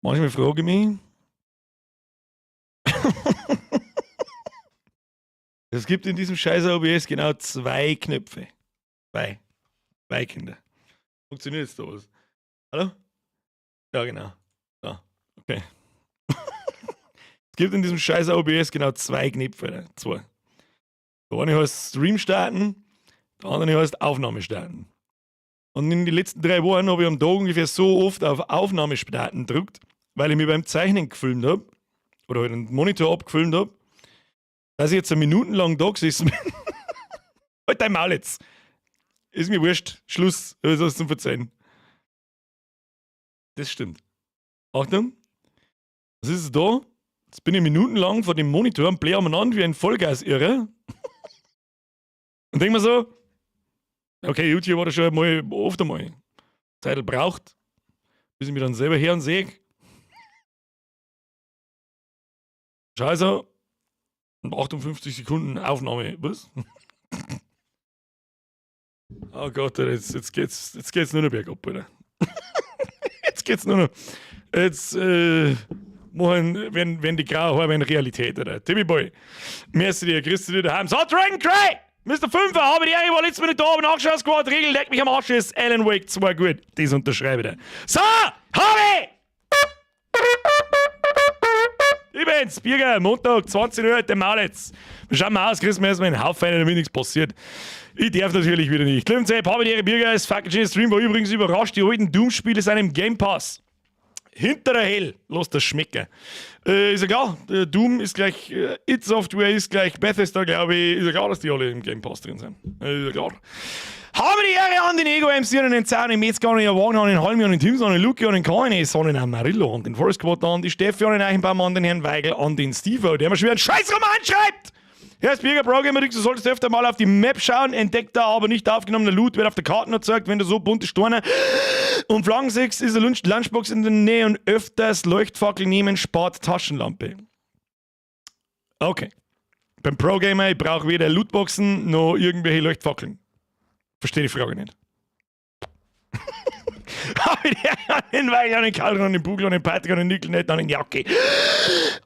Manchmal frage ich mich. Es gibt in diesem scheiß OBS genau 2 Knöpfe. Zwei Kinder. Funktioniert jetzt da was? Hallo? Ja, genau. Ja, okay. Es gibt in diesem scheiß OBS genau 2 Knöpfe. Ne? 2. Der eine heißt Stream starten, der andere heißt Aufnahme starten. Und in den letzten 3 Wochen habe ich am Tag ungefähr so oft auf Aufnahme starten gedrückt, weil ich mich beim Zeichnen gefilmt habe oder halt einen Monitor abgefilmt habe, dass ich jetzt 1 Minuten lang da gesessen bin. Halt dein Maul jetzt. Ist mir wurscht. Schluss. Was hast du zum Verzeihen? Das stimmt. Achtung. Was ist es da? Jetzt bin ich minutenlang vor dem Monitor und blähe umeinander wie ein Vollgas-Irre. Und denk mir so, okay, YouTube war da schon mal oft einmal. Zeit braucht, bis ich mich dann selber her und sehe. Scheiße. 58 Sekunden Aufnahme. Was? Oh Gott, jetzt geht's nur noch bergab, Alter. Jetzt geht's nur noch. Jetzt, wenn die graue Haare werden Realität, Alter. Timmy Boy. Merci dir, grüß dich daheim. So, Dragon Cray! Mr. Fünfer, habe die Ehre, war letztes Mal nicht da, aber nachgeschaut, Squad, Regel, leck mich am Arsch, ist Alan Wake 2 gut. Das unterschreibe ich. So, habe ich! Übrigens, Birger, Montag, 20 Uhr, der Maul jetzt. Wir schauen mal aus, kriegst mir erstmal einen Haufen, damit nichts passiert. Ich darf natürlich wieder nicht. Klimmzepp, habe die Ehre, Birger, das fucking Stream war übrigens überrascht, die alten Doom-Spiele sind im Game Pass. Hinterer Hell, lass das schmecken. Ist ja klar, Doom ist gleich, It Software ist gleich Bethesda, glaube ich. Ist ja klar, dass die alle im Game Pass drin sind. Ist ja klar. Habe die Ehre an den Ego-MC, an den Zaun, den Metzger, an den Wagen, an den Halmi, an den Tims, an den Luki, an den KNS, an den Amarillo, an den Forest Squad, an die Steffi, an den Eichenbaum, an den Herrn Weigel, an den Steve, der mir schon wieder einen Scheißroman schreibt! Ja, das Birger Pro-Gamer, du solltest öfter mal auf die Map schauen, entdeckt da aber nicht aufgenommener Loot, wird auf der Karte erzeugt, wenn du so bunte Steine und Flaggen siehst, ist eine Lunchbox in der Nähe und öfters Leuchtfackel nehmen, spart Taschenlampe. Okay. Beim Pro-Gamer, ich brauche weder Lootboxen noch irgendwelche Leuchtfackeln. Verstehe die Frage nicht. Habe ich an den Weigel, an den Karl, an den Bugel, an den Patrick, an den Nickel, nicht an den Jacke.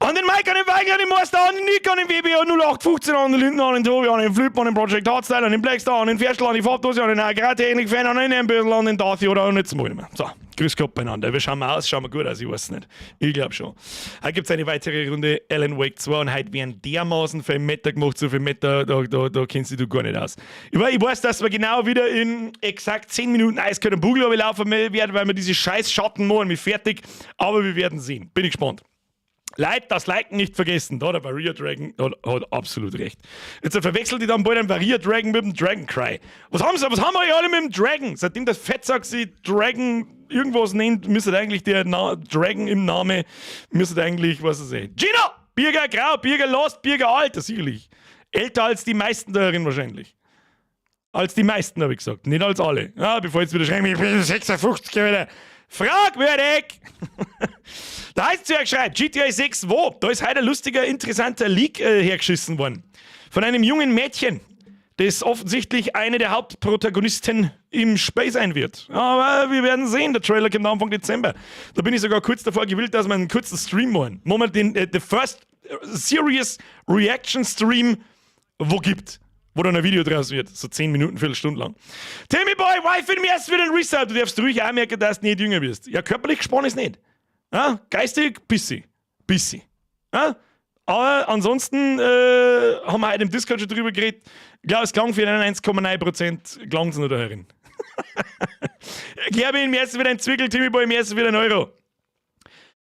An den Mike, an den Weigel, an den Master, an den Nick, an den WB, an 0815, an den Lindner, an den Tobi, an den Flip, an den Project Hardstyle, an den Blackstar, an den Ferstel, an die Farbdose, an den Agrartechnik-Fan, an den Embösel, an den Darthi oder an den Smolmer. So, grüß Gott beieinander. Wir schauen mal aus, schauen wir gut aus, ich weiß es nicht. Ich glaube schon. Heute gibt es eine weitere Runde Alan Wake 2 und heute werden dermaßen viel Meta gemacht, so viel Meta, da kennst du gar nicht aus. Ich weiß, dass wir genau wieder in exakt 10 Minuten eiskalt am Bugel laufen werden, weil wir diese scheiß Schatten machen, wir fertig, aber wir werden sehen. Bin ich gespannt. Leute, das Liken nicht vergessen. Da der Varia Dragon hat absolut recht. Jetzt verwechselt die dann bald den Varia Dragon mit dem Dragon Cry. Was haben wir alle mit dem Dragon? Seitdem das Fettsack sie Dragon irgendwas nennt, müsste eigentlich der Dragon im Namen, müsste eigentlich, was er sagt. Gino! Birger Grau, Birger Lost, Birger Alter, sicherlich. Älter als die meisten darin wahrscheinlich. Als die meisten, habe ich gesagt. Nicht als alle. Ja, bevor jetzt wieder schreiben, ich bin 56 wieder. Fragwürdig! Da heißt es ja geschrieben, GTA 6 wo? Da ist heute ein lustiger, interessanter Leak hergeschissen worden. Von einem jungen Mädchen, das offensichtlich eine der Hauptprotagonisten im Spiel sein wird. Aber wir werden sehen, der Trailer kommt Anfang Dezember. Da bin ich sogar kurz davor gewillt, dass wir einen kurzen Stream machen. Wo man den the first serious Reaction Stream wo gibt. Wo dann ein Video draus wird. So 10 Minuten, Viertelstunde lang. Timmy Boy, why finden wir erst wieder ein Restart? Du darfst ruhig auch merken, dass du nicht jünger wirst. Ja, körperlich gespannt ist nicht. Ja, geistig, bisschen. Ja? Aber ansonsten haben wir heute im Discord schon drüber geredet. Ich glaube, es klang für 1,9% klang es noch da herin. Gerbi, mir ist wieder ein Zwickel, Timmy Boy, mir ist wieder ein Euro.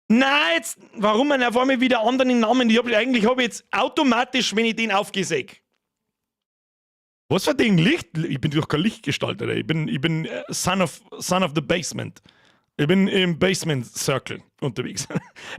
Nein, jetzt, warum man auf einmal wieder anderen Namen? Eigentlich habe ich jetzt automatisch, wenn ich den aufgesägt. Was für Ding? Licht? Ich bin doch kein Lichtgestalter. Ich bin son of the Basement. Ich bin im Basement Circle unterwegs.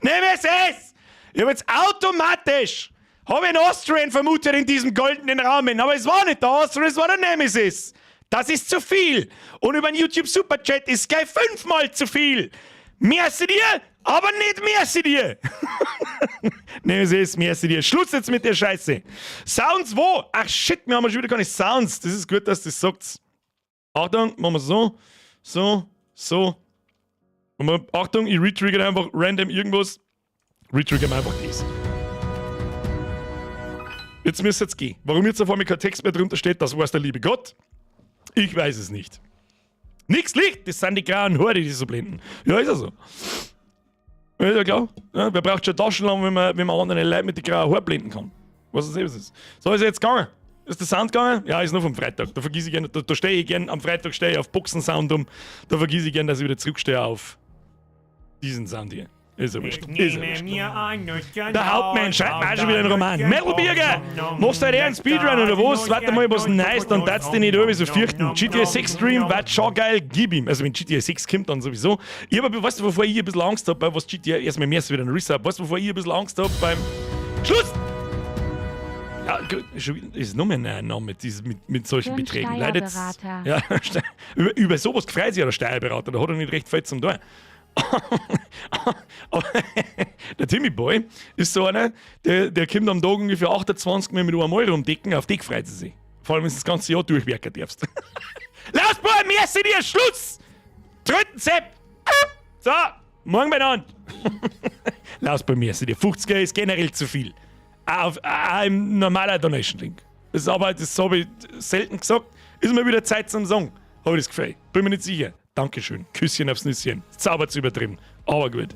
Nemesis! Ich habe jetzt automatisch einen Austrian vermutet in diesem goldenen Rahmen, aber es war nicht der Austrian, es war der Nemesis. Das ist zu viel. Und über den YouTube Superchat ist gleich 5-mal zu viel. Merci dir, aber nicht merci dir. Nemesis, merci dir. Schluss jetzt mit der Scheiße. Sounds wo? Ach shit, wir haben schon wieder keine Sounds. Das ist gut, dass das sagt. Achtung, machen wir so. Und Und Achtung, ich retrigger einfach random irgendwas. Retrigger mir einfach das. Jetzt müsste es gehen. Warum jetzt auf einmal kein Text mehr drunter steht, das weiß der liebe Gott. Ich weiß es nicht. Nix Licht, das sind die grauen Haare, die so blenden. Ja, ist ja so. Ist ja klar. Ja, wer braucht schon Taschenlampe, wenn man andere Leute mit den grauen Haaren blenden kann? Was ist das? So ist er jetzt gegangen. Ist der Sound gegangen? Ja, ist nur vom Freitag. Da vergesse ich gerne, da stehe ich gerne, am Freitag stehe ich auf Boxensound um. Da vergesse ich gerne, dass ich wieder zurückstehe auf diesen Sound hier. Ist ja wurscht. Ist ja wurscht. Der Hauptmann schreibt mir auch schon wieder einen Roman. Metalbirger! Machst du heute eher einen Speedrun oder was? Warte mal, was nice, dann darfst du dich nicht irgendwie so fürchten. GTA 6 Stream wird schon geil, gib ihm. Also wenn GTA 6 kommt, dann sowieso. Ich aber, weißt du, wovor ich ein bisschen Angst habe, was GTA, erstmal mehr ist wieder ein Reset, weißt du, wovor ich ein bisschen Angst habe beim Schluss! Ja, ist nur mein Name mit solchen Beträgen. Leider ja, über sowas gefreut sich ja der Steuerberater, da hat er nicht recht viel zum tun. Der Timmy Boy ist so einer, der kommt am Tag ungefähr 28 Mal mit einem Euro umdecken, auf die freut sie sich. Vor allem, wenn du das ganze Jahr durchwerken darfst. Lass mal, merci dir, Schluss! Dritten Sepp! So, morgen beieinander! Lass bei mir, dir 50er ist generell zu viel. Auch ein normaler Donation-Link. Das habe ich selten gesagt. Ist mir wieder Zeit zum Song. Habe ich das Gefühl. Bin mir nicht sicher. Dankeschön. Küsschen aufs Nüsschen. Zauber zu übertrieben. Aber gut.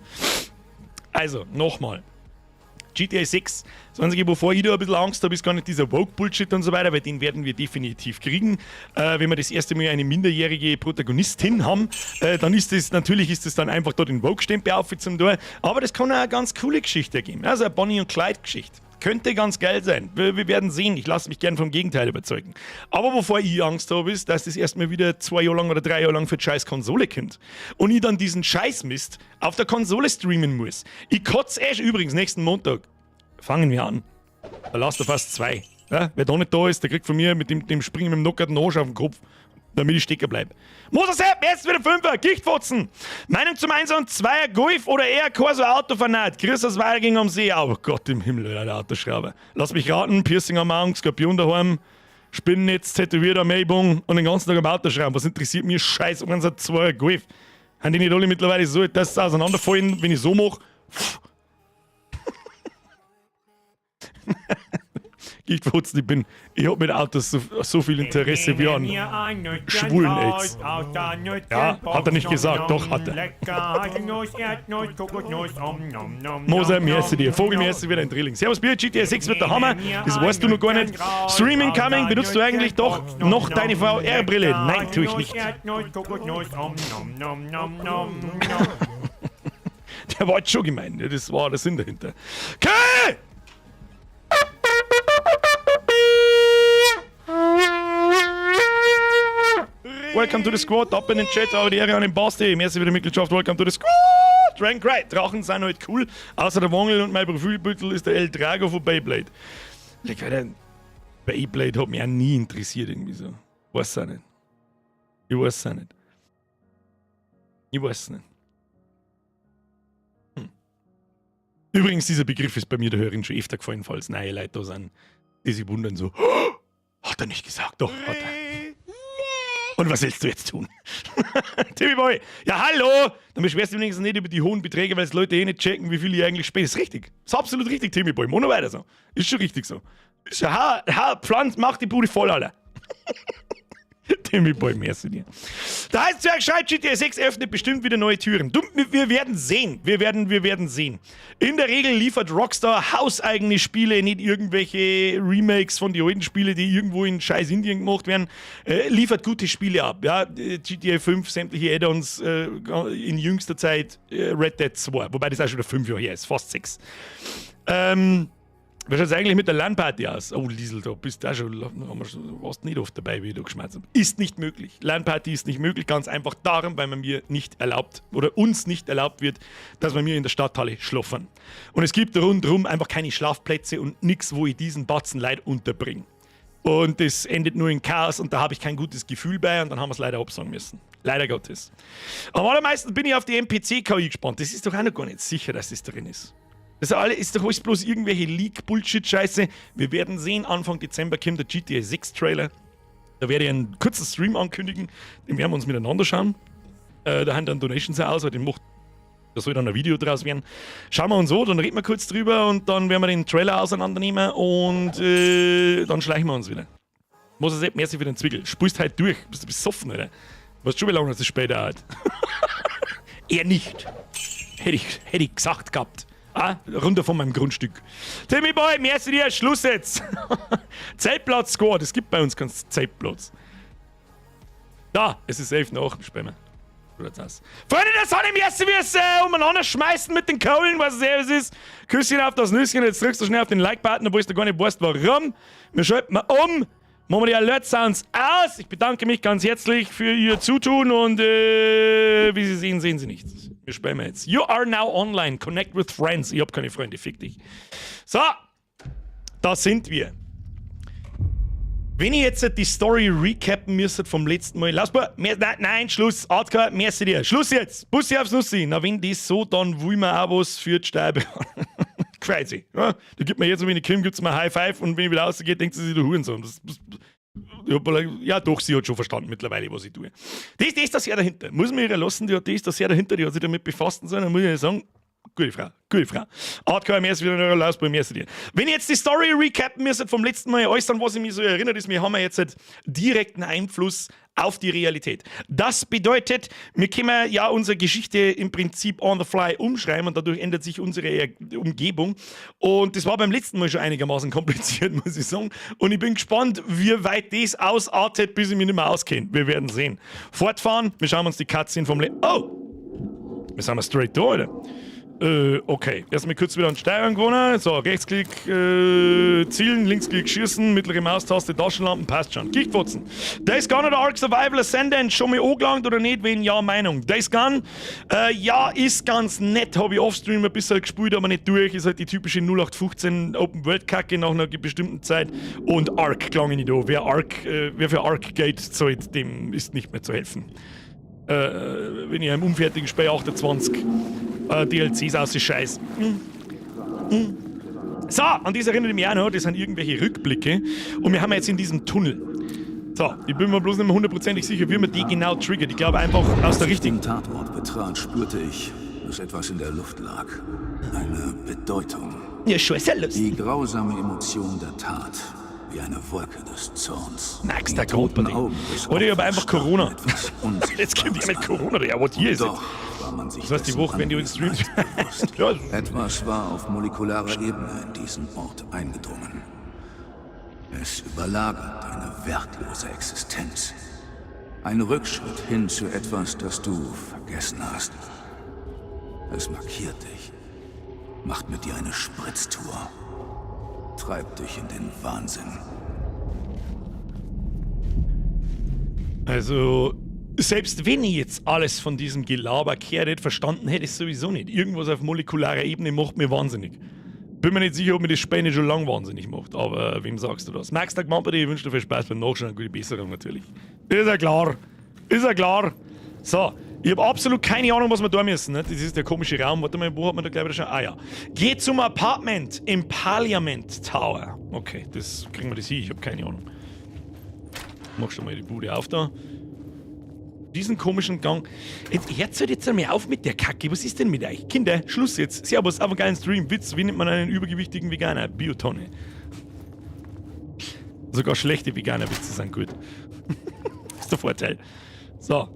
Also, nochmal. GTA 6. Das Einzige, wovor ich da ein bisschen Angst habe, ist gar nicht dieser Woke-Bullshit und so weiter, weil den werden wir definitiv kriegen. Wenn wir das erste Mal eine minderjährige Protagonistin haben, dann ist das dann einfach da den Woke-Stempel auf zum Tor. Aber das kann auch eine ganz coole Geschichte geben. Also eine Bonnie- und Clyde-Geschichte. Könnte ganz geil sein. Wir werden sehen. Ich lasse mich gern vom Gegenteil überzeugen. Aber wovor ich Angst habe, ist, dass das erstmal wieder 2 Jahre lang oder 3 Jahre lang für die scheiß Konsole kommt. Und ich dann diesen Scheißmist auf der Konsole streamen muss. Ich kotze übrigens nächsten Montag. Fangen wir an. Da lasst er fast 2. Ja? Wer da nicht da ist, der kriegt von mir mit dem Springen mit dem knockerten Arsch auf den Kopf, damit ich stecken bleibe. Moser Sepp, jetzt wieder 5er, Gichtfotzen. Meinung zum 1 und 2er Golf oder eher Corso Autofanat. Grüß aus Weilging am See. Oh Gott im Himmel, der Autoschrauber. Lass mich raten, Piercing am Augen, Skorpion daheim, Spinnennetz, tätowiert am Ellbogen und den ganzen Tag am Autoschrauben. Was interessiert mich Scheiß um unser 2er Golf? Haben die nicht alle mittlerweile so, dass sie auseinanderfallen, wenn ich so mache? Gichtfotzen, ich hab mit Autos so viel Interesse wie an schwulen AIDS. Ja, hat er nicht gesagt, doch hat er. Moser, merci dir. Vogel, merci wieder ein Drilling. Servus Bier, GTA 6 wird der Hammer. Das weißt du noch gar nicht. Streaming coming, benutzt du eigentlich doch noch deine VR-Brille? Nein, tue ich nicht. Der war jetzt schon gemein, das war der Sinn dahinter. Okay! Welcome to the Squad, ab in den Chat, aber die Ehre an den Basti. Merci für die Mitgliedschaft, welcome to the Squad. Rank right, Drachen sind halt cool. Außer der Wangel und mein Profilbüttel ist der El Drago von Beyblade. Beyblade hat mich auch nie interessiert irgendwie so. Weiß auch nicht. Ich weiß auch nicht. Ich weiß nicht. Übrigens, dieser Begriff ist bei mir der Hörerin schon öfter gefallen, falls neue Leute da sind, die sich wundern so, oh, hat er nicht gesagt? Doch, hat er. Und was willst du jetzt tun? Timmy Boy, ja hallo! Dann beschwerst du wenigstens nicht über die hohen Beträge, weil es Leute eh nicht checken, wie viel ich eigentlich spiele. Ist richtig. Ist absolut richtig, Timmy Boy. Mono weiter so. Ist schon richtig so. Ist ja Pflanz, macht die Bude voll, Alter. Timmy Boy, merci dir. Der Heißzwerg schreibt, GTA 6 öffnet bestimmt wieder neue Türen. Wir werden sehen. Wir werden sehen. In der Regel liefert Rockstar hauseigene Spiele, nicht irgendwelche Remakes von den alten Spielen, die irgendwo in scheiß Indien gemacht werden. Liefert gute Spiele ab. Ja? GTA 5, sämtliche Add-ons in jüngster Zeit, Red Dead 2, wobei das auch schon wieder 5 Jahre her ist, fast 6. Wie schaut es eigentlich mit der LAN-Party aus? Oh, Liesel, da bist du auch schon, warst nicht oft dabei, wie du geschmerzt hast. Ist nicht möglich. LAN-Party ist nicht möglich, ganz einfach darum, weil man mir nicht erlaubt, oder uns nicht erlaubt wird, dass wir mir in der Stadthalle schlafen. Und es gibt rundherum einfach keine Schlafplätze und nichts, wo ich diesen Batzen Leid unterbringe. Und das endet nur in Chaos und da habe ich kein gutes Gefühl bei und dann haben wir es leider absagen müssen. Leider Gottes. Aber allermeistens bin ich auf die NPC-KI gespannt. Das ist doch auch noch gar nicht sicher, dass das drin ist. Das ist doch alles bloß irgendwelche Leak-Bullshit-Scheiße. Wir werden sehen, Anfang Dezember kommt der GTA 6 Trailer. Da werde ich einen kurzen Stream ankündigen. Den werden wir uns miteinander schauen. Da haben dann Donations aus, aber den macht Da soll dann ein Video draus werden. Schauen wir uns an, dann reden wir kurz drüber und dann werden wir den Trailer auseinandernehmen und dann schleichen wir uns wieder. Moses Sepp, merci für den Zwickel. Spulst halt durch. Bist du besoffen, oder? Weißt du schon, wie lange das später dauert? Er nicht. Hätte ich gesagt gehabt. Runter von meinem Grundstück. Timmy Boy, merci dir, Schluss jetzt. Zeltplatz Squad, es gibt bei uns keinen Zeltplatz. Da, es ist 11 nach dem Spammer. Freunde, das hat ihm erst wie es umeinander schmeißen mit den Kohlen, was es ist. Küsschen auf das Nüsschen, jetzt drückst du schnell auf den Like-Button, obwohl du gar nicht weißt, warum. Wir schalten mal um. Machen wir die Alert-Sounds aus. Ich bedanke mich ganz herzlich für Ihr Zutun und wie Sie sehen, sehen Sie nichts. Wir spammen jetzt. You are now online. Connect with friends. Ich hab keine Freunde, fick dich. So, da sind wir. Wenn ihr jetzt die Story recappen müsstet vom letzten Mal, lass mal, nein, Schluss, Hardcore, merci dir. Schluss jetzt, Bussi aufs Nussi. Na, wenn das so, dann will man auch was für die Steibe. Crazy. Ja? Da gibt mir jetzt, wenn ich komme, gibt es mir High Five und wenn ich wieder rausgehe, denkt sie sich, du Hurensohn. Ja, doch, sie hat schon verstanden mittlerweile, was ich tue. Das ist das Jahr dahinter. Muss man ihr lassen, die hat das Jahr dahinter, die hat sich damit befasst und so, dann muss ich sagen, gute Frau, gute Frau. Hardcore, merci wieder in Lausbau, merci dir. Wenn ihr jetzt die Story recappen müsstet vom letzten Mal, alles an was ich mich so erinnert ist, wir haben jetzt halt direkten Einfluss auf die Realität. Das bedeutet, wir können ja unsere Geschichte im Prinzip on the fly umschreiben und dadurch ändert sich unsere Umgebung. Und das war beim letzten Mal schon einigermaßen kompliziert, muss ich sagen. Und ich bin gespannt, wie weit das ausartet, bis ich mich nicht mehr auskenne. Wir werden sehen. Fortfahren, wir schauen uns die Cutscene vom Oh! Wir sind mal straight da, Alter. Okay. Erstmal kurz wieder an Steuerung gewonnen. So, Rechtsklick, zielen, Linksklick, schießen, mittlere Maustaste, Taschenlampen, passt schon. Gichtfotzen. Days Gone oder Ark Survival Ascendant, schon mal angelangt oder nicht? Wenn ja, Meinung. Days Gone, ja, ist ganz nett. Habe ich offstream ein bisschen gespielt, aber nicht durch. Ist halt die typische 0815 Open-World-Kacke nach einer bestimmten Zeit. Und Ark klang ich nicht an. Wer für Ark geht, zahlt, dem ist nicht mehr zu helfen. Wenn ich im unfertigen Spiel 28 DLCs aus ist scheiß. So, an das erinnere ich mich auch noch, das sind irgendwelche Rückblicke und wir haben jetzt in diesem Tunnel. So, ich bin mir bloß nicht mehr hundertprozentig sicher, wie man die genau triggert. Ich glaube einfach aus der richtigen... Als ich den Tatort betrat, spürte ich, dass etwas in der Luft lag. Eine Bedeutung. Ja, schon sehr lustig. Die grausame Emotion der Tat. Wie eine Wolke des Zorns. Max, der toten Augen. Oder ich habe einfach Corona. Jetzt kommt ja mit Corona, ja, was hier ist jetzt? Das heißt, die Woche, wenn die uns streamt. Ja, etwas war auf molekularer Ebene in diesen Ort eingedrungen. Es überlagert eine wertlose Existenz. Ein Rückschritt hin zu etwas, das du vergessen hast. Es markiert dich, macht mit dir eine Spritztour. Treibt dich in den Wahnsinn. Also, selbst wenn ich jetzt alles von diesem Gelaber nicht verstanden hätte, ist sowieso nicht. Irgendwas auf molekularer Ebene macht mir wahnsinnig. Bin mir nicht sicher, ob mir das Spiel nicht schon lang wahnsinnig macht, aber wem sagst du das? Max, der Gmamper, ich wünsche dir viel Spaß beim Nachschauen und gute Besserung natürlich. Ist ja klar. Ist ja klar. So. Ich habe absolut keine Ahnung, was wir da müssen. Ne? Das ist der komische Raum. Warte mal, wo hat man da gleich wieder schon? Ah ja. Geh zum Apartment im Parliament Tower. Okay, das kriegen wir das hin. Ich habe keine Ahnung. Mach schon mal die Bude auf da. Diesen komischen Gang. Jetzt hört jetzt einmal auf mit der Kacke. Was ist denn mit euch? Kinder, Schluss jetzt. Servus, auf einen geilen Stream. Witz, wie nennt man einen übergewichtigen Veganer? Biotonne. Sogar schlechte Veganer-Witze sind gut. Das ist der Vorteil. So.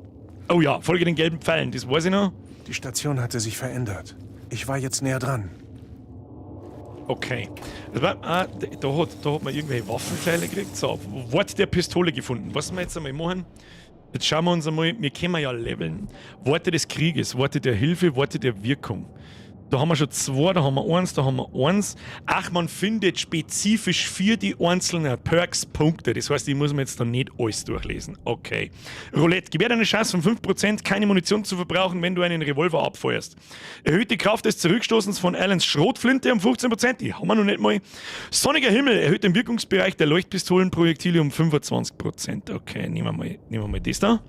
Oh ja, folge den gelben Pfeilen, das weiß ich noch. Die Station hatte sich verändert. Ich war jetzt näher dran. Okay. Das war, da hat man irgendwelche Waffenteile gekriegt. So, Wort der Pistole gefunden. Was wir jetzt einmal machen, jetzt schauen wir uns einmal, wir können ja leveln. Worte des Krieges, Worte der Hilfe, Worte der Wirkung. Da haben wir schon 2, da haben wir 1, da haben wir 1. Ach, man findet spezifisch für die einzelnen Perks Punkte. Das heißt, ich muss mir jetzt dann nicht alles durchlesen. Okay. Roulette. Gewährt eine Chance von 5%, keine Munition zu verbrauchen, wenn du einen Revolver abfeuerst. Erhöht die Kraft des Zurückstoßens von Allens Schrotflinte um 15%. Die haben wir noch nicht mal. Sonniger Himmel erhöht den Wirkungsbereich der Leuchtpistolenprojektile um 25%. Okay, nehmen wir mal das da.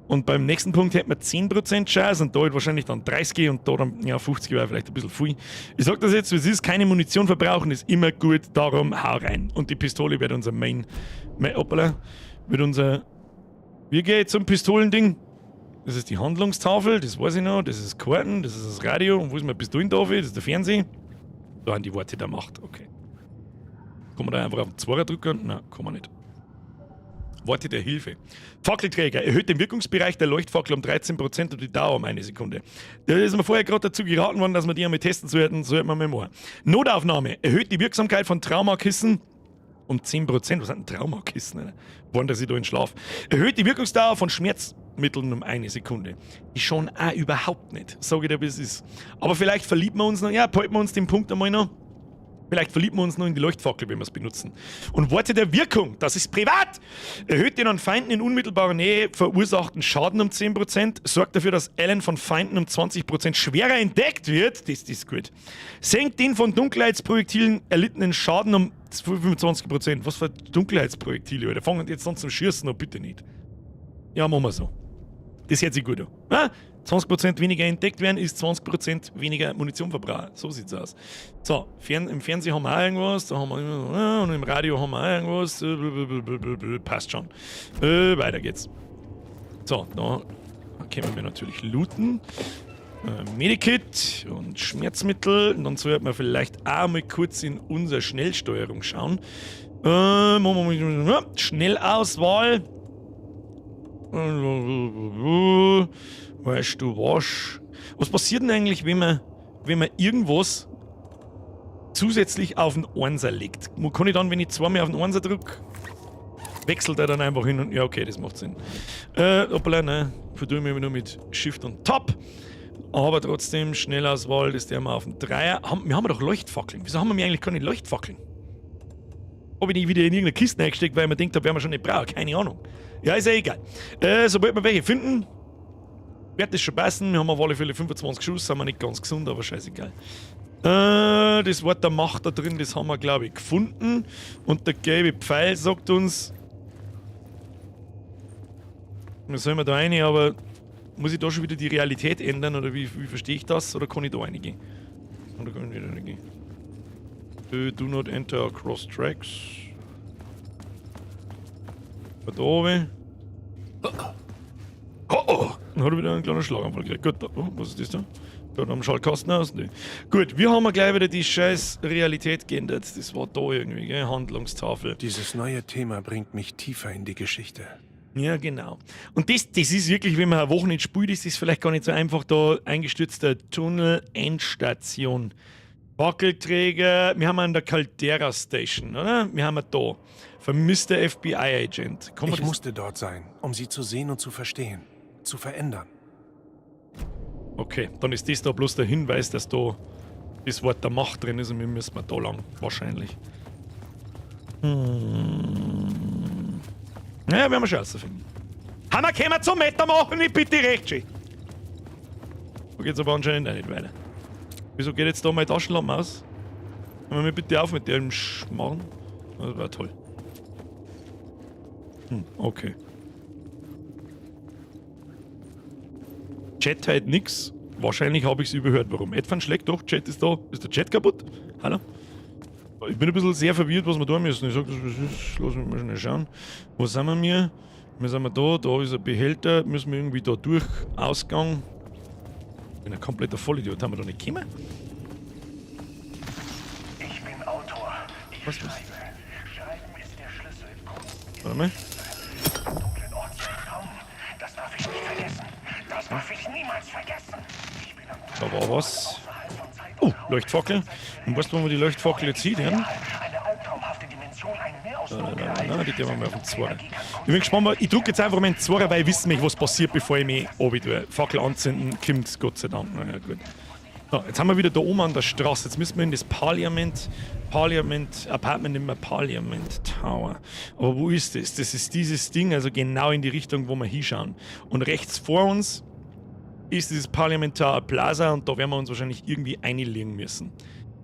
Und beim nächsten Punkt hätten wir 10% Chance und da halt wahrscheinlich dann 30 und da dann, ja, 50 wäre vielleicht ein bisschen viel. Ich sag das jetzt, wie es ist, keine Munition verbrauchen ist immer gut, darum hau rein. Und die Pistole wird unser Main, hoppala, wird unser, wie geht zum Pistolending? Das ist die Handlungstafel, das weiß ich noch. Das ist das Karten, das ist das Radio. Und wo ist mein Pistolentafel? Das ist der Fernseher. Da haben die Worte der Macht, okay. Kann man da einfach auf den Zweier drücken? Nein, kann man nicht. Worte der Hilfe. Fackelträger erhöht den Wirkungsbereich der Leuchtfackel um 13% und die Dauer um 1 Sekunde. Da ist mir vorher gerade dazu geraten worden, dass wir die einmal testen sollten wir mal machen. Notaufnahme erhöht die Wirksamkeit von Traumakissen um 10%. Was sind denn Traumakissen? Alter? Wandert sie da in Schlaf. Erhöht die Wirkungsdauer von Schmerzmitteln um 1 Sekunde. Ich schon auch überhaupt nicht. Sag ich dir, wie es ist. Aber vielleicht verlieben wir uns noch. Ja, behalten wir uns den Punkt einmal noch. Vielleicht verlieben wir uns noch in die Leuchtfackel, wenn wir es benutzen. Und Worte der Wirkung, das ist privat. Erhöht den an Feinden in unmittelbarer Nähe verursachten Schaden um 10%, sorgt dafür, dass Alan von Feinden um 20% schwerer entdeckt wird. Das ist gut. Senkt den von Dunkelheitsprojektilen erlittenen Schaden um 25%. Was für Dunkelheitsprojektile, Alter? Fangen jetzt an zum Schießen, noch bitte nicht. Ja, machen wir so. Das hört sich gut an. Ja? 20% weniger entdeckt werden, ist 20% weniger Munition verbraucht. So sieht's aus. So, im Fernsehen haben wir auch irgendwas, da haben wir, und im Radio haben wir auch irgendwas. Passt schon. Weiter geht's. So, da können wir natürlich looten. Medikit und Schmerzmittel. Und dann sollten wir vielleicht auch mal kurz in unsere Schnellsteuerung schauen. Schnellauswahl. Weißt du was? Was passiert denn eigentlich, wenn man irgendwas zusätzlich auf den Einser legt? Kann ich dann, wenn ich zweimal auf den Einser drücke, wechselt er dann einfach hin und... Ja, okay, das macht Sinn. Hoppala, nein. Verdue mich nur mit Shift und Tab. Aber trotzdem, Schnellauswahl, das der mal auf den Dreier. Wir haben doch Leuchtfackeln. Wieso haben wir eigentlich keine Leuchtfackeln? Habe ich die wieder in irgendeine Kiste eingesteckt, weil man denkt, da werden wir schon nicht brauchen. Keine Ahnung. Ja, ist ja egal. Sobald wir welche finden, wird das schon passen. Wir haben auf alle Fälle 25 Schuss, sind wir nicht ganz gesund, aber scheißegal. Das Wort der Macht da drin, das haben wir, glaube ich, gefunden. Und der gelbe Pfeil sagt uns, wir sollen wir da rein, aber muss ich da schon wieder die Realität ändern, oder wie verstehe ich das? Oder kann ich da reingehen? Oder kann ich nicht reingehen? Do not enter across tracks. Da oben. Oh. Dann hat er wieder einen kleinen Schlaganfall gekriegt. Gut, was ist das da? Da am Schaltkasten aus. Nee. Gut, wir haben gleich wieder die scheiß Realität geändert. Das war da irgendwie, gell? Handlungstafel. Dieses neue Thema bringt mich tiefer in die Geschichte. Ja, genau. Und das ist wirklich, wenn man eine Woche nicht spielt, ist das vielleicht gar nicht so einfach. Da eingestürzter Tunnel, Endstation. Fackelträger, wir haben an der Caldera Station, oder? Wir haben da. Vermisster FBI-Agent. Ich musste dort sein, um sie zu sehen und zu verstehen. Zu verändern. Okay, dann ist das da bloß der Hinweis, dass da das Wort der Macht drin ist und wir müssen da lang, wahrscheinlich. Naja, werden wir schon rausfinden. Hammer, können wir zum Meter machen, ich bitte recht schön. Da geht's aber anscheinend auch nicht weiter. Wieso geht jetzt da meine Taschenlampe aus? Hör mir bitte auf mit dem Schmarrn. Das war toll. Okay. Chat halt nix. Wahrscheinlich habe ich es überhört. Warum? Edvan schlägt doch, Chat ist da. Ist der Chat kaputt? Hallo? Ich bin ein bisschen sehr verwirrt, was wir tun müssen. Ich sag, das ist, lass mich mal schnell schauen. Wo sind wir? Wir sind da, da ist ein Behälter. Müssen wir irgendwie da durch. Ausgang. Ich bin ein kompletter Vollidiot. Haben wir da nicht gekommen? Ich bin Autor. Ich Was? schreibe. Schreiben ist der Schlüssel. Warte mal. Dunklen Ort zu entkommen. Das darf ich nicht vergessen. Das darf ich niemals vergessen. Ich bin am Da war was. außerhalb von Zeit Oh, Leuchtfackel. Und weißt du, wo wir die Leuchtfackel jetzt sieht? Ja? eine albtraumhafte Dimension, ein Meer aus Dunkelheit. Die gehen wir mal auf den Zweier. Ich bin gespannt, ich drücke jetzt einfach mal den Zweier, weil ich wissen möchte, was passiert, bevor ich mich runter tue. Fackel anzünden, kommt Gott sei Dank. Na ja, gut. So, jetzt haben wir wieder da oben an der Straße. Jetzt müssen wir in das Apartment nicht mehr Parliament Tower. Aber wo ist das? Das ist dieses Ding, also genau in die Richtung, wo wir hinschauen. Und rechts vor uns ist dieses Parlamentar Plaza und da werden wir uns wahrscheinlich irgendwie einlegen müssen.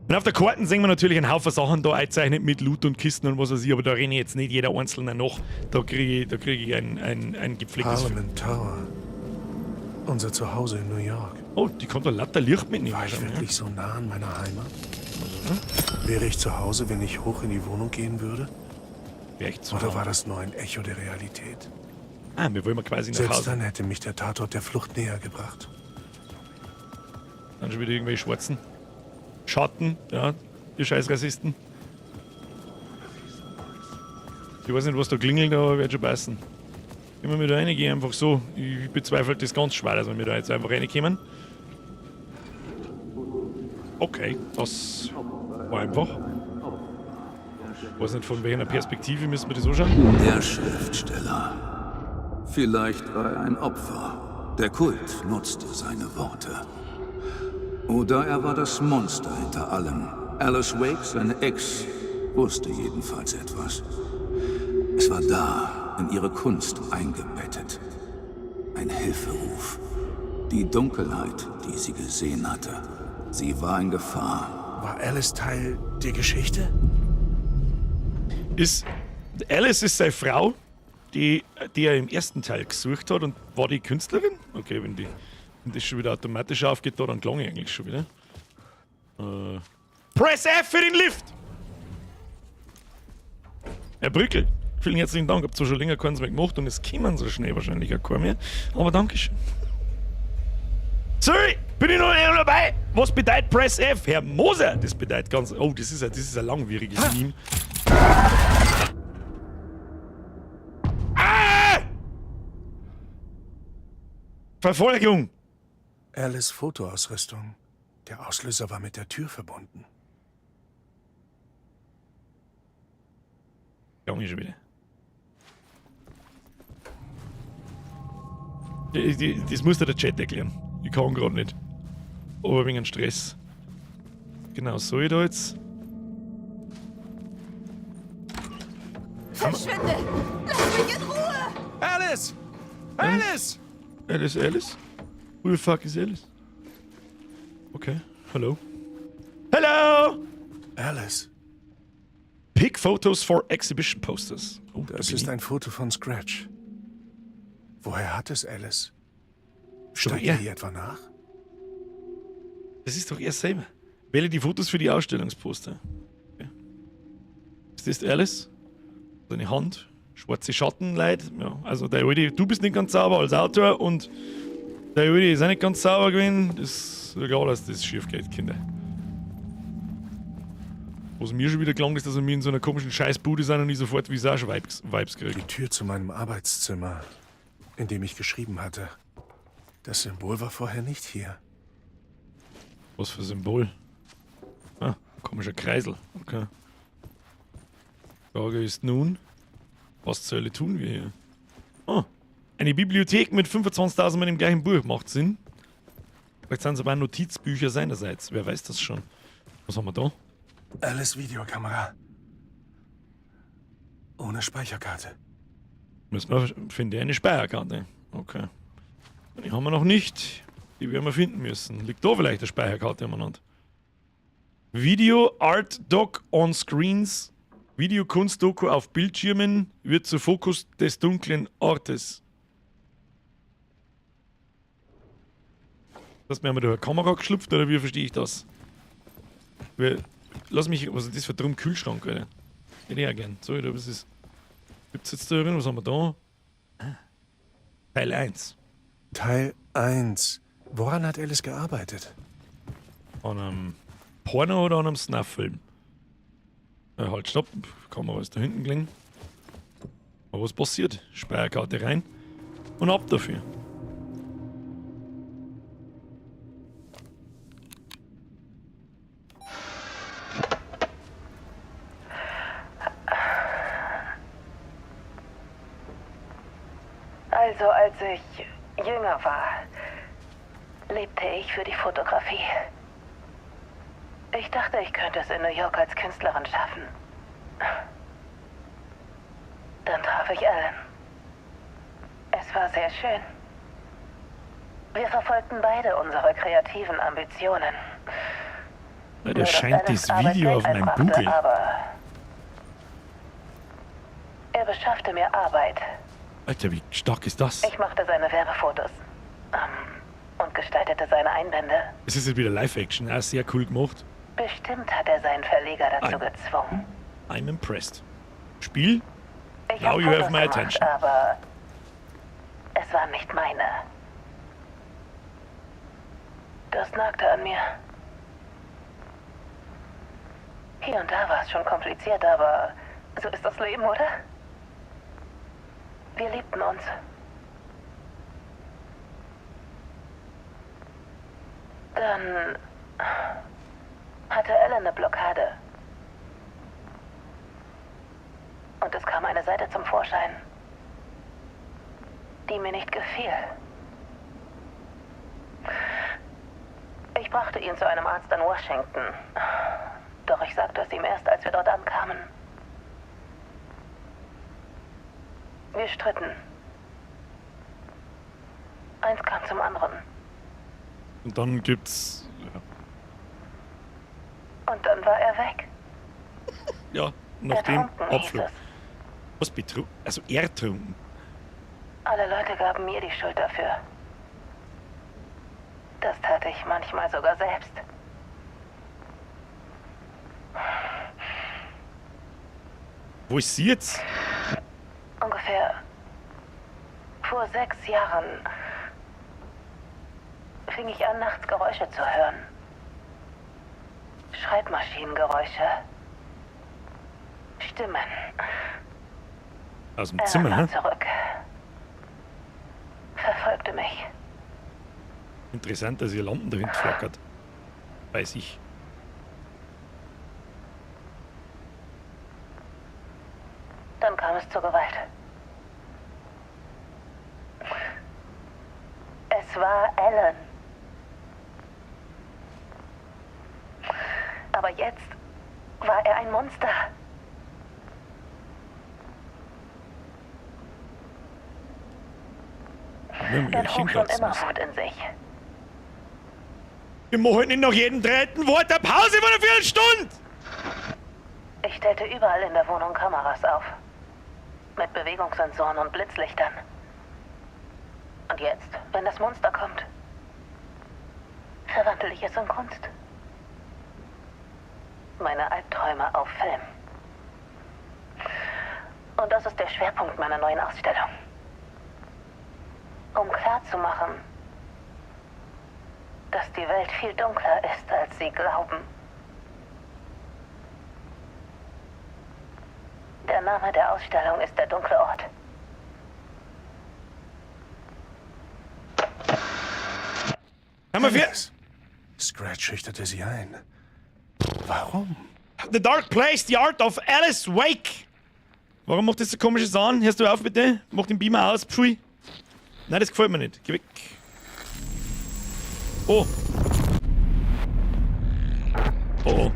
Und auf der Karte sehen wir natürlich einen Haufen Sachen da eingezeichnet mit Loot und Kisten und was weiß ich, aber da renne ich jetzt nicht jeder Einzelne noch. Da kriege ich ein gepflegtes... Parliament Tower. Unser Zuhause in New York. Oh, die kommt da lauter Licht mitnehmen. War ich wirklich so nah an meiner Heimat? Wäre ich zu Hause, wenn ich hoch in die Wohnung gehen würde? Wäre ich zu Oder Hause. war das nur ein Echo der Realität? Ah, wir wollen mal quasi nach Selbst Hause. dann hätte mich der Tatort der Flucht näher gebracht. Dann schon wieder irgendwelche Schwarzen. Schatten, ja, die scheiß Rassisten. Ich weiß nicht, was da klingelt, aber wird schon passen. Wenn wir da reingehen, einfach so. Ich bezweifle das ganz schwer, dass wir da jetzt einfach reinkommen. Okay, das war einfach. Ich weiß nicht, von welcher Perspektive müssen wir das anschauen. Der Schriftsteller. Vielleicht war er ein Opfer. Der Kult nutzte seine Worte. Oder er war das Monster hinter allem. Alice Wake, seine Ex, wusste jedenfalls etwas. Es war da, in ihre Kunst eingebettet. Ein Hilferuf. Die Dunkelheit, die sie gesehen hatte. Sie war in Gefahr. War Alice Teil der Geschichte? Alice ist seine Frau, die er im ersten Teil gesucht hat und war die Künstlerin? Okay, wenn das schon wieder automatisch aufgeht, dann klang ich eigentlich schon wieder. Press F für den Lift! Herr Brückel, vielen herzlichen Dank. Habt zwar schon länger keins mehr gemacht und es kämen so schnell wahrscheinlich auch kein mehr. Aber Dankeschön. Sorry, bin ich noch dabei? Was bedeutet Press F? Herr Moser, das bedeutet ganz... Oh, das ist ein langwieriges Meme. Ah! Verfolgung! Alice Fotoausrüstung. Der Auslöser war mit der Tür verbunden. Gang ich schon wieder. Das muss dir der Chat erklären. Ich kann gerade nicht. Aber wegen Stress. Genau, soll ich da jetzt? Verschwinde! Lass mich in Ruhe! Alice! Alice! Alice? Who the fuck is Alice? Okay, hello. Hello! Alice, Pick photos for exhibition posters. Oh, das ist ein Foto von Scratch. Woher hat es Alice? Steigt er. ihr hier etwa nach? Das ist doch er selber. Wähle die Fotos für die Ausstellungsposter. Okay. Ist das Alice? Seine Hand, schwarze Schattenleid. Ja, also der Alte, du bist nicht ganz sauber als Autor und der Alte ist auch nicht ganz sauber gewesen. Das ist klar, dass das schief geht, Kinder. Was mir schon wieder gelangt ist, dass wir in so einer komischen Scheißbude sind und ich sofort Visage-Vibes kriege. Die Tür zu meinem Arbeitszimmer, in dem ich geschrieben hatte. Das Symbol war vorher nicht hier. Was für Symbol? Ah, komischer Kreisel. Okay. Frage ist nun, was zur Hölle tun wir hier? Ah, eine Bibliothek mit 25.000 Mal im gleichen Buch. Macht Sinn. Vielleicht sind es aber auch Notizbücher seinerseits. Wer weiß das schon. Was haben wir da? Alice Videokamera. Ohne Speicherkarte. Müssen wir, finde ich, eine Speicherkarte. Okay. Die haben wir noch nicht. Die werden wir finden müssen. Liegt da vielleicht eine Speicherkarte umeinander? Video Art Doc on Screens. Videokunstdoku auf Bildschirmen wird zu Fokus des dunklen Ortes. Das wir haben wir da eine Kamera geschlüpft oder wie verstehe ich das? Lass mich, was ist das für ein drum Kühlschrank, Alter? Hätte ich auch gern. So, was ist. Gibt's jetzt da drin? Was haben wir da? Teil 1. Teil 1. Woran hat Alice gearbeitet? An einem Porno oder an einem Snuff-Film? Halt, stopp. Kamera ist da hinten gelegen. Aber was passiert? Speicherkarte rein und ab dafür. Also, als ich jünger war, lebte ich für die Fotografie. Ich dachte, ich könnte es in New York als Künstlerin schaffen. Dann traf ich Alan. Es war sehr schön. Wir verfolgten beide unsere kreativen Ambitionen. Ja, Nur, da dass scheint Alans das Arbeit Video Geld auf meinem einbrachte, Google. Aber er beschaffte mir Arbeit. Alter, wie stark ist das? Ich machte seine Werbefotos und gestaltete seine Einbände. Es ist jetzt wieder Live-Action. Ja, sehr cool gemacht. Bestimmt hat er seinen Verleger dazu gezwungen. I'm impressed. Spiel? Ich Now hab you have Fotos my gemacht, attention. aber es waren nicht meine. Das nagte an mir. Hier und da war es schon kompliziert, aber so ist das Leben, oder? Wir liebten uns. Dann hatte Ellen eine Blockade. Und es kam eine Seite zum Vorschein, die mir nicht gefiel. Ich brachte ihn zu einem Arzt in Washington. Doch ich sagte es ihm erst, als wir dort ankamen. Wir stritten. Eins kam zum anderen. Und dann gibt's... Und dann war er weg. Ja, nach dem Ertrunken hieß Abflug. es. Was betrunken? Also ertrunken. Alle Leute gaben mir die Schuld dafür. Das tat ich manchmal sogar selbst. Wo ist sie jetzt? Ungefähr vor 6 Jahren fing ich an, nachts Geräusche zu hören. Schreibmaschinengeräusche. Stimmen. Aus dem Er Zimmer, kam ne? zurück. Verfolgte mich. Interessant, dass ihr Lampen dahin flackert. Weiß ich. Dann kam es zur Gewalt. Es war Ellen. Aber jetzt war er ein Monster. Er trug schon immer Wut in sich. Wir machen nicht nach jedem dritten Wort eine Pause von einer Viertelstunde! Ich stellte überall in der Wohnung Kameras auf. Mit Bewegungssensoren und Blitzlichtern. Und jetzt, wenn das Monster kommt, verwandle ich es in Kunst. Meine Albträume auf Film. Und das ist der Schwerpunkt meiner neuen Ausstellung. Um klarzumachen, dass die Welt viel dunkler ist, als sie glauben. Der Name der Ausstellung ist der dunkle Ort. Haben wir vier? Alice. Scratch schüchterte sie ein. Warum? The Dark Place, The Art of Alice Wake. Warum macht das so komisches an? Hörst du auf bitte? Mach den Beamer aus, pfui. Nein, das gefällt mir nicht. Geh weg. Oh. Oh oh.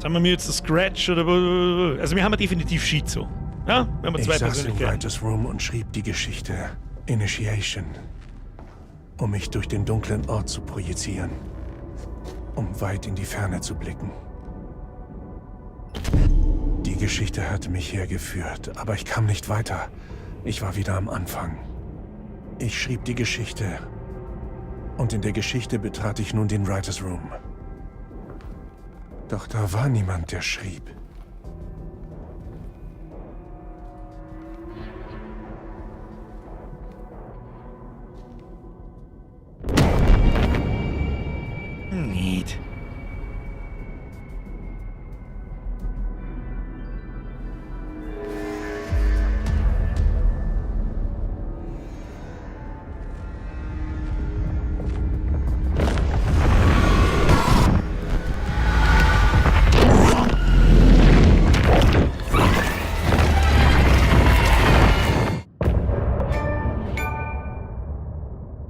Sagen wir mir jetzt der Scratch oder wo? Also wir haben definitiv Schizo. Ja? Wir haben Ich zwei saß im Persönlichkeiten. Writers Room und schrieb die Geschichte Initiation, um mich durch den dunklen Ort zu projizieren, um weit in die Ferne zu blicken. Die Geschichte hatte mich hergeführt, aber ich kam nicht weiter. Ich war wieder am Anfang. Ich schrieb die Geschichte und in der Geschichte betrat ich nun den Writers Room. Doch da war niemand, der schrieb. Nicht.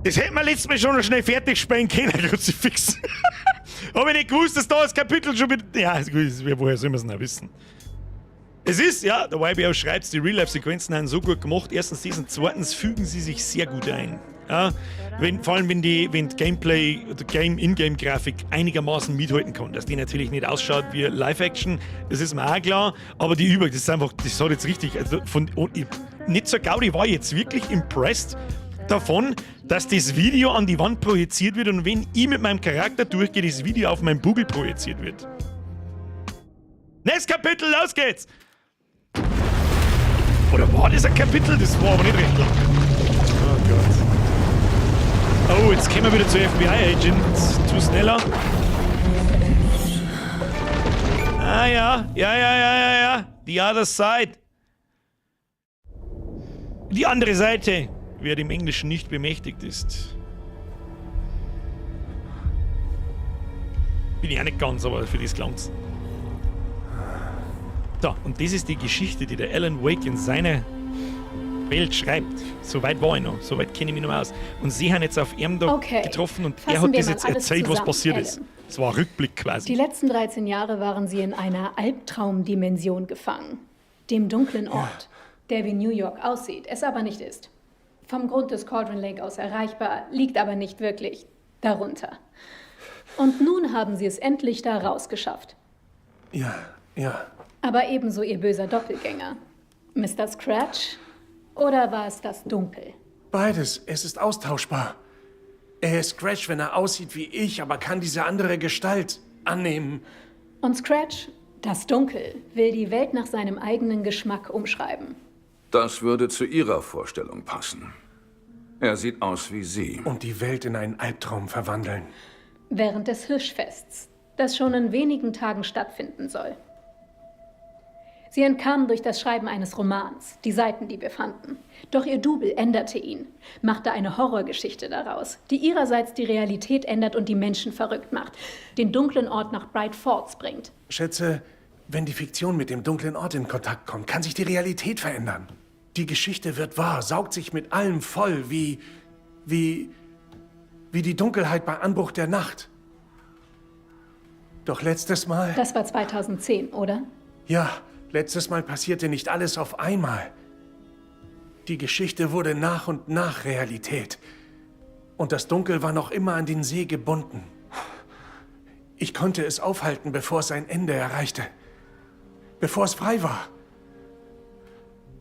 Das hätten wir letztes Mal schon noch schnell fertig spielen können, Kruzifix. Hab ich nicht gewusst, dass da das Kapitel schon wieder... Ja, ist gut, woher soll man es noch wissen? Es ist, ja, der YBO schreibt, die Real-Life-Sequenzen haben so gut gemacht. Erstens dies und zweitens fügen sie sich sehr gut ein. Ja, vor allem, wenn Gameplay oder In-Game-Grafik einigermaßen mithalten kann. Dass die natürlich nicht ausschaut wie Live-Action, das ist mir auch klar. Aber die das ist einfach, das hat jetzt richtig, also nicht so Gaudi, war jetzt wirklich impressed, davon, dass das Video an die Wand projiziert wird und wenn ich mit meinem Charakter durchgehe, das Video auf meinem Bugel projiziert wird. Nächstes Kapitel, los geht's! Oder war das ein Kapitel? Das war aber nicht recht lang. Oh Gott. Oh, jetzt kommen wir wieder zur FBI-Agent. Zu schneller. Ah ja. The other side. Die andere Seite, wer dem Englischen nicht bemächtigt ist. Bin ich auch nicht ganz, aber für das klang's. So, und das ist die Geschichte, die der Alan Wake in seiner Welt schreibt. Soweit war ich noch, soweit kenne ich mich noch aus. Und sie haben jetzt auf ihn da getroffen und er hat das jetzt erzählt, was passiert ist. Es war ein Rückblick quasi. Die letzten 13 Jahre waren sie in einer Albtraumdimension gefangen. Dem dunklen Ort, der wie New York aussieht, es aber nicht ist. Vom Grund des Cauldron Lake aus erreichbar, liegt aber nicht wirklich darunter. Und nun haben sie es endlich da rausgeschafft. Ja. Aber ebenso ihr böser Doppelgänger. Mr. Scratch? Oder war es das Dunkel? Beides. Es ist austauschbar. Er ist Scratch, wenn er aussieht wie ich, aber kann diese andere Gestalt annehmen. Und Scratch, das Dunkel, will die Welt nach seinem eigenen Geschmack umschreiben. Das würde zu Ihrer Vorstellung passen. Er sieht aus wie Sie. Und die Welt in einen Albtraum verwandeln. Während des Hirschfests, das schon in wenigen Tagen stattfinden soll. Sie entkamen durch das Schreiben eines Romans, die Seiten, die wir fanden. Doch ihr Double änderte ihn, machte eine Horrorgeschichte daraus, die ihrerseits die Realität ändert und die Menschen verrückt macht, den dunklen Ort nach Bright Falls bringt. Schätze, wenn die Fiktion mit dem dunklen Ort in Kontakt kommt, kann sich die Realität verändern. Die Geschichte wird wahr, saugt sich mit allem voll, wie die Dunkelheit bei Anbruch der Nacht. Doch letztes Mal... Das war 2010, oder? Ja, letztes Mal passierte nicht alles auf einmal. Die Geschichte wurde nach und nach Realität. Und das Dunkel war noch immer an den See gebunden. Ich konnte es aufhalten, bevor es sein Ende erreichte. Bevor es frei war.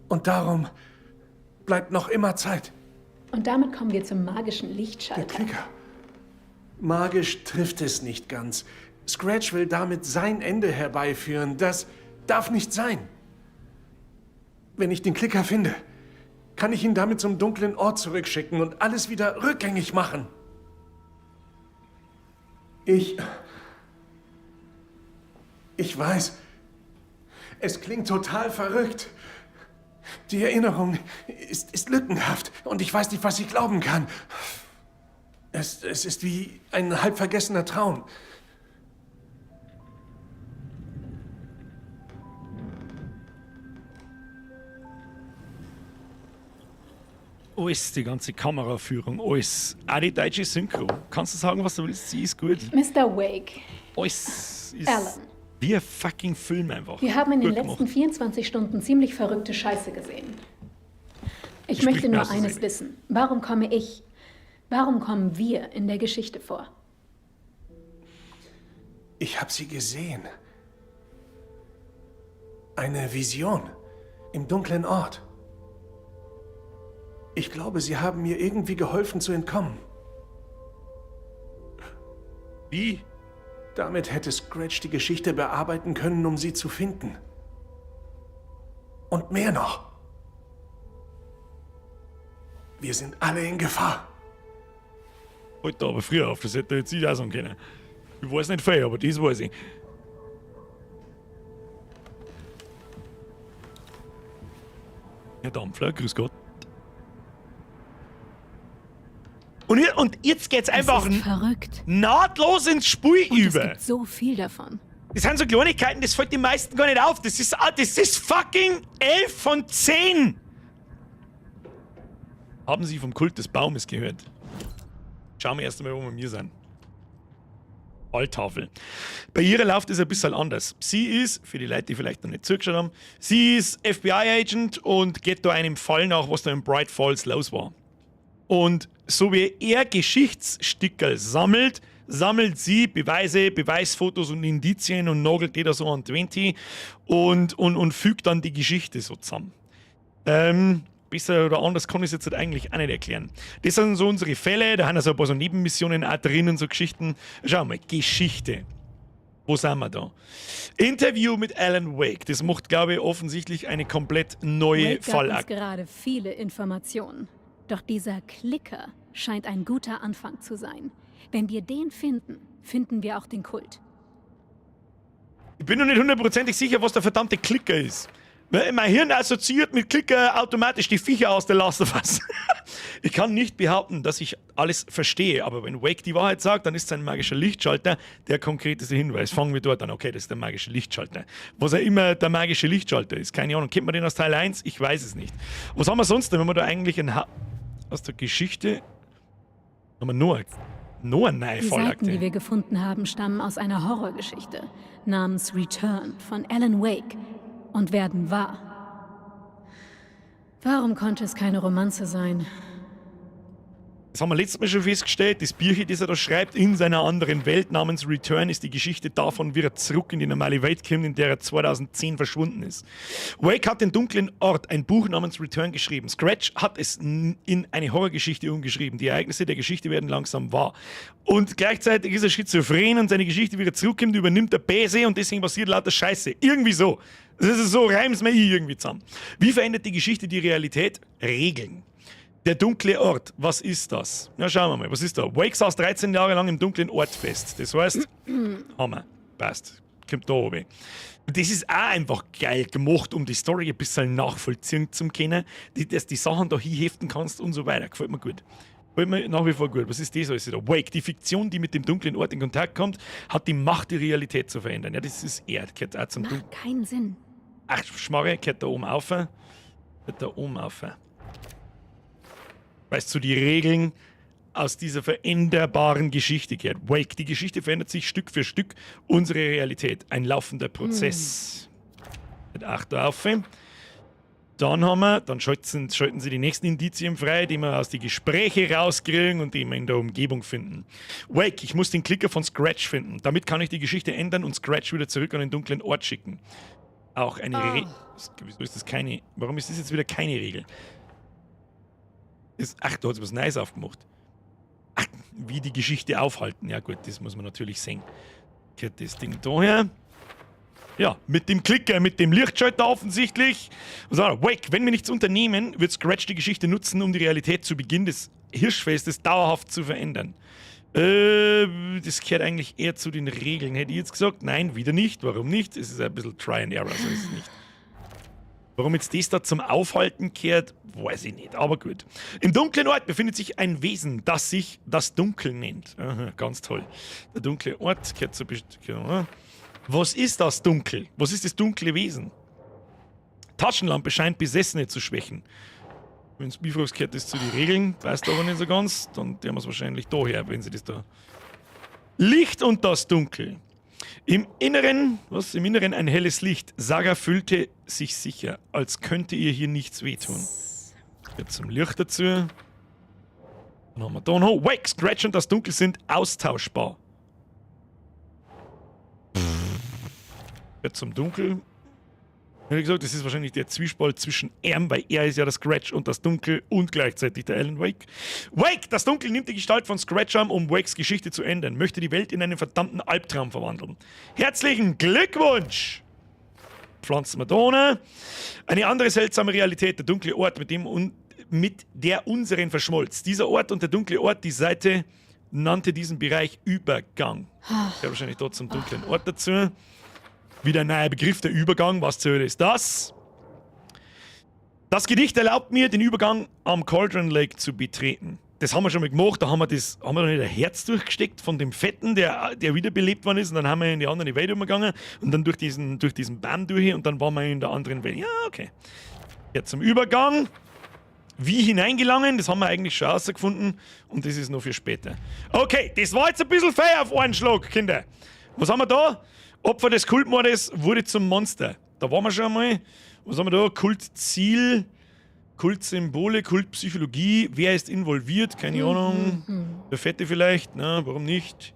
Und darum bleibt noch immer Zeit. Und damit kommen wir zum magischen Der Lichtschalter. Klicker. Magisch trifft es nicht ganz. Scratch will damit sein Ende herbeiführen. Das darf nicht sein. Wenn ich den Klicker finde, kann ich ihn damit zum dunklen Ort zurückschicken und alles wieder rückgängig machen. Ich weiß, es klingt total verrückt. Die Erinnerung ist lückenhaft und ich weiß nicht, was ich glauben kann. Es ist wie ein halb vergessener Traum. Alles, die ganze Kameraführung, alles. Auch die deutsche Synchro. Kannst du sagen, was du willst? Sie ist gut. Mr. Wake, Alles ist Alan. wie ein fucking Film einfach. Wir haben in den Gut letzten gemacht. 24 Stunden ziemlich verrückte Scheiße gesehen. Ich Sprich möchte mir nur aus der eines Seele. wissen. Warum kommen wir in der Geschichte vor? Ich habe sie gesehen. Eine Vision im dunklen Ort. Ich glaube, sie haben mir irgendwie geholfen zu entkommen. Wie? Damit hätte Scratch die Geschichte bearbeiten können, um sie zu finden. Und mehr noch. Wir sind alle in Gefahr. Heute aber früher auf, das hätte jetzt ich auch sagen können. Ich weiß nicht viel, aber das weiß ich. Herr Dampfler, grüß Gott. Und jetzt geht's einfach Das ist verrückt. nahtlos ins Spiel Und es über. gibt so viel davon. Das sind so Kleinigkeiten, das fällt den meisten gar nicht auf. Das ist fucking 11 von 10. Haben Sie vom Kult des Baumes gehört? Schauen wir erst einmal, wo wir sind. Alttafel. Bei ihr läuft es ein bisschen anders. Sie ist, für die Leute, die vielleicht noch nicht zugeschaut haben, sie ist FBI-Agent und geht da einem Fall nach, was da in Bright Falls los war. Und so wie er Geschichtsstickerl sammelt, sammelt sie Beweise, Beweisfotos und Indizien und nagelt die da so an 20 und fügt dann die Geschichte so zusammen. besser oder anders kann ich es jetzt halt eigentlich auch nicht erklären. Das sind so unsere Fälle, da haben so ein paar so Nebenmissionen auch drinnen, so Geschichten. Schau mal, Geschichte. Wo sind wir da? Interview mit Alan Wake. Das macht, glaube ich, offensichtlich eine komplett neue Wake gab uns Fallakte. gerade viele Informationen. Doch dieser Klicker scheint ein guter Anfang zu sein. Wenn wir den finden, finden wir auch den Kult. Ich bin noch nicht hundertprozentig sicher, was der verdammte Klicker ist. Weil mein Hirn assoziiert mit Klicker automatisch die Viecher aus der Last of Us. Ich kann nicht behaupten, dass ich alles verstehe, aber wenn Wake die Wahrheit sagt, dann ist es ein magischer Lichtschalter der konkreteste Hinweis. Fangen wir dort an. Okay, das ist der magische Lichtschalter. Was auch immer der magische Lichtschalter ist, keine Ahnung. Kennt man den aus Teil 1? Ich weiß es nicht. Was haben wir sonst denn, wenn wir da eigentlich aus der Geschichte haben wir nur eine neue Die Seiten, Fallakte. die wir gefunden haben, stammen aus einer Horrorgeschichte namens Return von Alan Wake und werden wahr. Warum konnte es keine Romanze sein? Das haben wir letztes Mal schon festgestellt. Das Bierchen, das er da schreibt, in seiner anderen Welt namens Return, ist die Geschichte davon, wie er zurück in die normale Welt kommt, in der er 2010 verschwunden ist. Wake hat den dunklen Ort, ein Buch namens Return, geschrieben. Scratch hat es in eine Horrorgeschichte umgeschrieben. Die Ereignisse der Geschichte werden langsam wahr. Und gleichzeitig ist er schizophren und seine Geschichte, wie er zurückkommt, übernimmt der Bäse und deswegen passiert lauter Scheiße. Irgendwie so. Das ist so, reim's mir irgendwie zusammen. Wie verändert die Geschichte die Realität? Regeln. Der dunkle Ort, was ist das? Na, schauen wir mal, was ist da? Wake saß 13 Jahre lang im dunklen Ort fest. Das heißt, Hammer, passt, kommt da oben. Und das ist auch einfach geil gemacht, um die Story ein bisschen nachvollziehen zu können, dass die Sachen da hinheften kannst und so weiter. Gefällt mir gut. Gefällt mir nach wie vor gut. Was ist das alles da? Wake, die Fiktion, die mit dem dunklen Ort in Kontakt kommt, hat die Macht, die Realität zu verändern. Ja, das ist er. Gehört auch zum Macht keinen Sinn. Ach, Schmarre, gehört da oben auf. Gehört da oben auf. Weißt du, die Regeln aus dieser veränderbaren Geschichte gehört. Wake, die Geschichte verändert sich Stück für Stück. Unsere Realität, ein laufender Prozess. Mit 8 auf. Dann haben wir, dann schalten sie die nächsten Indizien frei, die wir aus den Gesprächen rauskriegen und die wir in der Umgebung finden. Wake, ich muss den Klicker von Scratch finden. Damit kann ich die Geschichte ändern und Scratch wieder zurück an den dunklen Ort schicken. Auch eine Regel. Wieso ist das keine? Warum ist das jetzt wieder keine Regel? Ach, da hat sie was Neues aufgemacht. Ach, wie die Geschichte aufhalten. Ja gut, das muss man natürlich sehen. Geht das Ding daher. Ja, mit dem Klicker, mit dem Lichtschalter offensichtlich. So, Wake, wenn wir nichts unternehmen, wird Scratch die Geschichte nutzen, um die Realität zu Beginn des Hirschfestes dauerhaft zu verändern. Das gehört eigentlich eher zu den Regeln. Hätte ich jetzt gesagt, nein, wieder nicht. Warum nicht? Es ist ein bisschen Try and Error, so ist es nicht. Warum jetzt das da zum Aufhalten kehrt, weiß ich nicht, aber gut. Im dunklen Ort befindet sich ein Wesen, das sich das Dunkel nennt. Aha, ganz toll. Der dunkle Ort kehrt zu... Was ist das Dunkel? Was ist das dunkle Wesen? Taschenlampe scheint Besessene zu schwächen. Wenn es Bifrost gehört das zu den Regeln, weiß aber nicht so ganz, dann der muss wahrscheinlich daher, wenn sie das da... Licht und das Dunkel. Im Inneren ein helles Licht. Saga fühlte sich sicher, als könnte ihr hier nichts wehtun. Jetzt zum Licht dazu. Dann haben wir da noch. Wake, Scratch und das Dunkel sind austauschbar. Jetzt zum Dunkel. Wie gesagt, das ist wahrscheinlich der Zwiespalt zwischen ihm, weil er ist ja das Scratch und das Dunkel und gleichzeitig der Alan Wake. Wake, das Dunkel nimmt die Gestalt von Scratch an, um Wakes Geschichte zu ändern. Möchte die Welt in einen verdammten Albtraum verwandeln. Herzlichen Glückwunsch! Pflanzen wir da ohne. Eine andere seltsame Realität, der dunkle Ort, mit der unseren verschmolz. Dieser Ort und der dunkle Ort, die Seite nannte diesen Bereich Übergang. Ja, wahrscheinlich dort zum dunklen Ort dazu. Wieder ein neuer Begriff, der Übergang. Was zur Hölle ist das? Das Gedicht erlaubt mir, den Übergang am Cauldron Lake zu betreten. Das haben wir schon mal gemacht. Da haben wir noch nicht ein Herz durchgesteckt von dem Fetten, der wiederbelebt worden ist. Und dann haben wir in die andere Welt umgegangen. Und dann durch diesen Baum durch. Und dann waren wir in der anderen Welt. Ja, okay. Jetzt zum Übergang. Wie hineingelangen, das haben wir eigentlich schon herausgefunden. Und das ist noch für später. Okay, das war jetzt ein bisschen fair auf einen Schlag, Kinder. Was haben wir da? Opfer des Kultmordes wurde zum Monster. Da waren wir schon einmal. Was haben wir da? Kultziel, Kultsymbole, Kultpsychologie. Wer ist involviert? Keine Ahnung. Der Fette vielleicht? Na, warum nicht?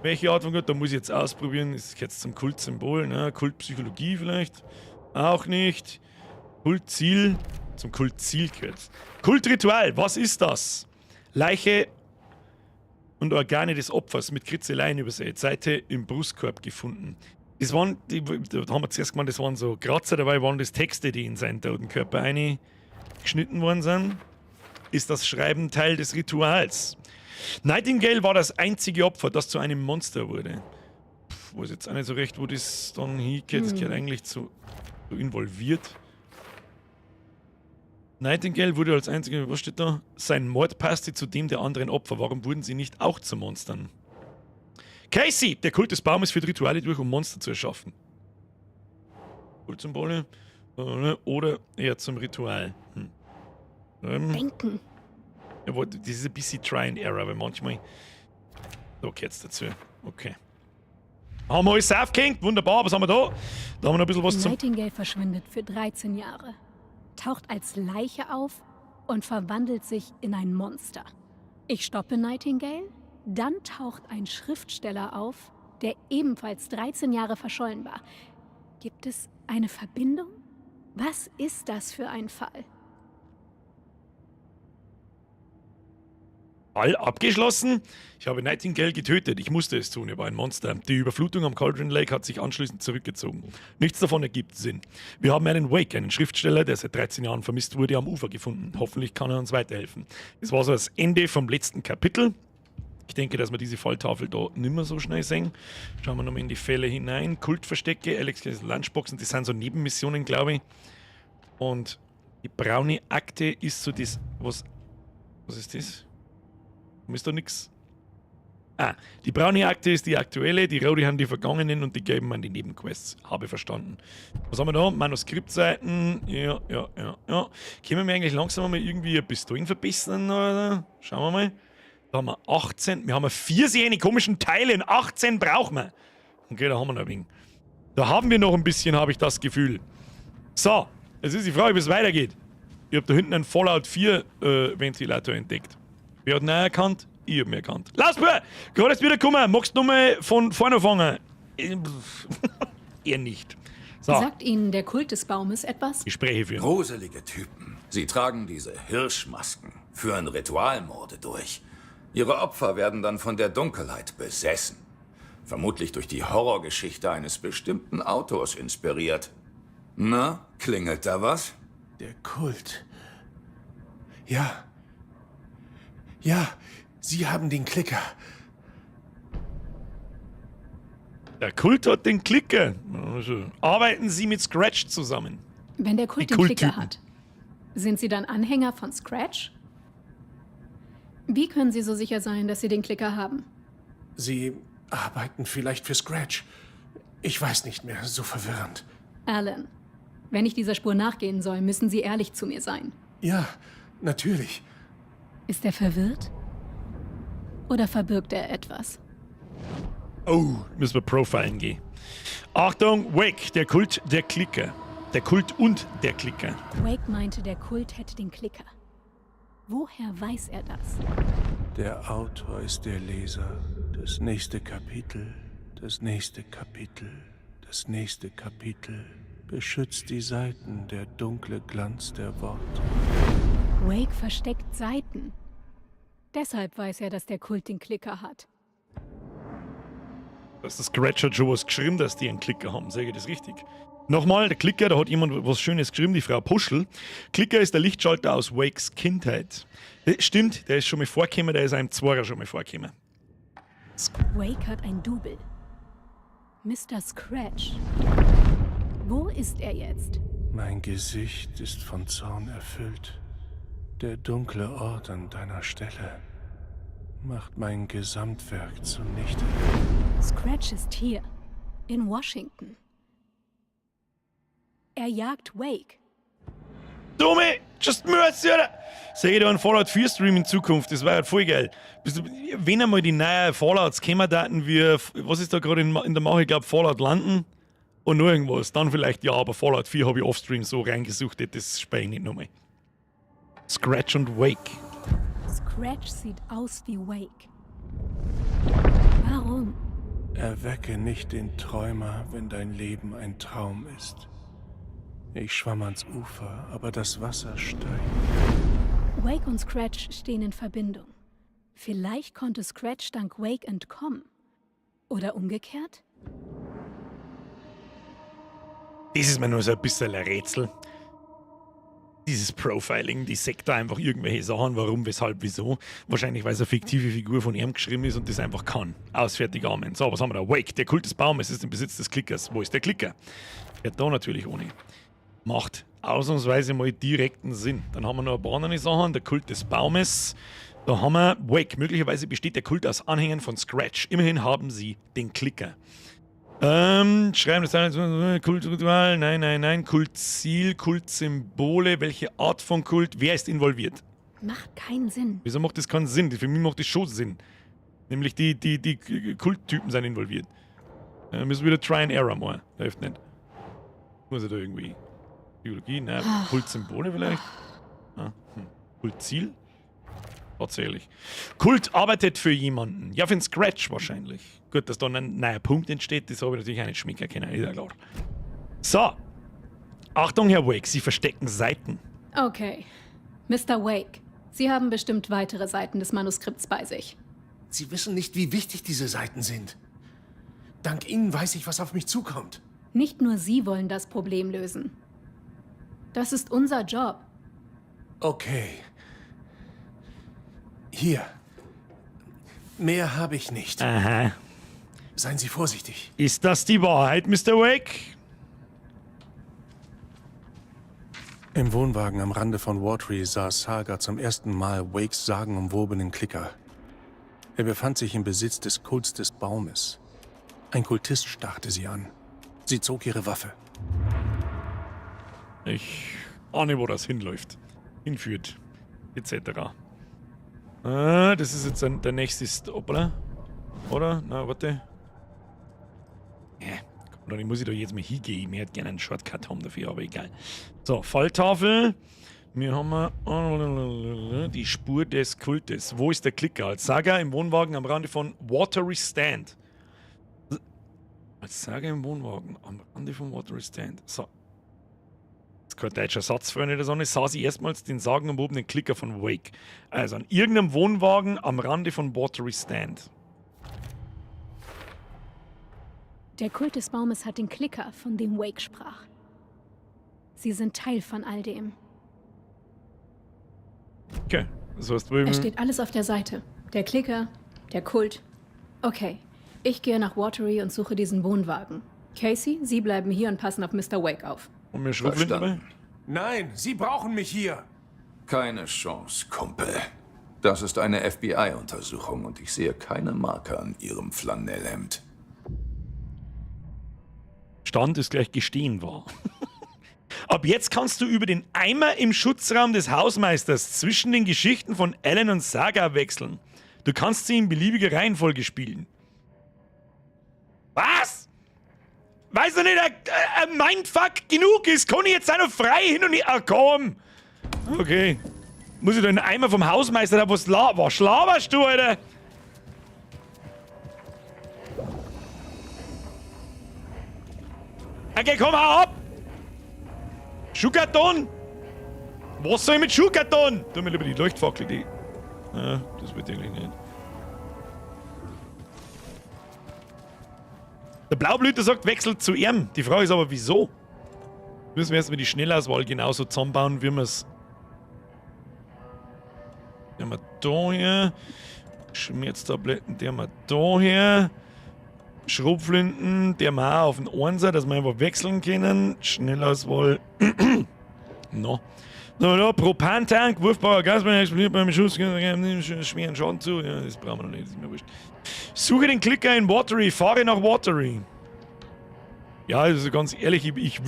Welche Art von Gott? Da muss ich jetzt ausprobieren. Das ist jetzt zum Kultsymbol. Na, Kultpsychologie vielleicht? Auch nicht. Kultziel. zum Kultziel gehört. Kultritual, was ist das? Leiche und Organe des Opfers mit Kritzeleien übersät. Seite im Brustkorb gefunden. Das waren, da haben wir zuerst gemeint, das waren so Kratzer, dabei waren das Texte, die in seinen toten Körper eingeschnitten worden sind. Ist das Schreiben Teil des Rituals? Nightingale war das einzige Opfer, das zu einem Monster wurde. Weiß jetzt auch nicht so recht, wo das dann hingeht. Das gehört eigentlich so involviert. Nightingale wurde als einziger, was steht da? Sein Mord passte zu dem der anderen Opfer. Warum wurden sie nicht auch zu Monstern? Casey! Der Kult des Baumes führt Rituale durch, um Monster zu erschaffen. Kultsymbole oder eher zum Ritual. Denken. Ja, das ist ein bisschen Try and Error, weil manchmal... So geht's dazu. Okay. Haben wir alles aufgehängt? Wunderbar, was haben wir da? Da haben wir noch ein bisschen was zum... Nightingale verschwindet für 13 Jahre, taucht als Leiche auf und verwandelt sich in ein Monster. Ich stoppe Nightingale, dann taucht ein Schriftsteller auf, der ebenfalls 13 Jahre verschollen war. Gibt es eine Verbindung? Was ist das für ein Fall? Fall abgeschlossen. Ich habe Nightingale getötet. Ich musste es tun. Er war ein Monster. Die Überflutung am Cauldron Lake hat sich anschließend zurückgezogen. Nichts davon ergibt Sinn. Wir haben einen Wake, einen Schriftsteller, der seit 13 Jahren vermisst wurde, am Ufer gefunden. Hoffentlich kann er uns weiterhelfen. Das war so das Ende vom letzten Kapitel. Ich denke, dass wir diese Falltafel da nicht mehr so schnell sehen. Schauen wir nochmal in die Fälle hinein. Kultverstecke, Alex Lunchboxen, das sind so Nebenmissionen, glaube ich. Und die braune Akte ist so das... Was ist das? Ist da nix? Ah, die braune Akte ist die aktuelle, die rote haben die vergangenen und die gelben an die Nebenquests. Habe verstanden. Was haben wir da? Manuskriptseiten. Ja. Können wir eigentlich langsam mal irgendwie Pistolen verbessern? Oder? Schauen wir mal. Da haben wir 18. Wir haben 4 sehr komischen Teile und 18 brauchen wir. Okay, da haben wir noch ein wenig. Da haben wir noch ein bisschen, habe ich das Gefühl. So, jetzt ist die Frage, wie es weitergeht. Ich habe da hinten einen Fallout 4 Ventilator entdeckt. Wer hat ihn erkannt? Ich hab ihn erkannt. Lausbär! Gerade ist wieder gekommen. Magst du nochmal von vorne anfangen? Eher nicht. So. Sagt Ihnen der Kult des Baumes etwas? Gespräche führen. Gruselige Typen. Sie tragen diese Hirschmasken, führen Ritualmorde durch. Ihre Opfer werden dann von der Dunkelheit besessen. Vermutlich durch die Horrorgeschichte eines bestimmten Autors inspiriert. Na, klingelt da was? Der Kult. Ja, Sie haben den Klicker. Der Kult hat den Klicker. Also, arbeiten Sie mit Scratch zusammen. Wenn der Kult Die den Klicker Kulttypen. hat, sind Sie dann Anhänger von Scratch? Wie können Sie so sicher sein, dass Sie den Klicker haben? Sie arbeiten vielleicht für Scratch. Ich weiß nicht mehr, so verwirrend. Alan, wenn ich dieser Spur nachgehen soll, müssen Sie ehrlich zu mir sein. Ja, natürlich. Ist er verwirrt? Oder verbirgt er etwas? Oh, müssen wir profilen gehen. Achtung, Wake, der Kult der Klicker. Der Kult und der Klicker. Wake meinte, der Kult hätte den Klicker. Woher weiß er das? Der Autor ist der Leser. Das nächste Kapitel, das nächste Kapitel, das nächste Kapitel. Beschützt die Seiten, der dunkle Glanz der Worte. Wake versteckt Seiten. Deshalb weiß er, dass der Kult den Klicker hat. Das ist Scratch hat schon was geschrieben, dass die einen Klicker haben. Sage ich das richtig? Nochmal, der Klicker, da hat jemand was Schönes geschrieben, die Frau Puschel. Klicker ist der Lichtschalter aus Wakes Kindheit. Stimmt, der ist schon mal vorgekommen, der ist einem Zwarer schon mal vorgekommen. Wake hat ein Double. Mr. Scratch. Wo ist er jetzt? Mein Gesicht ist von Zorn erfüllt. Der dunkle Ort an deiner Stelle macht mein Gesamtwerk zunichte. Scratch ist hier, in Washington. Er jagt Wake. Dumme, just mercy, oder? Sag ich da einen Fallout 4 Stream in Zukunft, das wäre halt voll geil. Wenn einmal die neuen Fallouts kommen, daten wir, was ist da gerade in der Mache, ich glaube Fallout landen und noch irgendwas, dann vielleicht ja, aber Fallout 4 habe ich offstream so reingesucht, das speichere ich nicht nochmal. Scratch und Wake. Scratch sieht aus wie Wake. Warum? Erwecke nicht den Träumer, wenn dein Leben ein Traum ist. Ich schwamm ans Ufer, aber das Wasser steigt. Wake und Scratch stehen in Verbindung. Vielleicht konnte Scratch dank Wake entkommen. Oder umgekehrt? Das ist mir nur so ein bisschen ein Rätsel. Dieses Profiling, die sagt da einfach irgendwelche Sachen, warum, weshalb, wieso. Wahrscheinlich, weil es eine fiktive Figur von ihm geschrieben ist und das einfach kann. Ausfertig, Amen. So, was haben wir da? Wake, der Kult des Baumes ist im Besitz des Klickers. Wo ist der Klicker? Ja, da natürlich ohne. Macht ausnahmsweise mal direkten Sinn. Dann haben wir noch ein paar andere Sachen. Der Kult des Baumes. Da haben wir Wake. Möglicherweise besteht der Kult aus Anhängern von Scratch. Immerhin haben sie den Klicker. Schreiben das Kultritual, nein, Kultziel, Kultsymbole, welche Art von Kult, wer ist involviert? Macht keinen Sinn. Wieso macht das keinen Sinn? Für mich macht das schon Sinn. Nämlich die Kulttypen sind involviert. Müssen wir wieder Try and Error mal. Hilft nicht. Muss er da irgendwie. Biologie, nein, Kultsymbole vielleicht? Kultziel? Tatsächlich. Kult arbeitet für jemanden. Ja, für einen Scratch wahrscheinlich. Gut, dass dann ein neuer Punkt entsteht, das habe ich natürlich auch nicht schmecken können, ist ja klar. So. Achtung, Herr Wake, Sie verstecken Seiten. Okay. Mr. Wake, Sie haben bestimmt weitere Seiten des Manuskripts bei sich. Sie wissen nicht, wie wichtig diese Seiten sind. Dank Ihnen weiß ich, was auf mich zukommt. Nicht nur Sie wollen das Problem lösen. Das ist unser Job. Okay. Hier. Mehr habe ich nicht. Aha. Seien Sie vorsichtig. Ist das die Wahrheit, Mr. Wake? Im Wohnwagen am Rande von Watery sah Saga zum ersten Mal Wakes sagenumwobenen Klicker. Er befand sich im Besitz des Kults des Baumes. Ein Kultist starrte sie an. Sie zog ihre Waffe. Ich ahne, wo das hinläuft. Hinführt. Etc. Das ist jetzt der nächste Stop, oder? Na, warte. Dann muss ich da jetzt mal hingehen. Ich hätte gerne einen Shortcut haben dafür, aber egal. So, Falltafel. Wir haben die Spur des Kultes. Wo ist der Klicker? Als Saga im Wohnwagen am Rande von Watery Stand. Als Saga im Wohnwagen am Rande von Watery Stand. So. Das ist kein deutscher Satz, Freunde der Sonne. Sah sie erstmals den sagenumwobenen Klicker von Wake. Also an irgendeinem Wohnwagen am Rande von Watery Stand. Der Kult des Baumes hat den Klicker, von dem Wake sprach. Sie sind Teil von all dem. Okay, das heißt drüben. Es steht alles auf der Seite. Der Klicker, der Kult. Okay, ich gehe nach Watery und suche diesen Wohnwagen. Casey, Sie bleiben hier und passen auf Mr. Wake auf. Und mir Schriften dabei? Verstanden. Nein, Sie brauchen mich hier. Keine Chance, Kumpel. Das ist eine FBI-Untersuchung und ich sehe keine Marke an Ihrem Flanellhemd. Stand ist gleich gestehen war. Ab jetzt kannst du über den Eimer im Schutzraum des Hausmeisters zwischen den Geschichten von Alan und Saga wechseln. Du kannst sie in beliebiger Reihenfolge spielen. Was? Weißt du nicht, ein Mindfuck genug ist? Kann ich jetzt auch noch frei hin und her? Ah, komm! Okay. Muss ich da einen Eimer vom Hausmeister da was laberst du, Alter? Okay, komm, hau ab! Schuhkarton! Was soll ich mit Schuhkarton? Tu mir lieber die Leuchtfackel, die. Ja, das wird eigentlich nicht. Der Blaublüter sagt, wechselt zu ihm. Die Frage ist aber, wieso? Müssen wir erstmal die Schnellauswahl genauso zusammenbauen, wie wir es. Die haben wir da hier. Schmerztabletten, die haben wir da hier. Schrotflinten, der wir auch auf den Einser, dass wir einfach wechseln können. Schnellauswahl. No. So, da, Propantank, Wurfbauer Gasbrenner explodiert beim Schuss, schweren Schaden zu. Ja, das brauchen wir noch nicht, das ist mir wurscht. Suche den Klicker in Watery, fahre nach Watery. Ja, also ganz ehrlich, ich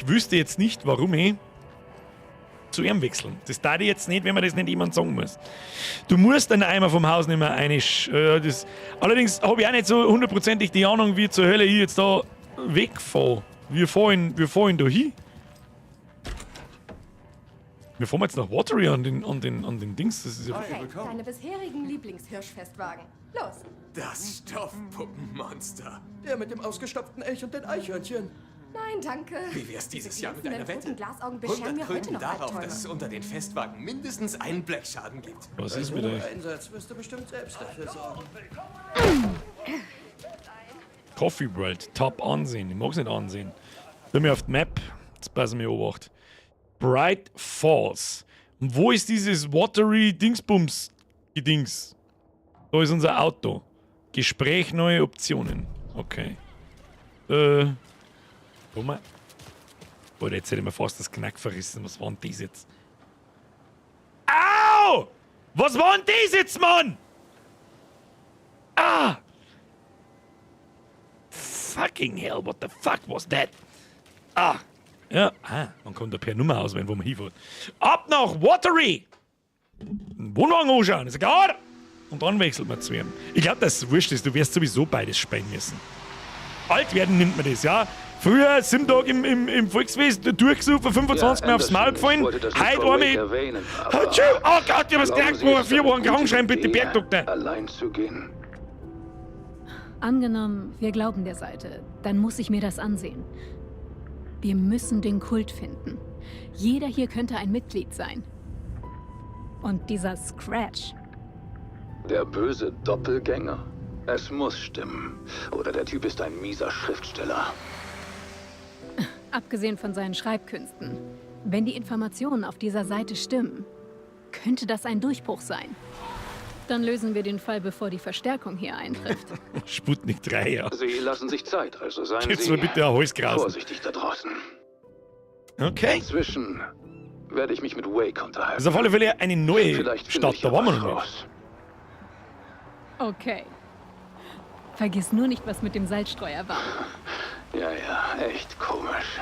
wüsste jetzt nicht, warum ich zu ihm wechseln. Das darf ich jetzt nicht, wenn man das nicht jemand sagen muss. Du musst einen Eimer vom Haus nicht mehr allerdings habe ich auch nicht so hundertprozentig die Ahnung, wie zur Hölle ich jetzt da wegfahre. Wir fahren da hin. Wir fahren jetzt nach Watery an den Dings. Das ist ja Okay, deine bisherigen Lieblingshirschfestwagen. Los. Das Stoffpuppenmonster. Der mit dem ausgestopften Elch und den Eichhörnchen. Nein, danke. Wie wär's dieses Jahr mit Diese einer glänzenden Wette? Glasaugen bescheren 100 mir heute Kröten noch darauf, Albträume. dass es unter den Festwagen mindestens einen Blechschaden gibt. Was ist mit euch? Einsatz wirst du bestimmt selbst dafür sorgen. Coffee World, top ansehen. Ich mag's nicht ansehen. Bin mir auf die Map, jetzt passen wir beobacht. Bright Falls. Und wo ist dieses Watery Dingsbums Gedings? Da ist unser Auto. Gespräch, neue Optionen. Okay. Guck mal. Boah, jetzt hätte ich mir fast das Knack verrissen. Was war denn das jetzt? Au! Was war denn das jetzt, Mann? Ah! Fucking hell, what the fuck was that? Ah! Ja, man kann da per Nummer auswählen, wo man hinfährt. Ab nach Watery! Einen Wohnwagen anschauen, ist egal! Und dann wechselt man zu ihm. Ich glaube, dass es wurscht ist, du wirst sowieso beides sprengen müssen. Alt werden nimmt man das, ja? Früher 7 Tage im Volksfest durchgesucht, 25 Mal aufs Maul gefallen. Heute einmal. Oh Gott, ich hab was gedacht, wo 4 Wochen krank bitte Bergdoktor. Allein zu gehen. Angenommen, wir glauben der Seite, dann muss ich mir das ansehen. Wir müssen den Kult finden. Jeder hier könnte ein Mitglied sein. Und dieser Scratch. Der böse Doppelgänger. Es muss stimmen. Oder der Typ ist ein mieser Schriftsteller. Abgesehen von seinen Schreibkünsten. Wenn die Informationen auf dieser Seite stimmen, könnte das ein Durchbruch sein. Dann lösen wir den Fall, bevor die Verstärkung hier eintrifft. Sputnik 3, ja. Sie lassen sich Zeit, also seien Jetzt Sie mal bitte ein Hals grausen. vorsichtig da draußen. Okay. Inzwischen werde ich mich mit Wake unterhalten. Das ist auf alle Fälle eine neue Vielleicht finde Stadt, ich da ja waren wir was noch nicht. raus. Okay. Vergiss nur nicht, was mit dem Salzstreuer war. Ja, echt komisch.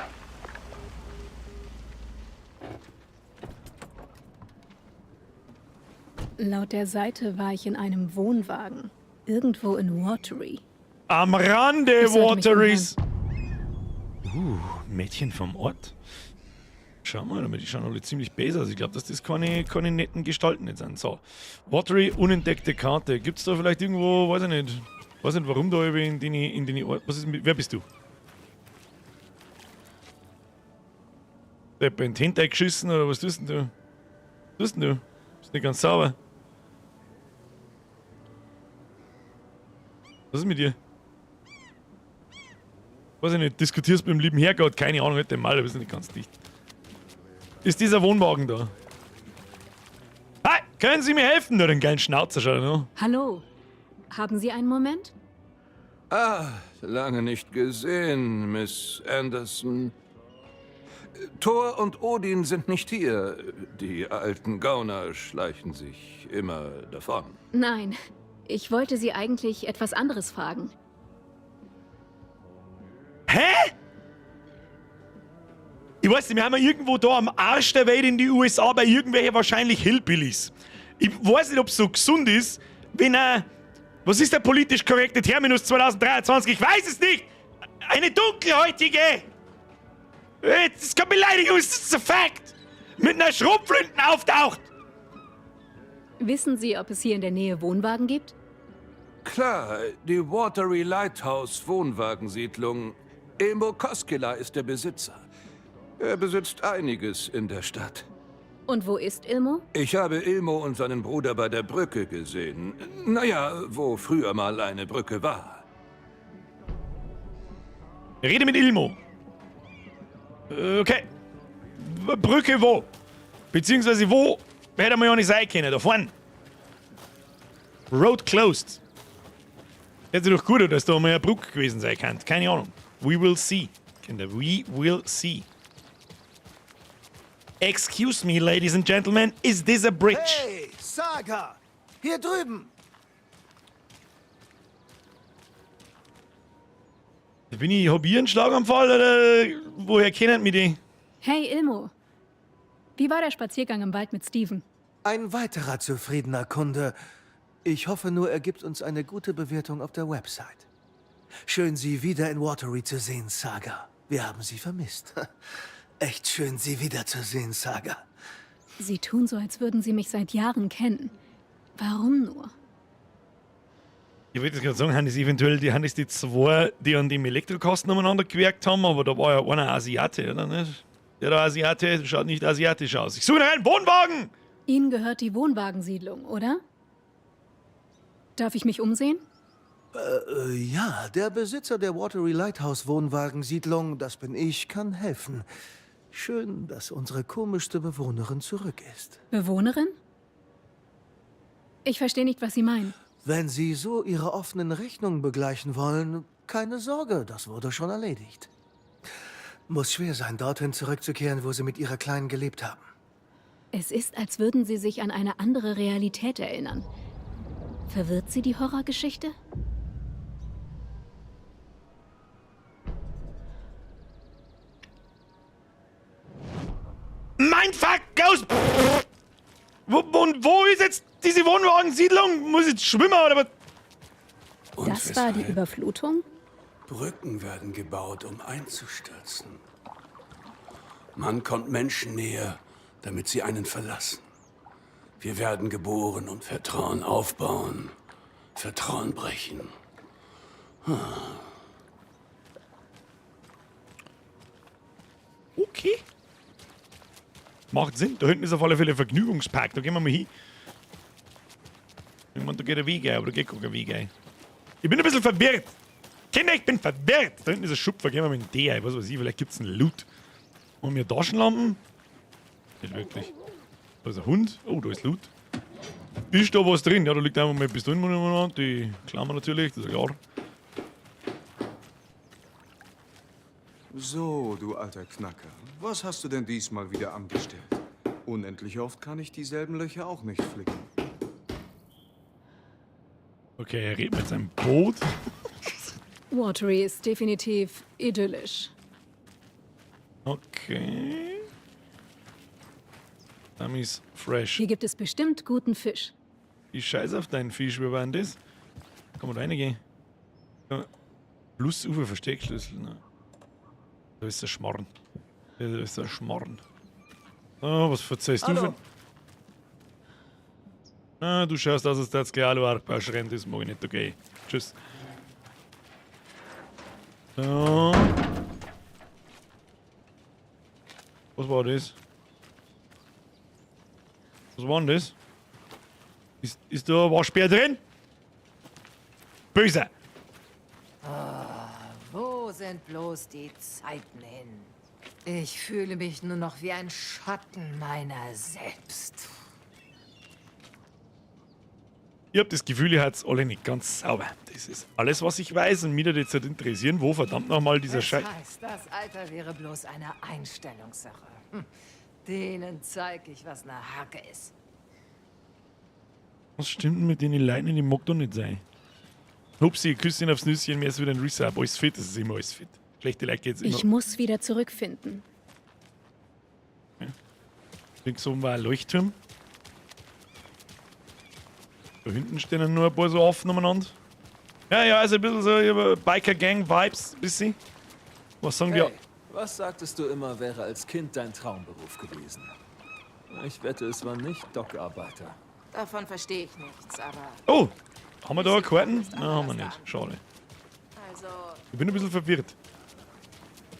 Laut der Seite war ich in einem Wohnwagen. Irgendwo in Watery. Am Rande Ich sollte mich Wateries. Mädchen vom Ort. Schau mal, die schauen alle ziemlich böse aus. Ich glaube, dass das keine netten Gestalten jetzt sind. So. Watery, unentdeckte Karte. Gibt's da vielleicht irgendwo, weiß ich nicht warum da in den Ort. Was ist wer bist du? Der hat in den Hintern geschissen oder was tust denn du? Was tust denn du? Bist nicht ganz sauber. Was ist mit dir? Weiß ich nicht, diskutierst mit dem lieben Herrgott, keine Ahnung, halt den Mal, aber bist nicht ganz dicht. Ist dieser Wohnwagen da? Hi, können Sie mir helfen? Nur den geilen Schnauzer schon, ne? Hallo. Haben Sie einen Moment? Ah, lange nicht gesehen, Miss Anderson. Thor und Odin sind nicht hier. Die alten Gauner schleichen sich immer davon. Nein. Ich wollte Sie eigentlich etwas anderes fragen. Hä? Ich weiß nicht, wir haben ja irgendwo da am Arsch der Welt in die USA bei irgendwelchen wahrscheinlich Hillbillies. Ich weiß nicht, ob es so gesund ist, wenn was ist der politisch korrekte Terminus 2023? Ich weiß es nicht! Eine dunkelhäutige! Das ist keine Beleidigung, das ist ein Fact! Mit einer Schrotflinte auftaucht! Wissen Sie, ob es hier in der Nähe Wohnwagen gibt? Klar, die Watery Lighthouse Wohnwagensiedlung. Elmo Koskela ist der Besitzer. Er besitzt einiges in der Stadt. Und wo ist Ilmo? Ich habe Ilmo und seinen Bruder bei der Brücke gesehen. Naja, wo früher mal eine Brücke war. Rede mit Ilmo. Okay. Brücke wo? Beziehungsweise wo? Hätte man ja nicht sein können, da vorne. Road closed. Hätte sich doch gut, dass da mal eine Brücke gewesen sein kann. Keine Ahnung. We will see. Kinder, we will see. Excuse me, ladies and gentlemen, is this a bridge? Hey, Saga! Hier drüben! Hab ich einen Schlaganfall oder woher kennen wir die? Hey, Ilmo. Wie war der Spaziergang im Wald mit Steven? Ein weiterer zufriedener Kunde. Ich hoffe nur, er gibt uns eine gute Bewertung auf der Website. Schön, Sie wieder in Watery zu sehen, Saga. Wir haben Sie vermisst. Echt schön, Sie wiederzusehen, Saga. Sie tun so, als würden Sie mich seit Jahren kennen. Warum nur? Ich wollte gerade sagen, haben das eventuell die zwei, die an dem Elektrokasten umeinander gewerkt haben, aber da war ja einer Asiate, oder nicht? Der Asiate schaut nicht asiatisch aus. Ich suche einen Wohnwagen! Ihnen gehört die Wohnwagensiedlung, oder? Darf ich mich umsehen? Ja, der Besitzer der Watery Lighthouse Wohnwagensiedlung, das bin ich, kann helfen. Schön, dass unsere komischste Bewohnerin zurück ist. Bewohnerin? Ich verstehe nicht, was Sie meinen. Wenn Sie so Ihre offenen Rechnungen begleichen wollen, keine Sorge, das wurde schon erledigt. Muss schwer sein, dorthin zurückzukehren, wo Sie mit Ihrer Kleinen gelebt haben. Es ist, als würden Sie sich an eine andere Realität erinnern. Verwirrt Sie die Horrorgeschichte? Mein Fuck, Ghost! Wo ist jetzt diese Wohnwagensiedlung? Muss ich jetzt schwimmen oder was? Und Das war die Überflutung? Brücken werden gebaut, um einzustürzen. Man kommt Menschen näher, damit sie einen verlassen. Wir werden geboren und Vertrauen aufbauen, Vertrauen brechen. Okay. Macht Sinn. Da hinten ist auf alle Fälle ein Vergnügungspark. Da gehen wir mal hin. Ich meine, da geht ein Weg ein, aber da geht gar kein Weg ein. Ich bin ein bisschen verwirrt. Kinder, ich bin verwirrt. Da hinten ist ein Schupfer. Gehen wir mal in den ein. Was weiß ich, vielleicht gibt es einen Loot. Haben wir Taschenlampen? Nicht wirklich. Da ist ein Hund. Oh, da ist Loot. Ist da was drin? Ja, da liegt einfach mal Pistolen. Die klauen wir natürlich, das ist ja klar. So, du alter Knacker. Was hast du denn diesmal wieder angestellt? Unendlich oft kann ich dieselben Löcher auch nicht flicken. Okay, er redet mit seinem Boot. Watery ist definitiv idyllisch. Okay. Dummies fresh. Hier gibt es bestimmt guten Fisch. Ich scheiße auf deinen Fisch, wie war denn das? Kann man da reingehen? Ja. Flussufer Versteckschlüssel. Ne? Da ist der Schmarrn. Da ist der Schmarrn. Oh, was verzeihst du für... Ah, du schaust aus, als der jetzt gleich alle Argbasch rennt. Das mag ich nicht, okay. Tschüss. So. Was war das? Was war denn das? Ist da ein Waschbär drin? Böse! Wo sind bloß die Zeiten hin? Ich fühle mich nur noch wie ein Schatten meiner selbst. Ich hab das Gefühl, ihr habt's alle nicht ganz sauber. Das ist alles, was ich weiß, und mich würde jetzt interessieren, wo verdammt nochmal dieser Scheiß... Das heißt, das Alter wäre bloß eine Einstellungssache. Denen zeig ich, was eine Hacke ist. Was stimmt denn mit den Leinen? Die mag doch nicht sein. Hupsi, Küsschen aufs Nüsschen, mir ist wieder ein Resub. Alles fit, das ist immer alles fit. Schlechte Leute geht's immer. Ich muss wieder zurückfinden. Ja. Links oben war ein Leuchtturm. Da hinten stehen nur ein paar so offen umeinander. Ja, also ein bisschen so Biker-Gang-Vibes, bisschen. Was sagen wir? Was sagtest du immer, wäre als Kind dein Traumberuf gewesen? Ich wette, es war nicht Dockarbeiter. Davon verstehe ich nichts, aber... Oh! Haben wir da Karten? Nein, haben wir nicht. Schade. Also... Ich bin ein bisschen verwirrt.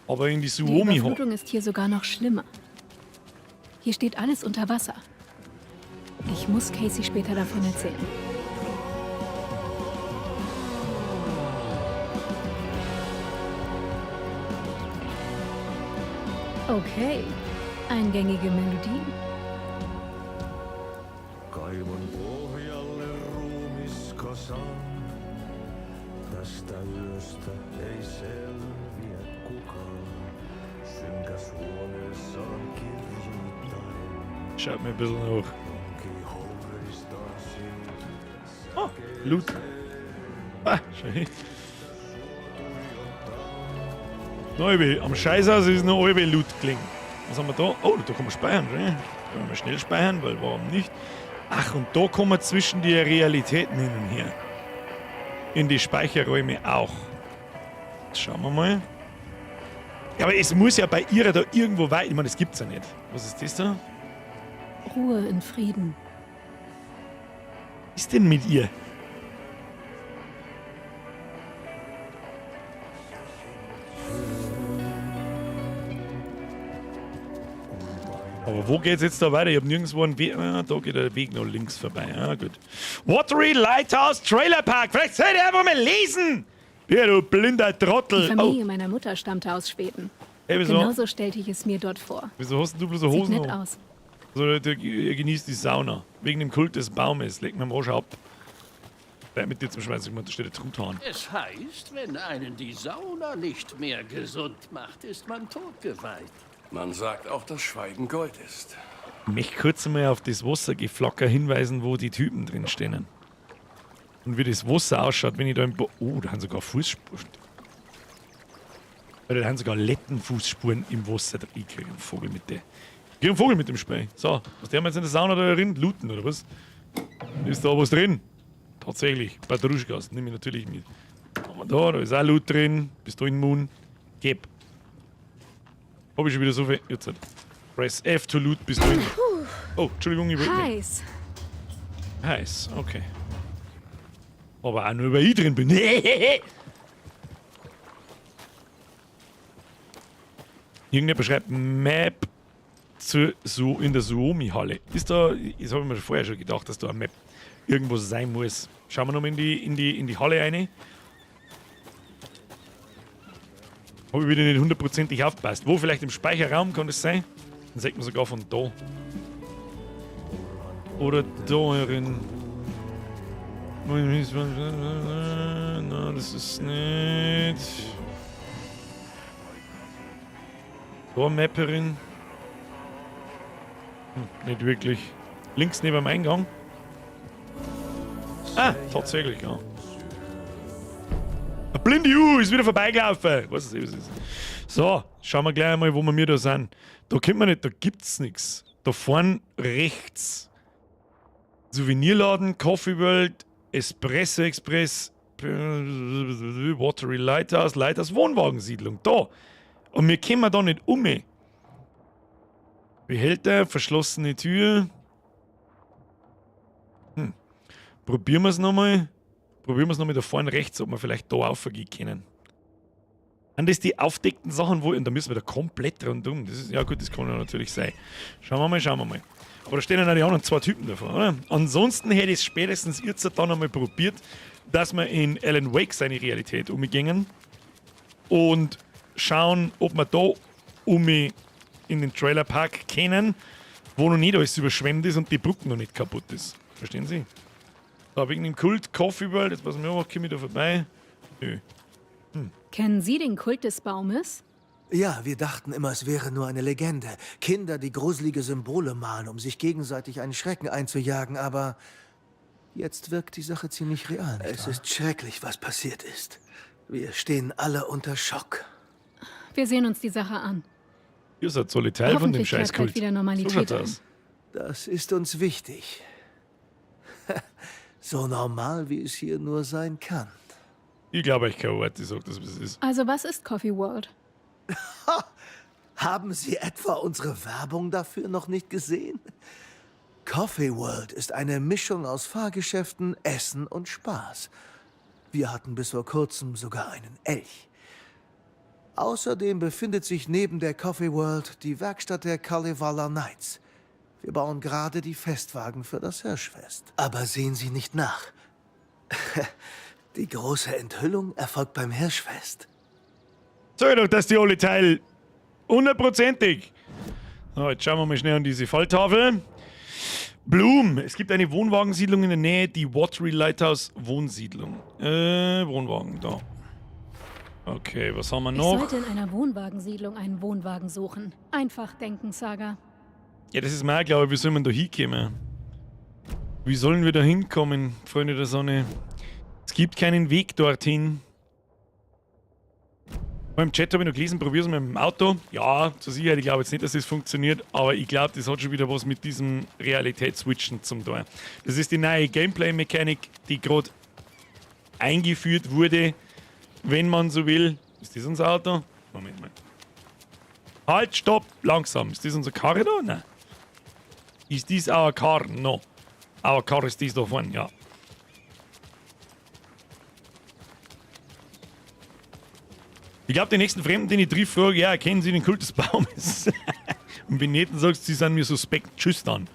Aber in die Die Suomi... Überflutung ist hier sogar noch schlimmer. Hier steht alles unter Wasser. Ich muss Casey später davon erzählen. Okay, eingängige Melodie. Kaivon pohjalle ruumiskosan. Tästä yöstä ei selviä kukaan. Synkäs huoneessa on kirjoittain. Schaut mir ein bisschen hoch. Oh, Loot. Ah, schön. Neue, am Scheißhaus ist noch halbe Loot gelingen. Was haben wir da? Oh, da kann man speichern, ne? Da können wir schnell speichern, weil warum nicht? Ach, und da kommen wir zwischen die Realitäten hin und her. In die Speicherräume auch. Jetzt schauen wir mal. Ja, aber es muss ja bei ihr da irgendwo weit. Ich meine, das gibt's ja nicht. Was ist das da? Ruhe in Frieden. Was ist denn mit ihr? Aber wo geht's jetzt da weiter? Ich habe nirgendwo einen Weg. Ah, da geht der Weg noch links vorbei. Ja, gut. Watery Lighthouse Trailer Park. Vielleicht sollt ihr einfach mal lesen. Ja, du blinder Trottel. Die Familie meiner Mutter stammte aus Schweden. Hey, wieso? Genauso stellte ich es mir dort vor. Wieso hast du bloß so Sieht Hosen nett an? aus. So, ihr genießt die Sauna. Wegen dem Kult des Baumes. Legt mir am Arsch ab. Mit dir zum Schweizer, da steht der Truthahn. Es heißt, wenn einen die Sauna nicht mehr gesund macht, ist man totgeweiht. Man sagt auch, dass Schweigen Gold ist. Ich möchte kurz mal auf das Wassergeflacker hinweisen, wo die Typen drin stehen. Und wie das Wasser ausschaut, wenn ich da im oh, da haben sogar Fußspuren. Oder da haben sogar Lettenfußspuren im Wasser. Ich kriege einen Vogel mit der. Ich kriege einen Vogel mit dem Spray. So, was der haben wir jetzt in der Sauna da drin? Looten, oder was? Ist da was drin? Tatsächlich. Patruschkas, nehme ich natürlich mit. Haben wir da ist auch Loot drin. Bist du immun? Geb. Hab ich schon wieder so viel. Jetzt. Press F to loot, bist du immun. Oh, Entschuldigung, ich wollte nicht. Heiß. Heiß, okay. Aber auch nur, weil ich drin bin. Irgendjemand beschreibt Map so in der Suomi-Halle. Ist da, das habe ich mir vorher schon gedacht, dass da eine Map irgendwo sein muss. Schauen wir nochmal in die Halle rein. Habe ich wieder nicht hundertprozentig aufgepasst. Wo vielleicht im Speicherraum kann das sein? Dann sieht man sogar von da. Oder da herin. Nein, das ist nicht. Da Mapperin. Nicht wirklich. Links neben dem Eingang. Ah, tatsächlich, ja. Ein blinde Ju ist wieder vorbeigelaufen. Was ist das? So, schauen wir gleich einmal, wo wir da sind. Da kommt man nicht, da gibt's nichts. Da vorne rechts. Souvenirladen, Coffee World, Espresso Express, Watery Lighthouse, Wohnwagensiedlung. Da. Und wir kommen da nicht um. Behälter, verschlossene Tür. Probieren wir es nochmal. Probieren wir es nochmal da vorne rechts, ob wir vielleicht da aufgehen können. Und das die aufdeckten Sachen, wo. Und da müssen wir da komplett rundum. Das ist, ja gut, das kann ja natürlich sein. Schauen wir mal. Aber da stehen ja noch die anderen zwei Typen davor, oder? Ansonsten hätte ich es spätestens jetzt dann einmal probiert, dass wir in Alan Wake seine Realität umgehen und schauen, ob wir da in den Trailerpark kennen, wo noch nicht alles überschwemmt ist und die Brücke noch nicht kaputt ist. Verstehen Sie? Da wegen dem Kult Coffee World, jetzt passen wir auch, komme ich da vorbei? Nö. Kennen Sie den Kult des Baumes? Ja, wir dachten immer, es wäre nur eine Legende. Kinder, die gruselige Symbole malen, um sich gegenseitig einen Schrecken einzujagen, aber jetzt wirkt die Sache ziemlich real. Es ist schrecklich, was passiert ist. Wir stehen alle unter Schock. Wir sehen uns die Sache an. Ihr seid so Teil von dem Hoffentlich kehrt Scheißkult. bald wieder Normalität So schaut's ein. aus. Das ist uns wichtig. So normal, wie es hier nur sein kann. Ich glaube, ich kein Wort, die sagt, dass es ist. Also was ist Coffee World? Haben Sie etwa unsere Werbung dafür noch nicht gesehen? Coffee World ist eine Mischung aus Fahrgeschäften, Essen und Spaß. Wir hatten bis vor kurzem sogar einen Elch. Außerdem befindet sich neben der Coffee World die Werkstatt der Kalevala Knights. Wir bauen gerade die Festwagen für das Hirschfest. Aber sehen Sie nicht nach. Die große Enthüllung erfolgt beim Hirschfest. Sag doch, dass die alle Teil 100%ig. So, jetzt schauen wir mal schnell an diese Falltafel. Blum. Es gibt eine Wohnwagensiedlung in der Nähe, die Watery Lighthouse Wohnsiedlung. Wohnwagen, da. Okay, was haben wir Ich noch? sollte in einer Wohnwagensiedlung einen Wohnwagen suchen. Einfach denken, Saga. Ja, das ist mir auch klar, wie soll man da hinkommen? Wie sollen wir da hinkommen, Freunde der Sonne? Es gibt keinen Weg dorthin. Im Chat habe ich noch gelesen, probier es mit dem Auto. Ja, zur Sicherheit, ich glaube jetzt nicht, dass das funktioniert, aber ich glaube, das hat schon wieder was mit diesem Realitätsswitchen zum tun. Das ist die neue Gameplay-Mechanik, die gerade eingeführt wurde, wenn man so will. Ist das unser Auto? Moment mal. Halt, stopp, langsam. Ist das unser Karre da? Nein. Ist dies our car? No. Our car ist dies da vorne, ja. Ich glaube, die nächsten Fremden, den ich triff, frage, ja, kennen Sie den Kult des Baumes? Und wenn nicht, dann sagst du, sie sind mir suspekt. Tschüss dann.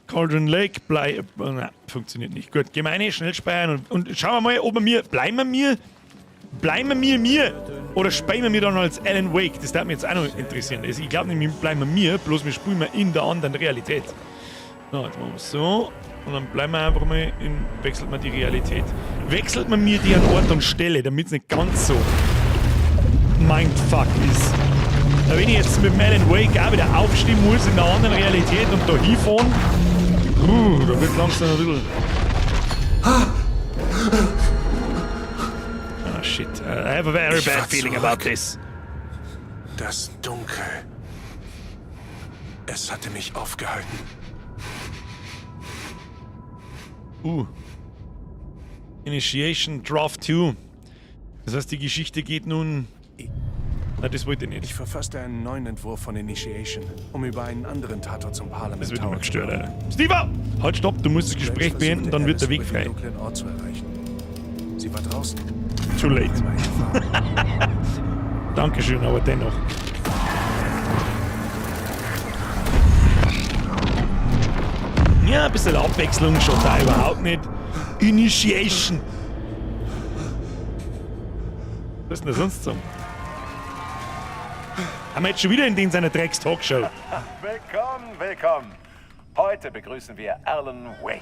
Cauldron Lake, nein, funktioniert nicht. Gut, gemeine, schnell speichern und schauen wir mal, ob wir bleiben wir mir oder speichern wir dann als Alan Wake? Das darf mich jetzt auch noch interessieren. Also ich glaube nämlich, bleiben wir mir, bloß wir spielen wir in der anderen Realität. Na, jetzt machen wir es so und dann bleiben wir einfach mal wechselt man die Realität. Wechselt man mir die an Ort und Stelle, damit es nicht ganz so Mindfuck ist. Da wenn ich jetzt mit Alan Wake auch wieder aufstehen muss in der anderen Realität und da hinfahren, da wird langsam ein bisschen... Ah, shit. I have a very bad feeling about this. Das Dunkel. Es hatte mich aufgehalten. Initiation Draft 2. Das heißt, die Geschichte geht nun... Nein, das wollte ich nicht. Ich verfasste einen neuen Entwurf von Initiation, um über einen anderen Tatort zum Parlament Das wird immer gestört, Alter. Steve! Halt, stopp, du musst das Gespräch beenden, dann wird der Weg frei. dunklen Ort zu erreichen. Sie war draußen. Too late. Dankeschön, aber dennoch. Ja, ein bisschen Abwechslung schon da überhaupt nicht. Initiation. Was ist denn da sonst so? Haben wir jetzt schon wieder in seiner Drecks-Talkshow? Willkommen. Heute begrüßen wir Alan Wake.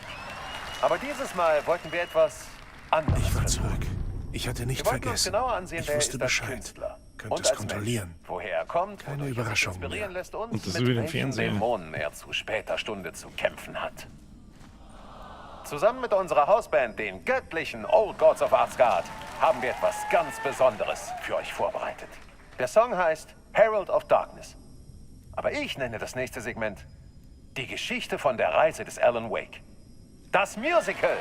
Aber dieses Mal wollten wir etwas anderes. Ich war zurück. Ich hatte nicht vergessen. Ansehen, ich wusste Bescheid. Könnte es kontrollieren. Mensch, woher er kommt, keine Überraschung mehr. Lässt uns und das mit über den welchen Fernseher. Dämonen er zu später Stunde zu kämpfen hat. Zusammen mit unserer Hausband, den göttlichen Old Gods of Asgard, haben wir etwas ganz Besonderes für euch vorbereitet. Der Song heißt Herald of Darkness. Aber ich nenne das nächste Segment die Geschichte von der Reise des Alan Wake. Das Musical!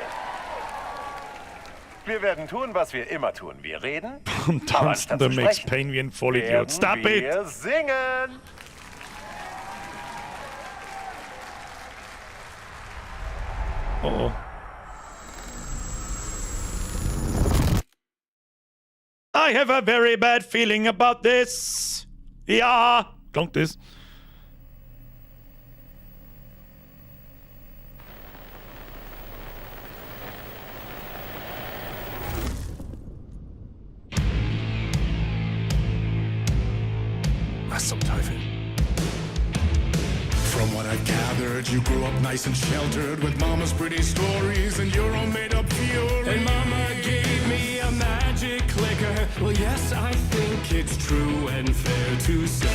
Wir werden tun, was wir immer tun. Wir reden, Und aber tanzen anstatt der zu Max sprechen, Payne wie ein Vollidiot. Stop werden it! wir singen! Oh. I have a very bad feeling about this. Ja, klingt das. Was zum Teufel? From what I've gathered, you grew up nice and sheltered with mama's pretty stories and your own made-up fury. And mama gave me a magic clicker. Well, yes, I think it's true and fair to say.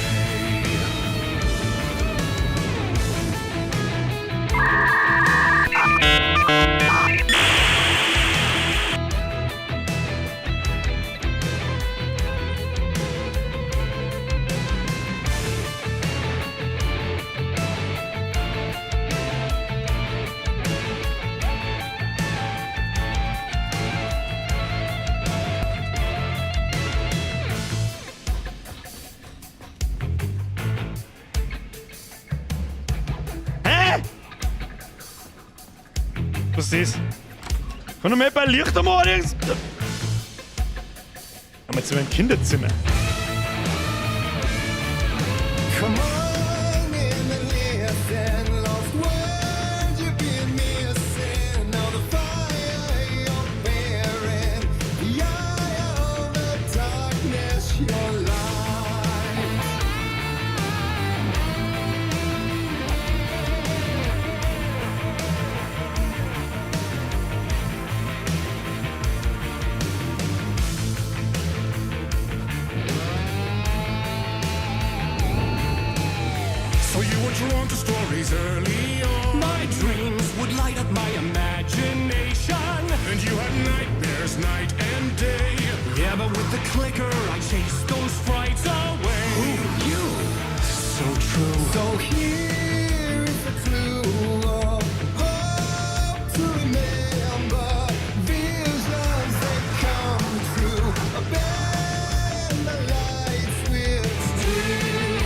Was ist das? Kann doch mal bei Lichter machen? Haben wir jetzt so ein Kinderzimmer? Come on in and listen, lost words you've been missing. Now the fire you're bearing, the eye of the darkness, your light. So you were drawn to stories early on. My dreams would light up my imagination. And you had nightmares night and day. Yeah, but with the clicker I chased those frights away. Who you? So true. So here is the clue of hope to remember. Visions that come true. Abandon the lights with steel.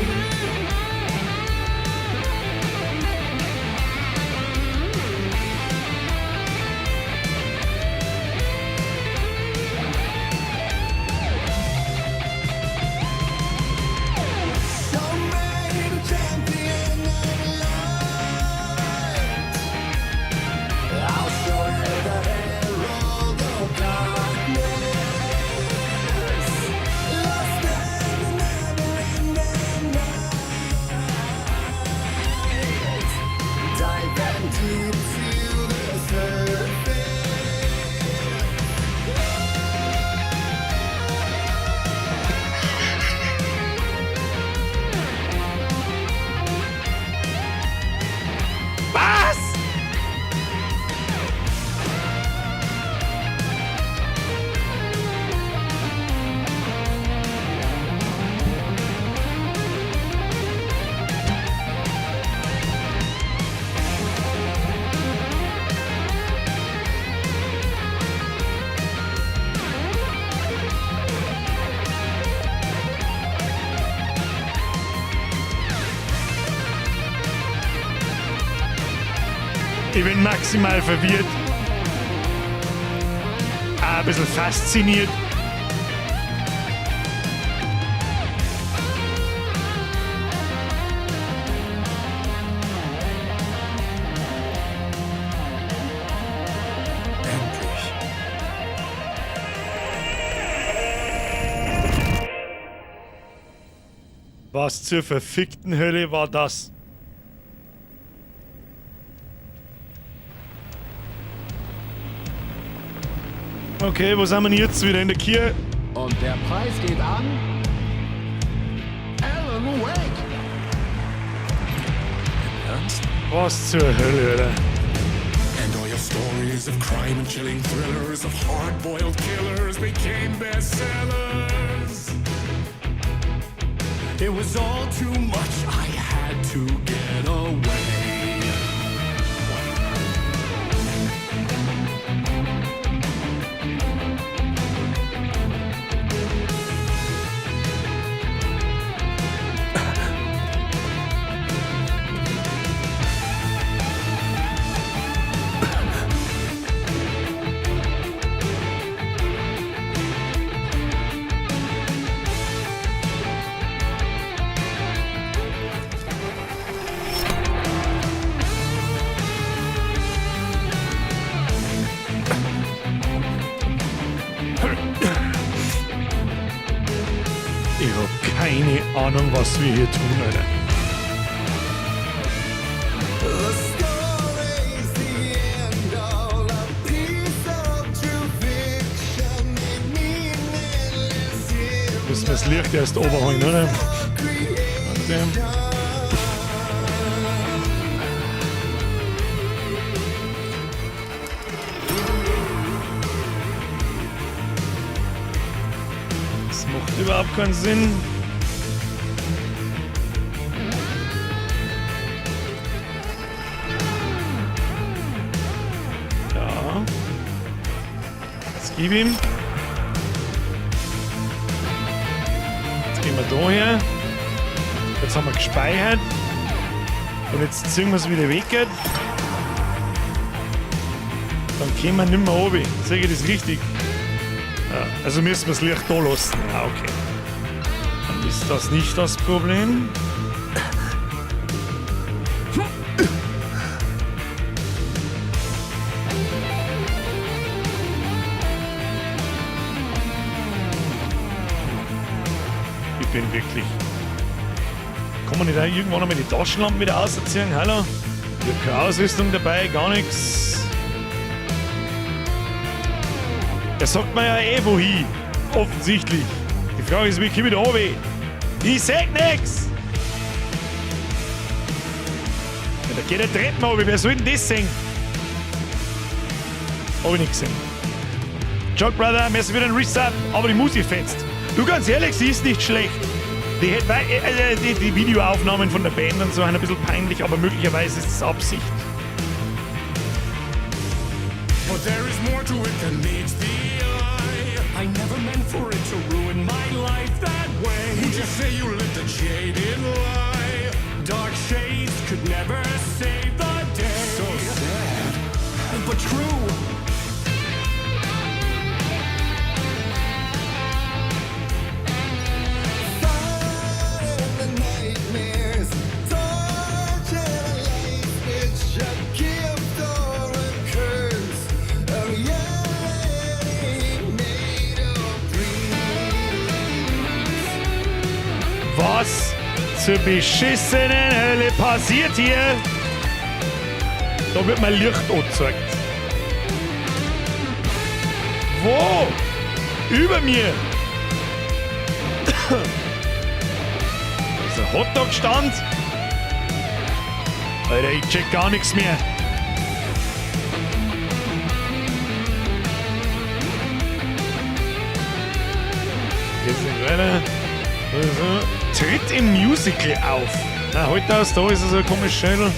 Ich bin maximal verwirrt. Auch ein bisschen fasziniert. Was zur verfickten Hölle war das? Okay, wo sind wir denn jetzt? Wieder in der Kirche? Und der Preis geht an Alan Wake. Ernst? Was zur Hölle, Alter? And all your stories of crime and chilling thrillers of hard-boiled killers became bestsellers. It was all too much, I had to get away. Ich hab keine Ahnung, was wir hier tun, Alter. Müssen wir das Licht erst overholen, oder? Warte. Das macht überhaupt keinen Sinn. Ja. Jetzt gib ihm. Jetzt gehen wir da her. Jetzt haben wir gespeichert. Und jetzt ziehen wir es wieder weg. Dann können wir nicht mehr runter. Sehe ich das richtig? Ja, also müssen wir das Licht da lassen. Ah, okay. Dann ist das nicht das Problem. Ich bin wirklich... Kann man nicht auch irgendwann einmal die Taschenlampen wieder ausziehen? Hallo? Ich habe keine Ausrüstung dabei, gar nichts. Er sagt mir ja eh wohin. Offensichtlich. Die Frage ist, wie komme ich da runter? Ich seh nix! Ja, da geht der Treppen runter. Wer soll denn das sehen? Hab ich nicht gesehen. Chuck Brother, wir sind wieder ein Reset, aber die Musik fetzt. Du, ganz ehrlich, sie ist nicht schlecht. Die Videoaufnahmen von der Band und so sind ein bisschen peinlich, aber möglicherweise ist es Absicht. But there is more to it than meets the eye. I never meant for it to ruin my life that way. Would you say you lived a jaded lie? Dark shades could never save the day. So sad, but true. Was zur beschissenen Hölle passiert hier? Da wird mein Licht angezeigt. Wo? Über mir. Da ist ein Hotdog-Stand. Alter, ich check gar nichts mehr. Jetzt sind weiter. Also, tritt im Musical auf. Na, halt aus, da ist so ein komisches Schädel.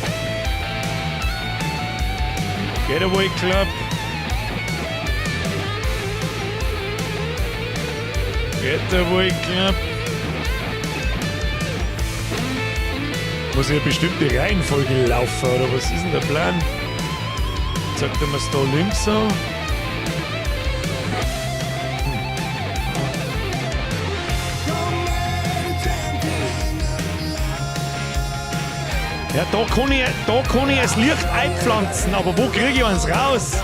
Getaway Club. Getaway Club. Muss ja eine bestimmte Reihenfolge laufen, oder was ist denn der Plan? Zeigt er mir es da links so. Ja, da kann ich das Licht einpflanzen, aber wo kriege ich eins raus?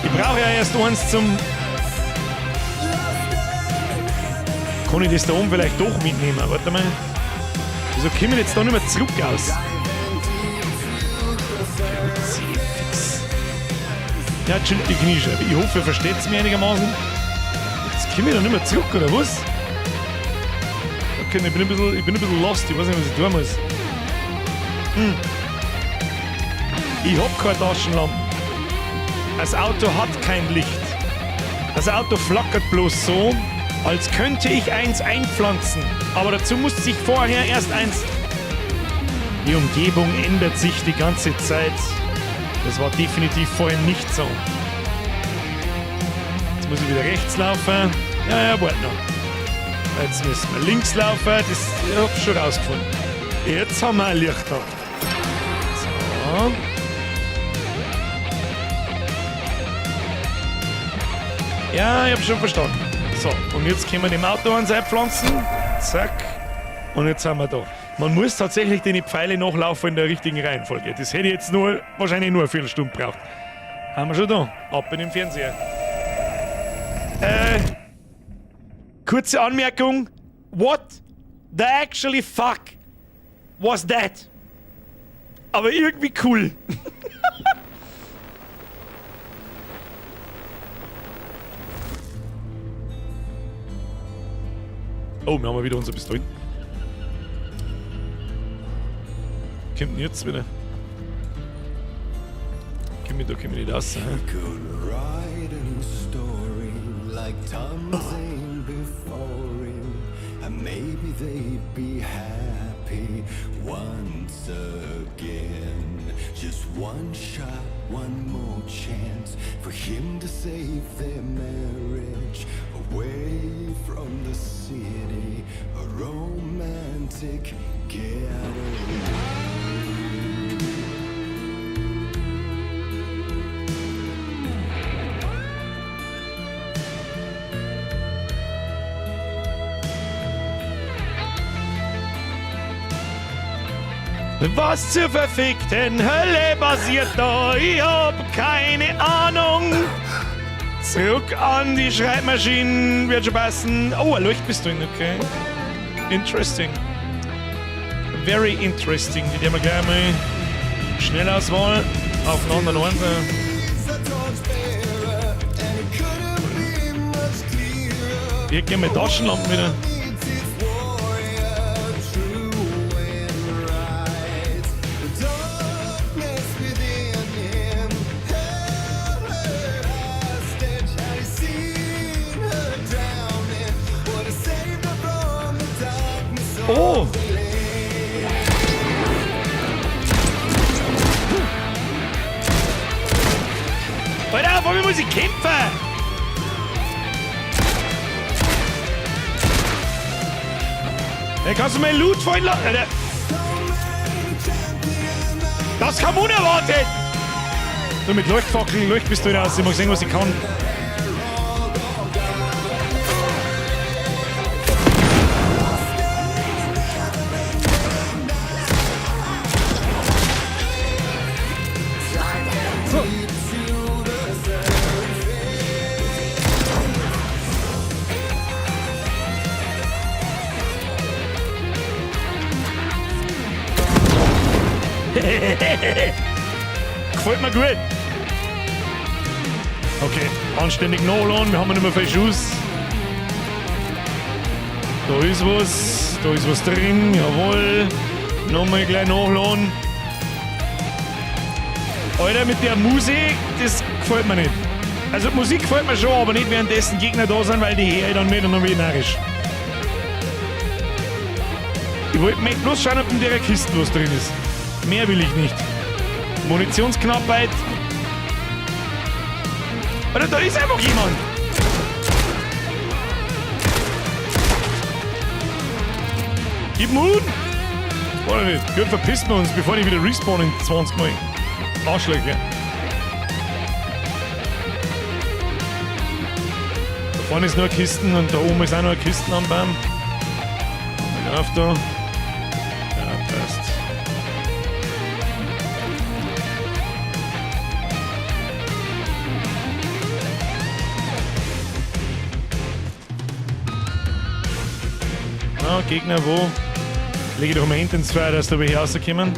Ich brauche ja erst eins zum... Kann ich das da oben vielleicht doch mitnehmen? Warte mal. Wieso komme ich jetzt da nicht mehr zurück aus? Ja, chillt die Kniescheibe. Ich hoffe, ihr versteht es mir einigermaßen. Jetzt komme ich da nicht mehr zurück, oder was? Okay, ich bin ein bisschen lost. Ich weiß nicht, was ich tun muss. Ich hab keine Taschenlampe. Das Auto hat kein Licht. Das Auto flackert bloß so, als könnte ich eins einpflanzen. Aber dazu muss sich vorher erst eins... Die Umgebung ändert sich die ganze Zeit. Das war definitiv vorhin nicht so. Jetzt muss ich wieder rechts laufen. Ja, warte noch. Jetzt müssen wir links laufen. Das hab ich schon rausgefunden. Jetzt haben wir ein Licht da. So. Ja, ich hab schon verstanden. So, und jetzt können wir dem Auto ans einpflanzen. Zack. Und jetzt sind wir da. Man muss tatsächlich die Pfeile nachlaufen in der richtigen Reihenfolge. Das hätte ich jetzt wahrscheinlich nur eine Viertelstunde gebraucht. Haben wir schon da. Ab in den Fernseher. Kurze Anmerkung. What the actually fuck was that? Aber irgendwie cool. Oh, wir haben wieder unser Pistolen. Kommt jetzt wieder. Komm ich nicht raus. Maybe they'd be happy once again. Just one shot, one more chance for him to save their marriage. Away from the city, a romantic getaway. Was zur verfickten Hölle passiert da? Ich hab keine Ahnung. Zurück an die Schreibmaschinen, wird schon passen. Oh, ein Leuchtpistolen, okay. Interesting. Very interesting. Die nehmen wir gleich mal Schnellauswahl auf einen anderen Ort. Hier gehen wir Taschenlampen wieder. Oh! Alter, warum muss ich kämpfen? Hey, kannst du mein Loot fallen lassen? Das kam unerwartet! So mit Leuchtfackeln, Leuchtpistolen aus, ich mag sehen, was ich kann. Gefällt mir gut. Okay, anständig nachladen, wir haben nicht mehr viel Schuss. Da ist was drin, jawohl. Nochmal gleich nachladen. Alter, mit der Musik, das gefällt mir nicht. Also Musik gefällt mir schon, aber nicht währenddessen Gegner da sind, weil die höre ich dann nicht und dann bin ich narrisch. Ich wollte bloß schauen, ob in der Kiste was drin ist. Mehr will ich nicht. Munitionsknappheit. Oder da ist einfach jemand. Gib Mut. Oder nicht? Gut, verpissen wir uns, bevor die wieder respawnen 20 Mal. Arschlöcher. vorne ist nur Kisten und da oben ist auch noch ein Kistenanbahn. Mal auf da. Ja, passt. Na, Gegner, wo? Lege doch mal hinten ins Feuer, dass da welche rauskommen.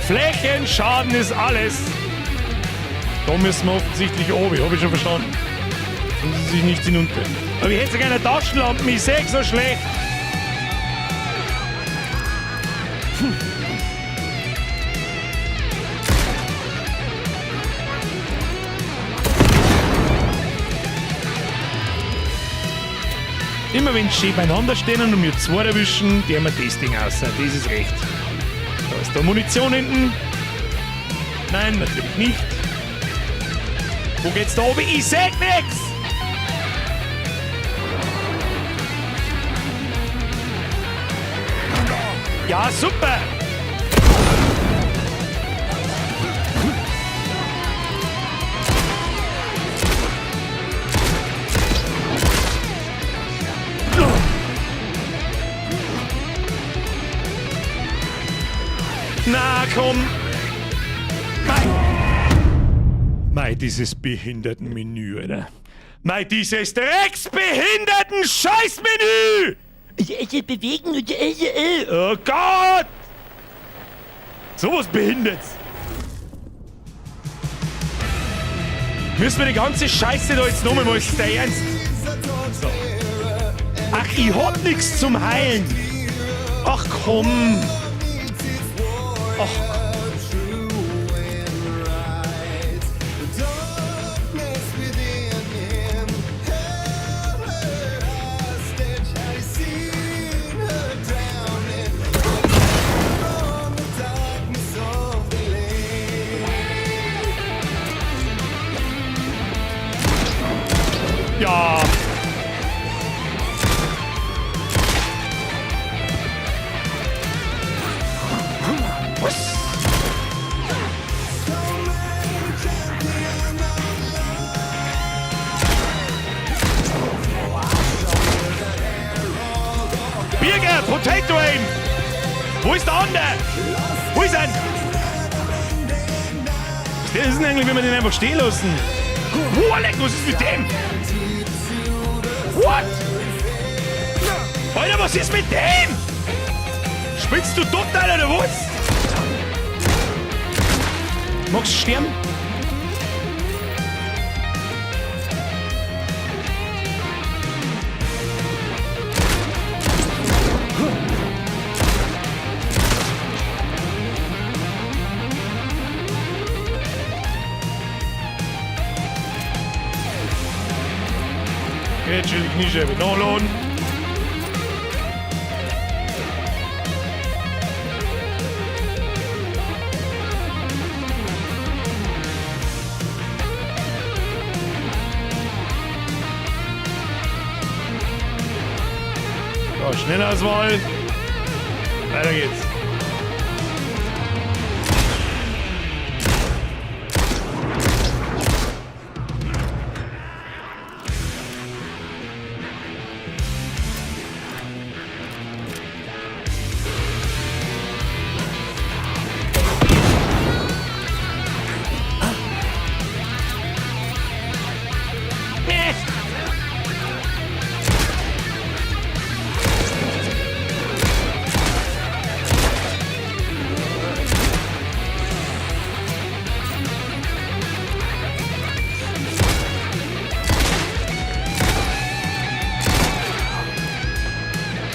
Flächenschaden ist alles. Da müssen wir offensichtlich oben, habe ich schon verstanden. Und sie sich nicht hinunter. Aber ich hätte so gerne Taschenlampen, ich sehe so schlecht. Immer wenn sie schön beieinander stehen und wir zwei erwischen, die haben wir das Ding aus. Das ist recht. Da ist da Munition hinten. Nein, natürlich nicht. Wo geht's da oben? Ich seh nix! Ja, super! Na komm! Mei, dieses Behindertenmenü, Alter. Mei, dieses Drecksbehinderten-Scheißmenü! Bewegen und oh Gott! Sowas behindert's. Müssen wir die ganze Scheiße da jetzt nochmal, ist der Ernst? So. Ach, ich hab nix zum Heilen. Ach komm. Ach. Ja. Was? Birger, Potato Aim! Wo ist der andere? Wo ist er? Was ist denn eigentlich, wenn wir den einfach stehen lassen? Alter, was ist mit dem? What? Alter, was ist mit dem? Spielst du total oder was? Magst du sterben? Okay, chill die Kniescheibe. No lohn. So, Schnellauswahl. Weiter geht's.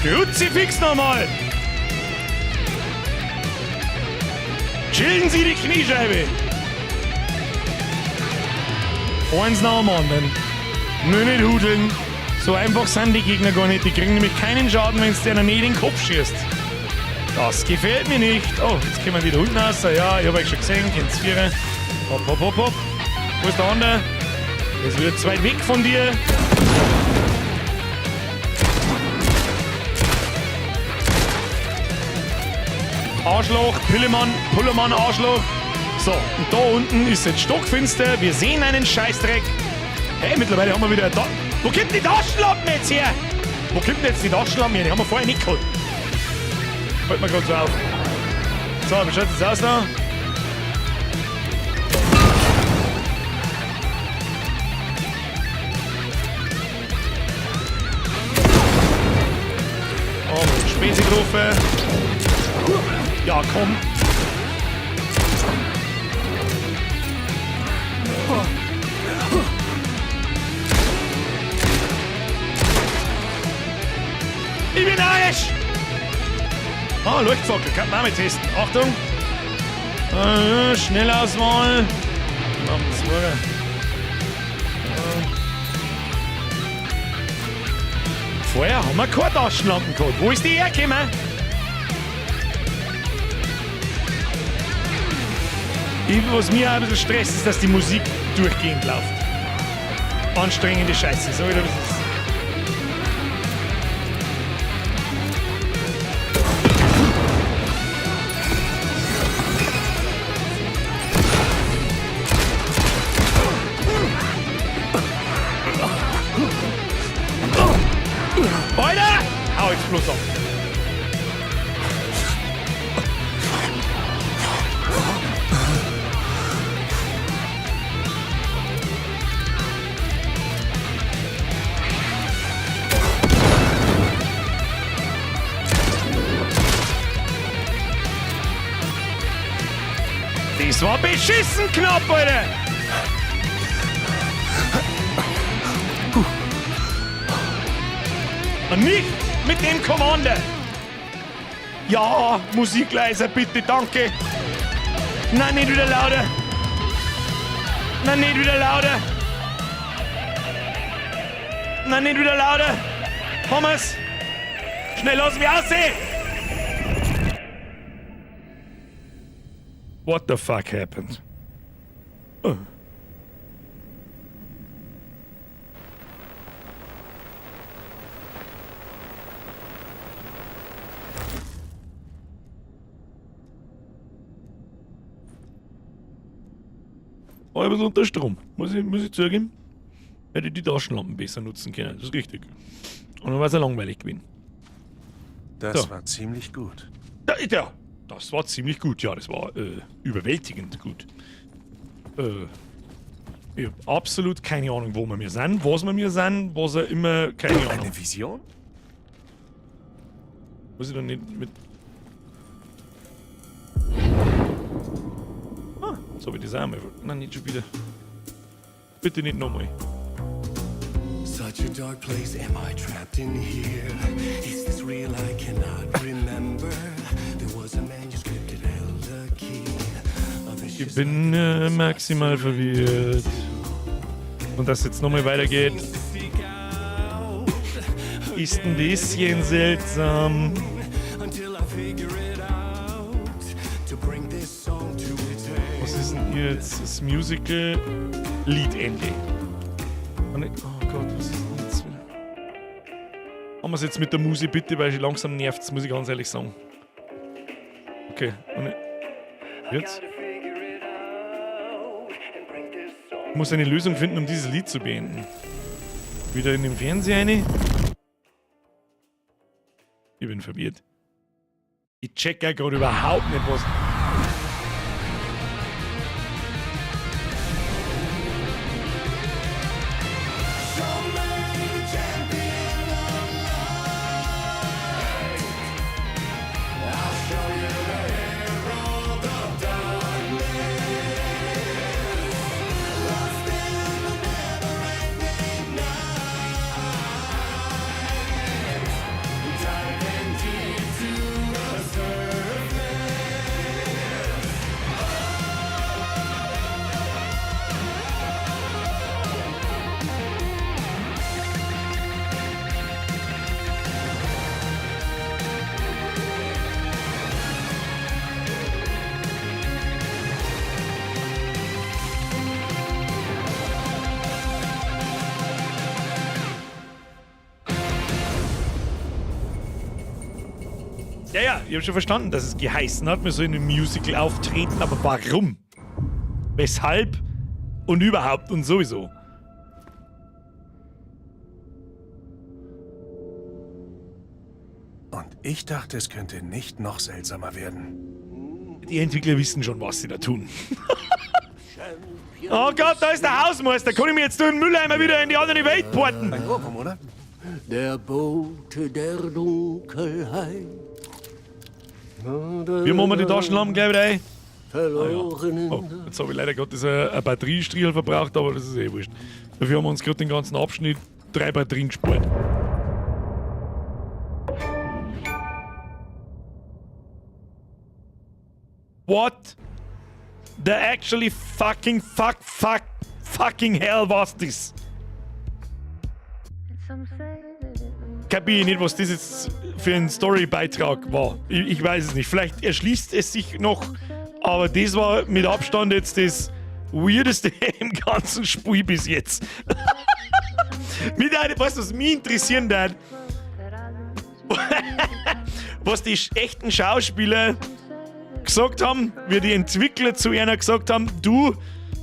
Kruzifix nochmal! Chillen Sie die Kniescheibe! Eins nach dem anderen. Nur nicht hudeln. So einfach sind die Gegner gar nicht. Die kriegen nämlich keinen Schaden, wenn es dir nicht in den Kopf schießt. Das gefällt mir nicht. Oh, jetzt können wir wieder unten raus. Ja, ich habe euch schon gesehen. Kennt's Vierer. Hopp, hopp, hopp, hopp. Wo ist der andere? Das wird zu weit weg von dir. Arschloch, Pullermann, Arschloch. So, und da unten ist jetzt stockfinster. Wir sehen einen Scheißdreck. Hey, mittlerweile haben wir wieder da. Wo kommt die Taschenlampen jetzt her? Wo kommt denn jetzt die Taschenlampen her? Die haben wir vorher nicht gehabt. Fällt mir gerade so auf. So, wie schaut es aus da? Oh, Spezi drauf. Ja, komm. Ich bin Arsch! Ah, Leuchtfackel, kann man auch mal testen. Achtung! Schnellauswahl. Vorher haben wir keine Taschenlampen gehabt. Wo ist die hergekommen? Was mir auch ein bisschen stresst, ist, dass die Musik durchgehend läuft. Anstrengende Scheiße, so wie das ist. Alter! Hau jetzt bloß auf. Das war beschissen knapp, Alter! Und nicht mit dem Commander! Ja, Musik leiser, bitte, danke! Nein, nicht wieder lauter! Nein, nicht wieder lauter! Nein, nicht wieder lauter! Haben wir's! Schnell, lass mich aussehen! What the fuck happened? Oh. Ein bisschen unter Strom, muss ich zugeben. Hätte die Taschenlampen besser nutzen können, das ist richtig. Und dann war es ja langweilig gewesen. Das war ziemlich gut. Ja, das war ziemlich gut, ja, das war überwältigend gut. Ich hab absolut keine Ahnung, wo wir sind, was er immer, keine Ahnung. Eine Vision? Muss ich dann nicht mit... Ah, so habe ich das auch mal. Nein, nicht schon wieder. Bitte nicht nochmal. Such a dark place, am I trapped in here? Is this real? I cannot remember. There was a manuscript that held a key. Ich bin maximal verwirrt. Und dass jetzt nochmal weitergeht, ist ein bisschen seltsam. Was ist denn hier jetzt das Musical Liedende? Oh Gott, was ist denn jetzt wieder? Haben wir es jetzt mit der Musik bitte, weil sie langsam nervt, muss ich ganz ehrlich sagen. Okay, und jetzt? Ich muss eine Lösung finden, um dieses Lied zu beenden. Wieder in den Fernseher rein. Ich bin verwirrt. Ich check ja gerade überhaupt nicht, was... Ja, ja, ich habe schon verstanden, dass es geheißen hat, wir sollen im Musical auftreten, aber warum? Weshalb? Und überhaupt und sowieso. Und ich dachte, es könnte nicht noch seltsamer werden. Die Entwickler wissen schon, was sie da tun. Oh Gott, da ist der Hausmeister. Kann ich mir jetzt durch den Mülleimer wieder in die andere Welt porten? Ein Ohrwurm, oder? Der Bote der Dunkelheit. Wie machen wir die Taschenlampen gleich wieder ein? Verloren. Oh, jetzt habe ich leider Gottes ein Batteriestriel verbraucht, aber das ist eh wurscht. Dafür haben wir uns gerade den ganzen Abschnitt 3 Batterien gespart. What the actually fucking fucking hell was das? Kapier ich nicht, was das jetzt für ein Storybeitrag war. Ich weiß es nicht. Vielleicht erschließt es sich noch, aber das war mit Abstand jetzt das Weirdeste im ganzen Spiel bis jetzt. Weißt du, was mich interessieren hat? Was die echten Schauspieler gesagt haben, wie die Entwickler zu einer gesagt haben, du,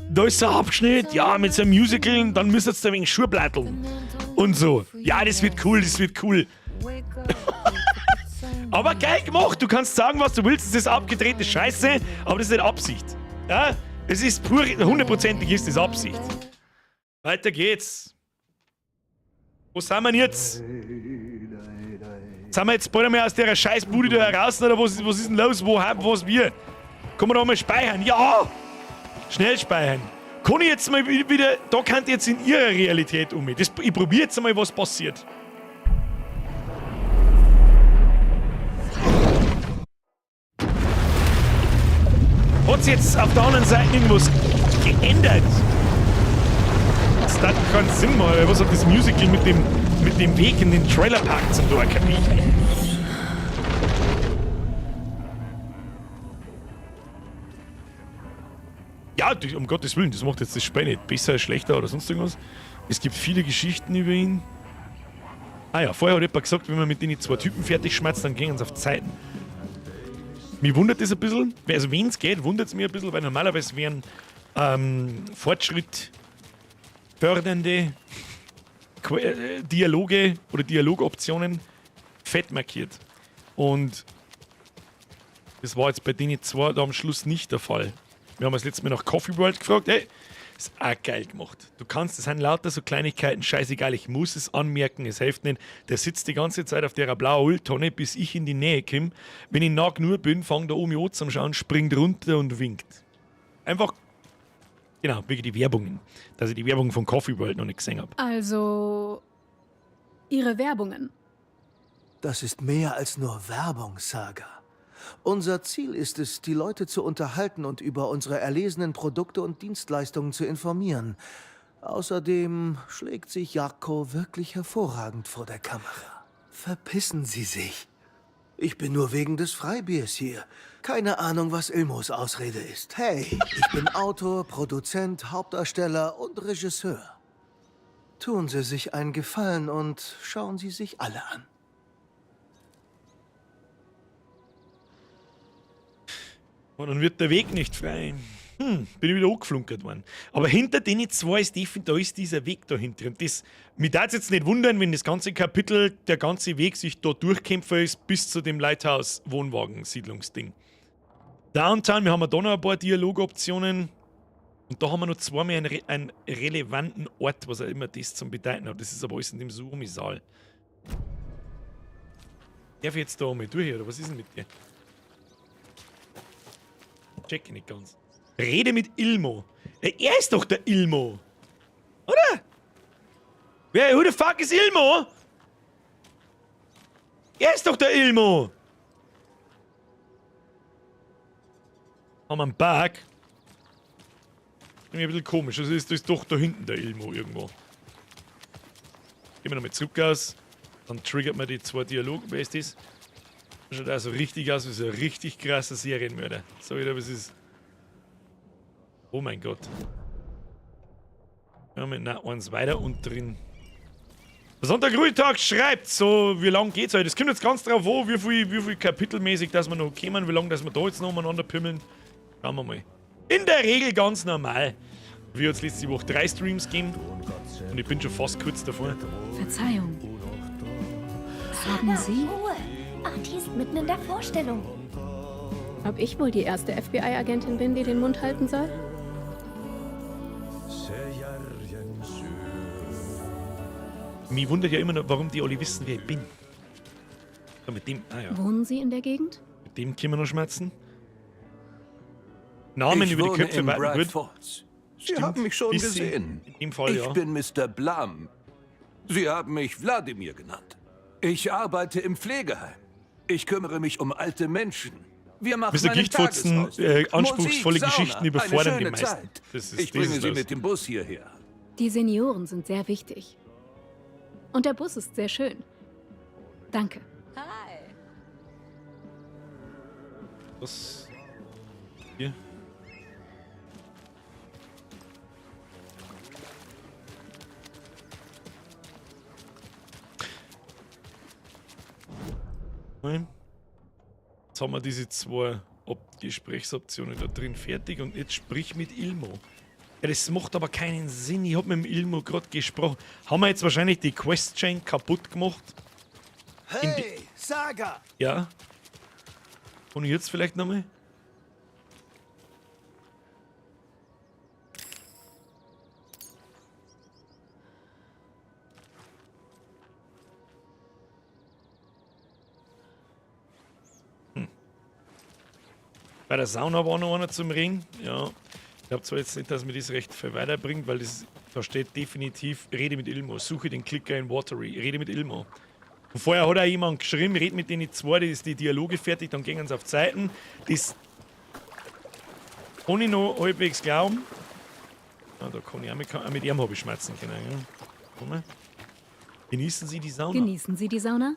da ist so ein Abschnitt, ja, mit so einem Musical, dann müsst ihr jetzt ein wenig Schuhe blätteln. Und so. Ja, das wird cool, das wird cool. Aber geil gemacht, du kannst sagen, was du willst, das ist abgedrehte Scheiße, aber das ist nicht Absicht. Ja, es ist pur, 100%ig ist das Absicht. Weiter geht's. Wo sind wir denn jetzt? Sind wir jetzt bald einmal aus der Scheißbude da heraus oder was ist denn los? Was wir? Kann man da mal speichern? Ja! Schnell speichern. Kann ich jetzt mal wieder, da kann ich jetzt in ihrer Realität um. Ich probiere jetzt mal, was passiert. Hat sich jetzt auf der anderen Seite irgendwas geändert? Das hat keinen Sinn mehr. Was hat das Musical mit dem Weg in den Trailerpark zum tun? Ja, um Gottes Willen, das macht jetzt das Spiel nicht besser, schlechter oder sonst irgendwas. Es gibt viele Geschichten über ihn. Ah ja, vorher hat jemand gesagt, wenn man mit den 2 Typen fertig schmerzt, dann gehen sie auf Zeiten. Mich wundert das ein bisschen. Also wenn es geht, wundert es mich ein bisschen, weil normalerweise wären Fortschritt fördernde Dialoge oder Dialogoptionen fett markiert. Und das war jetzt bei denen 2 da am Schluss nicht der Fall. Wir haben das letzte Mal nach Coffee World gefragt. Hey, ist auch geil gemacht. Du kannst, das sind lauter so Kleinigkeiten, scheißegal, ich muss es anmerken, es hilft nicht. Der sitzt die ganze Zeit auf der blauen Mülltonne, bis ich in die Nähe komme. Wenn ich nah genug bin, fängt der oben an zu schauen, springt runter und winkt. Einfach, genau, wegen die Werbungen. Dass ich die Werbung von Coffee World noch nicht gesehen habe. Also, Ihre Werbungen. Das ist mehr als nur Werbung, Saga. Unser Ziel ist es, die Leute zu unterhalten und über unsere erlesenen Produkte und Dienstleistungen zu informieren. Außerdem schlägt sich Jarko wirklich hervorragend vor der Kamera. Verpissen Sie sich. Ich bin nur wegen des Freibiers hier. Keine Ahnung, was Ilmos Ausrede ist. Hey, ich bin Autor, Produzent, Hauptdarsteller und Regisseur. Tun Sie sich einen Gefallen und schauen Sie sich alle an. Und dann wird der Weg nicht frei. Bin ich wieder angeflunkert worden. Aber hinter denen 2 ist da ist dieser Weg dahinter. Und das, mich darf es jetzt nicht wundern, wenn das ganze Kapitel, der ganze Weg sich da durchkämpfen ist bis zu dem Lighthouse-Wohnwagen-Siedlungsding. Downtown, wir haben da noch ein paar Dialogoptionen. Und da haben wir noch 2 mehr einen relevanten Ort, was auch immer das zum Bedeuten hat. Das ist aber alles in dem Suomi-Saal. Darf ich jetzt da einmal durch, oder was ist denn mit dir? Check nicht ganz. Rede mit Ilmo. Er ist doch der Ilmo. Oder? Who the fuck ist Ilmo? Er ist doch der Ilmo. Haben wir einen Berg? Irgendwie ein bisschen komisch. Das ist doch da hinten der Ilmo irgendwo. Gehen wir nochmal zurück aus. Dann triggert man die 2 Dialoge. Wer ist das? Das schaut also richtig aus wie so ein richtig krasser Serienmörder. So wieder, was ist. Oh mein Gott. Wir haben eins weiter und drin. Sonntag-Ruhetag schreibt so, wie lang geht's heute? Das kommt jetzt ganz drauf an, wie viel kapitelmäßig, dass wir noch kommen, wie lange, dass wir da jetzt noch umeinander pimmeln. Schauen wir mal. In der Regel ganz normal. Wir jetzt letzte Woche 3 Streams geben und ich bin schon fast kurz davor. Verzeihung. Haben Sie? Ruhe. Artie ist mitten in der Vorstellung. Ob ich wohl die erste FBI-Agentin bin, die den Mund halten soll? Mich wundert ja immer noch, warum die alle wissen, wer ich bin. Aber mit dem, ja. Wohnen Sie in der Gegend? Mit dem können wir noch schmerzen. Namen ich über die wohne Köpfe in warten Bright gut. Falls. Sie Stimmt. haben mich schon Bisschen. gesehen. In dem Fall, ich ja. bin Mr. Blum. Sie haben mich Wladimir genannt. Ich arbeite im Pflegeheim. Ich kümmere mich um alte Menschen. Wir machen Mr. einen Gichtfutzen, Tagesausflug. anspruchsvolle Musik, Geschichten Sauna, überfordern eine die schöne meisten. Zeit. Das ist, Ich bringe Sie mit dem Bus hierher. Die Senioren sind sehr wichtig. Und der Bus ist sehr schön. Danke. Hi. Was? Hier? Nein. Jetzt haben wir diese 2 Gesprächsoptionen da drin fertig und jetzt sprich mit Ilmo. Ja, das macht aber keinen Sinn. Ich hab mit dem Ilmo gerade gesprochen. Haben wir jetzt wahrscheinlich die Quest-Chain kaputt gemacht? Hey, Saga! Ja. Und jetzt vielleicht nochmal? Bei der Sauna war noch einer zum Ring. Ja. Ich glaube zwar jetzt nicht, dass mir das recht viel weiterbringt, weil da steht definitiv, rede mit Ilmo. Suche den Klicker in Watery. Rede mit Ilmo. Und vorher hat auch jemand geschrieben, red mit denen 2, die ist die Dialoge fertig, dann gehen sie auf die Seiten. Das kann ich noch halbwegs glauben. Ja, da kann ich auch mit ihm habe ich schmerzen können. Ja. Komm mal. Genießen Sie die Sauna. Genießen Sie die Sauna?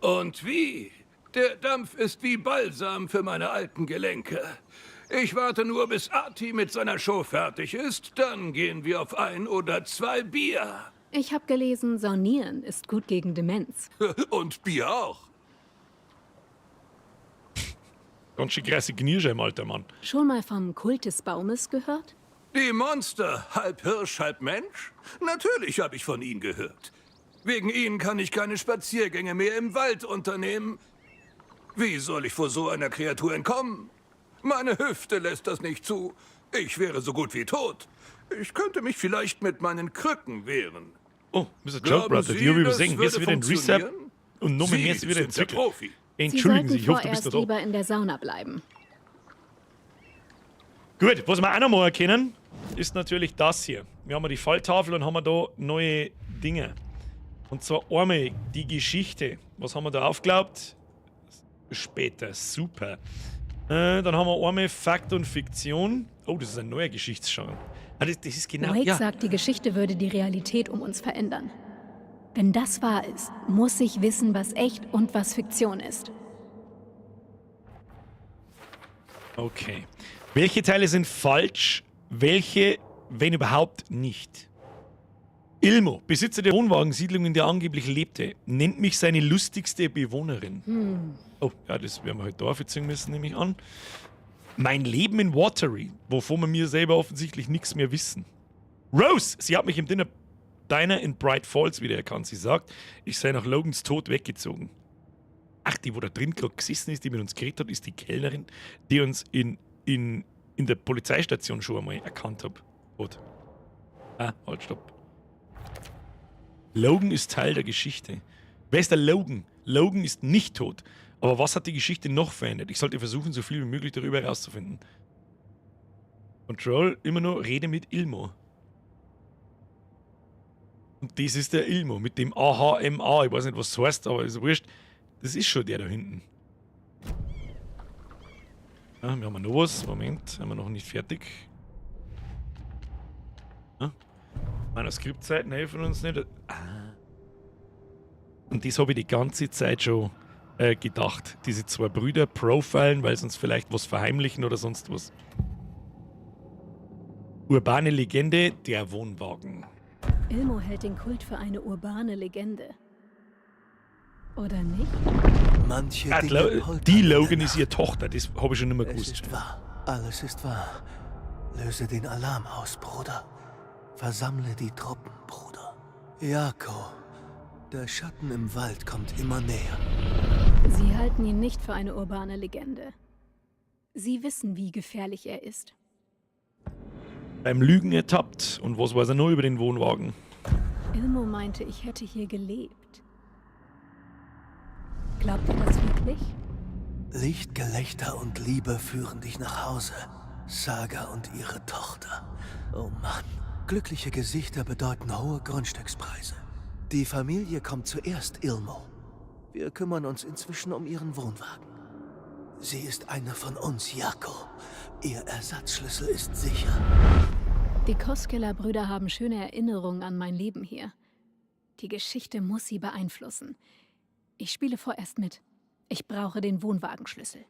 Und wie? Der Dampf ist wie Balsam für meine alten Gelenke. Ich warte nur, bis Artie mit seiner Show fertig ist. Dann gehen wir auf 1 oder 2 Bier. Ich habe gelesen, Saunieren ist gut gegen Demenz. Und Bier auch. Ganz schön krasse Kniescheiben, alter Mann. Schon mal vom Kult des Baumes gehört? Die Monster, halb Hirsch, halb Mensch? Natürlich habe ich von ihnen gehört. Wegen ihnen kann ich keine Spaziergänge mehr im Wald unternehmen. Wie soll ich vor so einer Kreatur entkommen? Meine Hüfte lässt das nicht zu. Ich wäre so gut wie tot. Ich könnte mich vielleicht mit meinen Krücken wehren. Oh, Mr. Joe Brother, die habe ich übersehen. Jetzt wieder ein Reset funktionieren? und noch mehr Sie jetzt wieder sind der entwickelt. Profi. Entschuldigen Sie, Sie ich sollten hoffe, du bist vorerst noch da. lieber in der Sauna bleiben. Gut, was wir auch noch mal erkennen, ist natürlich das hier. Wir haben die Falltafel und haben da neue Dinge. Und zwar einmal die Geschichte. Was haben wir da aufgeglaubt? Später, super. Dann haben wir einmal Fakt und Fiktion. Oh, das ist ein neuer Geschichtsgenre. Ah, das ist genau... Wade ja. sagt, die Geschichte würde die Realität um uns verändern. Wenn das wahr ist, muss ich wissen, was echt und was Fiktion ist. Okay. Welche Teile sind falsch? Welche, wenn überhaupt, nicht? Ilmo, Besitzer der Wohnwagensiedlung, in der angeblich lebte, nennt mich seine lustigste Bewohnerin. Oh, ja, das werden wir heute da aufziehen müssen, nehme ich an. Mein Leben in Watery, wovon wir mir selber offensichtlich nichts mehr wissen. Rose, sie hat mich im Diner in Bright Falls wiedererkannt. Sie sagt, ich sei nach Logans Tod weggezogen. Ach, die, wo da drin gerade gesessen ist, die mit uns geredet hat, ist die Kellnerin, die uns in der Polizeistation schon einmal erkannt hat. Halt, stopp. Logan ist Teil der Geschichte. Wer ist der Logan? Logan ist nicht tot. Aber was hat die Geschichte noch verändert? Ich sollte versuchen, so viel wie möglich darüber herauszufinden. Control, immer noch Rede mit Ilmo. Und das ist der Ilmo mit dem AHMA. Ich weiß nicht, was das heißt, aber ist wurscht. Das ist schon der da hinten. Ja, wir haben noch was. Moment, haben wir noch nicht fertig. Ja. Manuskriptseiten helfen uns nicht. Und das habe ich die ganze Zeit schon gedacht. Diese 2 Brüder profilen, weil sie uns vielleicht was verheimlichen oder sonst was. Urbane Legende, der Wohnwagen. Ilmo hält den Kult für eine urbane Legende. Oder nicht? Manche die Logan ist ihre Tochter, das habe ich schon nicht mehr gewusst. Es ist wahr. Alles ist wahr. Löse den Alarm aus, Bruder. Versammle die Truppen, Bruder. Jako, der Schatten im Wald kommt immer näher. Sie halten ihn nicht für eine urbane Legende. Sie wissen, wie gefährlich er ist. Beim Lügen ertappt. Und was weiß er nur über den Wohnwagen? Ilmo meinte, ich hätte hier gelebt. Glaubt ihr das wirklich? Licht, Gelächter und Liebe führen dich nach Hause. Saga und ihre Tochter. Oh Mann. Glückliche Gesichter bedeuten hohe Grundstückspreise. Die Familie kommt zuerst, Ilmo. Wir kümmern uns inzwischen um ihren Wohnwagen. Sie ist eine von uns, Jako. Ihr Ersatzschlüssel ist sicher. Die Koskela-Brüder haben schöne Erinnerungen an mein Leben hier. Die Geschichte muss sie beeinflussen. Ich spiele vorerst mit. Ich brauche den Wohnwagenschlüssel.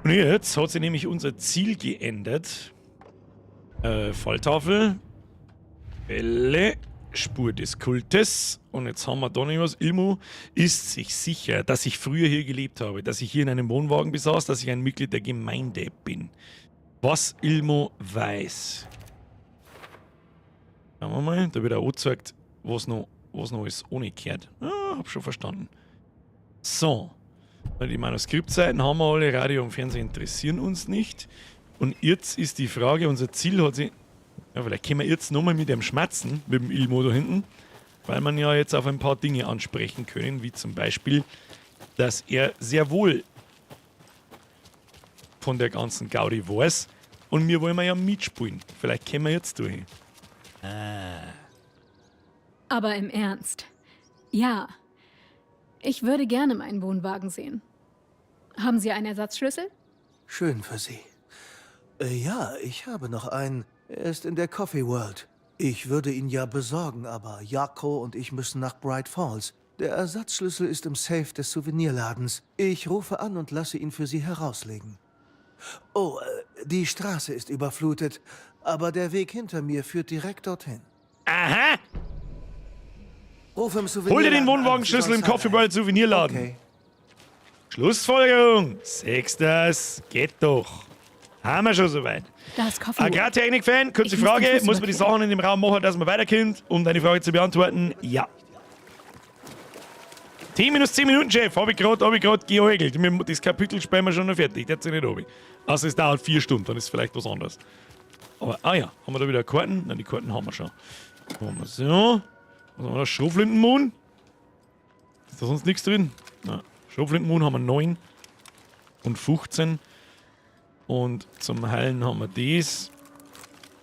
Und jetzt hat sich nämlich unser Ziel geändert. Falltafel. Bälle. Spur des Kultes. Und jetzt haben wir da noch was. Ilmo ist sich sicher, dass ich früher hier gelebt habe, dass ich hier in einem Wohnwagen besaß, dass ich ein Mitglied der Gemeinde bin. Was Ilmo weiß. Schauen wir mal, da wird auch angezeigt, was noch alles ohne gehört. Ah, hab schon verstanden. So. Die Manuskriptseiten haben wir alle, Radio und Fernsehen interessieren uns nicht. Und jetzt ist die Frage, unser Ziel hat sich... Ja, vielleicht können wir jetzt nochmal mit dem schmatzen, mit dem Ilmo da hinten, weil man ja jetzt auf ein paar Dinge ansprechen können, wie zum Beispiel, dass er sehr wohl von der ganzen Gaudi weiß und wir wollen ja mitspielen. Vielleicht können wir jetzt durch. Aber im Ernst. Ja. Ich würde gerne meinen Wohnwagen sehen. Haben Sie einen Ersatzschlüssel? Schön für Sie. Ja, ich habe noch einen. Er ist in der Coffee World. Ich würde ihn ja besorgen, aber Jako und ich müssen nach Bright Falls. Der Ersatzschlüssel ist im Safe des Souvenirladens. Ich rufe an und lasse ihn für Sie herauslegen. Oh, die Straße ist überflutet, aber der Weg hinter mir führt direkt dorthin. Aha! Ruf im Souvenirladen. Hol dir den Wohnwagenschlüssel im Coffee World Souvenirladen. Okay. Schlussfolgerung. Sechs das. Geht doch. Haben wir schon soweit. Das Coffee World. Agrartechnik-Fan, kurze Frage. Muss man die Sachen in dem Raum machen, dass man weiterkommt? Um deine Frage zu beantworten, ja. T-10 Minuten, Chef. Hab ich grad geäugelt. Das Kapitel spielen wir schon noch fertig. Das ist nicht oben. Also es dauert 4 Stunden, dann ist vielleicht was anderes. Aber, ja, haben wir da wieder Karten? Nein, die Karten haben wir schon. Haben wir so. Was haben wir da? Schrotflintenmohn. Ist da sonst nichts drin? Nein. Schrotflintenmohn haben wir 9 und 15. Und zum Heilen haben wir das.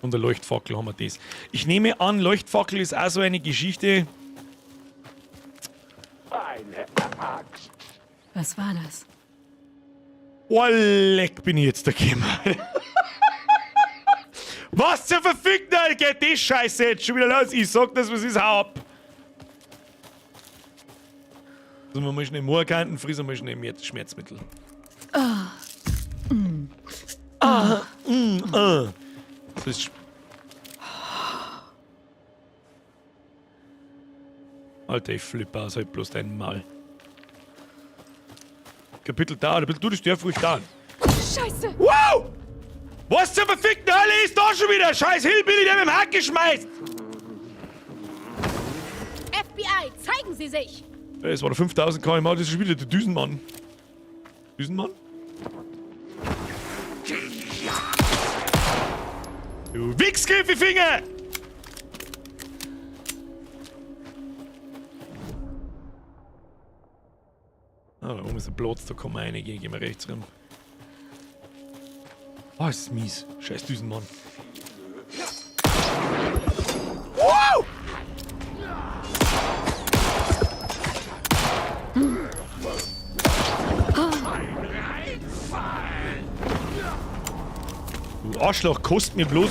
Und der Leuchtfackel haben wir das. Ich nehme an, Leuchtfackel ist auch so eine Geschichte. Eine Axt. Was war das? Oh, leck bin ich jetzt da gekommen. Was zur Verfickten, Alter, geht das Scheiße jetzt schon wieder los? Ich sag das, was ist, hau ab. Also wir mal schnell Moorkanten, friesen wir schnell Schmerzmittel. Das ist... Alter, ich flippe aus, halt bloß deinen Mal. Kapitel da, du das darf ruhig da. Scheiße! Wow! Was zur verfickten Hölle ist da schon wieder? Scheiß Hillbilly, der mit dem Hack geschmeißt! FBI, zeigen Sie sich! Es war der 5000 km/h, das ist schon wieder der Düsenmann. Düsenmann? Du Wichsgriffifinger! Ah, da oben ist ein Platz, da kann man reingehen, gehen wir rechts rum. Ah, ist mies. Scheiß Düsenmann. Wow! Du Arschloch, kostet mir bloß...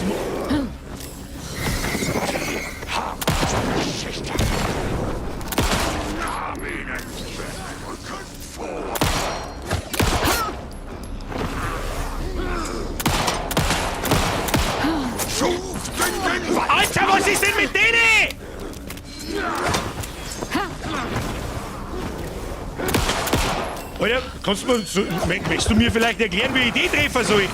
ist denn mit denen? Alter, möchtest du mir vielleicht erklären, wie ich die treffen soll?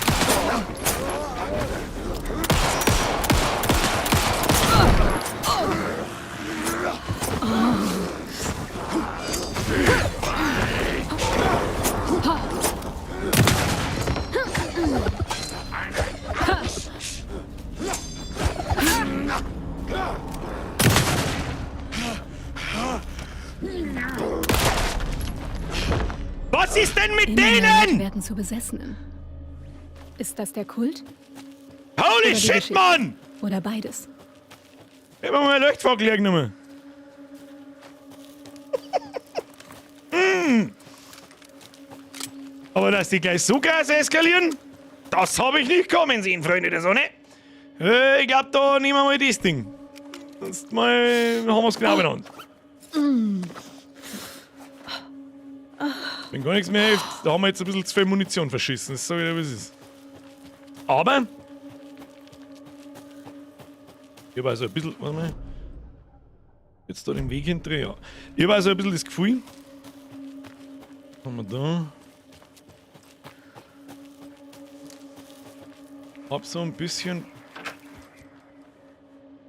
Was ist denn mit denen? Werden zu Besessenen. Ist das der Kult? Holy shit, Mann! Oder beides? Ich hab mir mal ein Leuchtfackel hergenommen. Aber dass die gleich so krass eskalieren, das habe ich nicht kommen sehen, Freunde der Sonne. Ich glaube, da nehmen wir mal das Ding. Sonst mal haben wir es genau benannt. Wenn gar nichts mehr hilft, da haben wir jetzt ein bisschen zu viel Munition verschissen. Das sag ich dir, wie es ist. Aber ich habe also ein bisschen, warte mal, jetzt da den Weg hinter, ja. Ich habe also ein bisschen das Gefühl, was haben wir da? Hab so ein bisschen,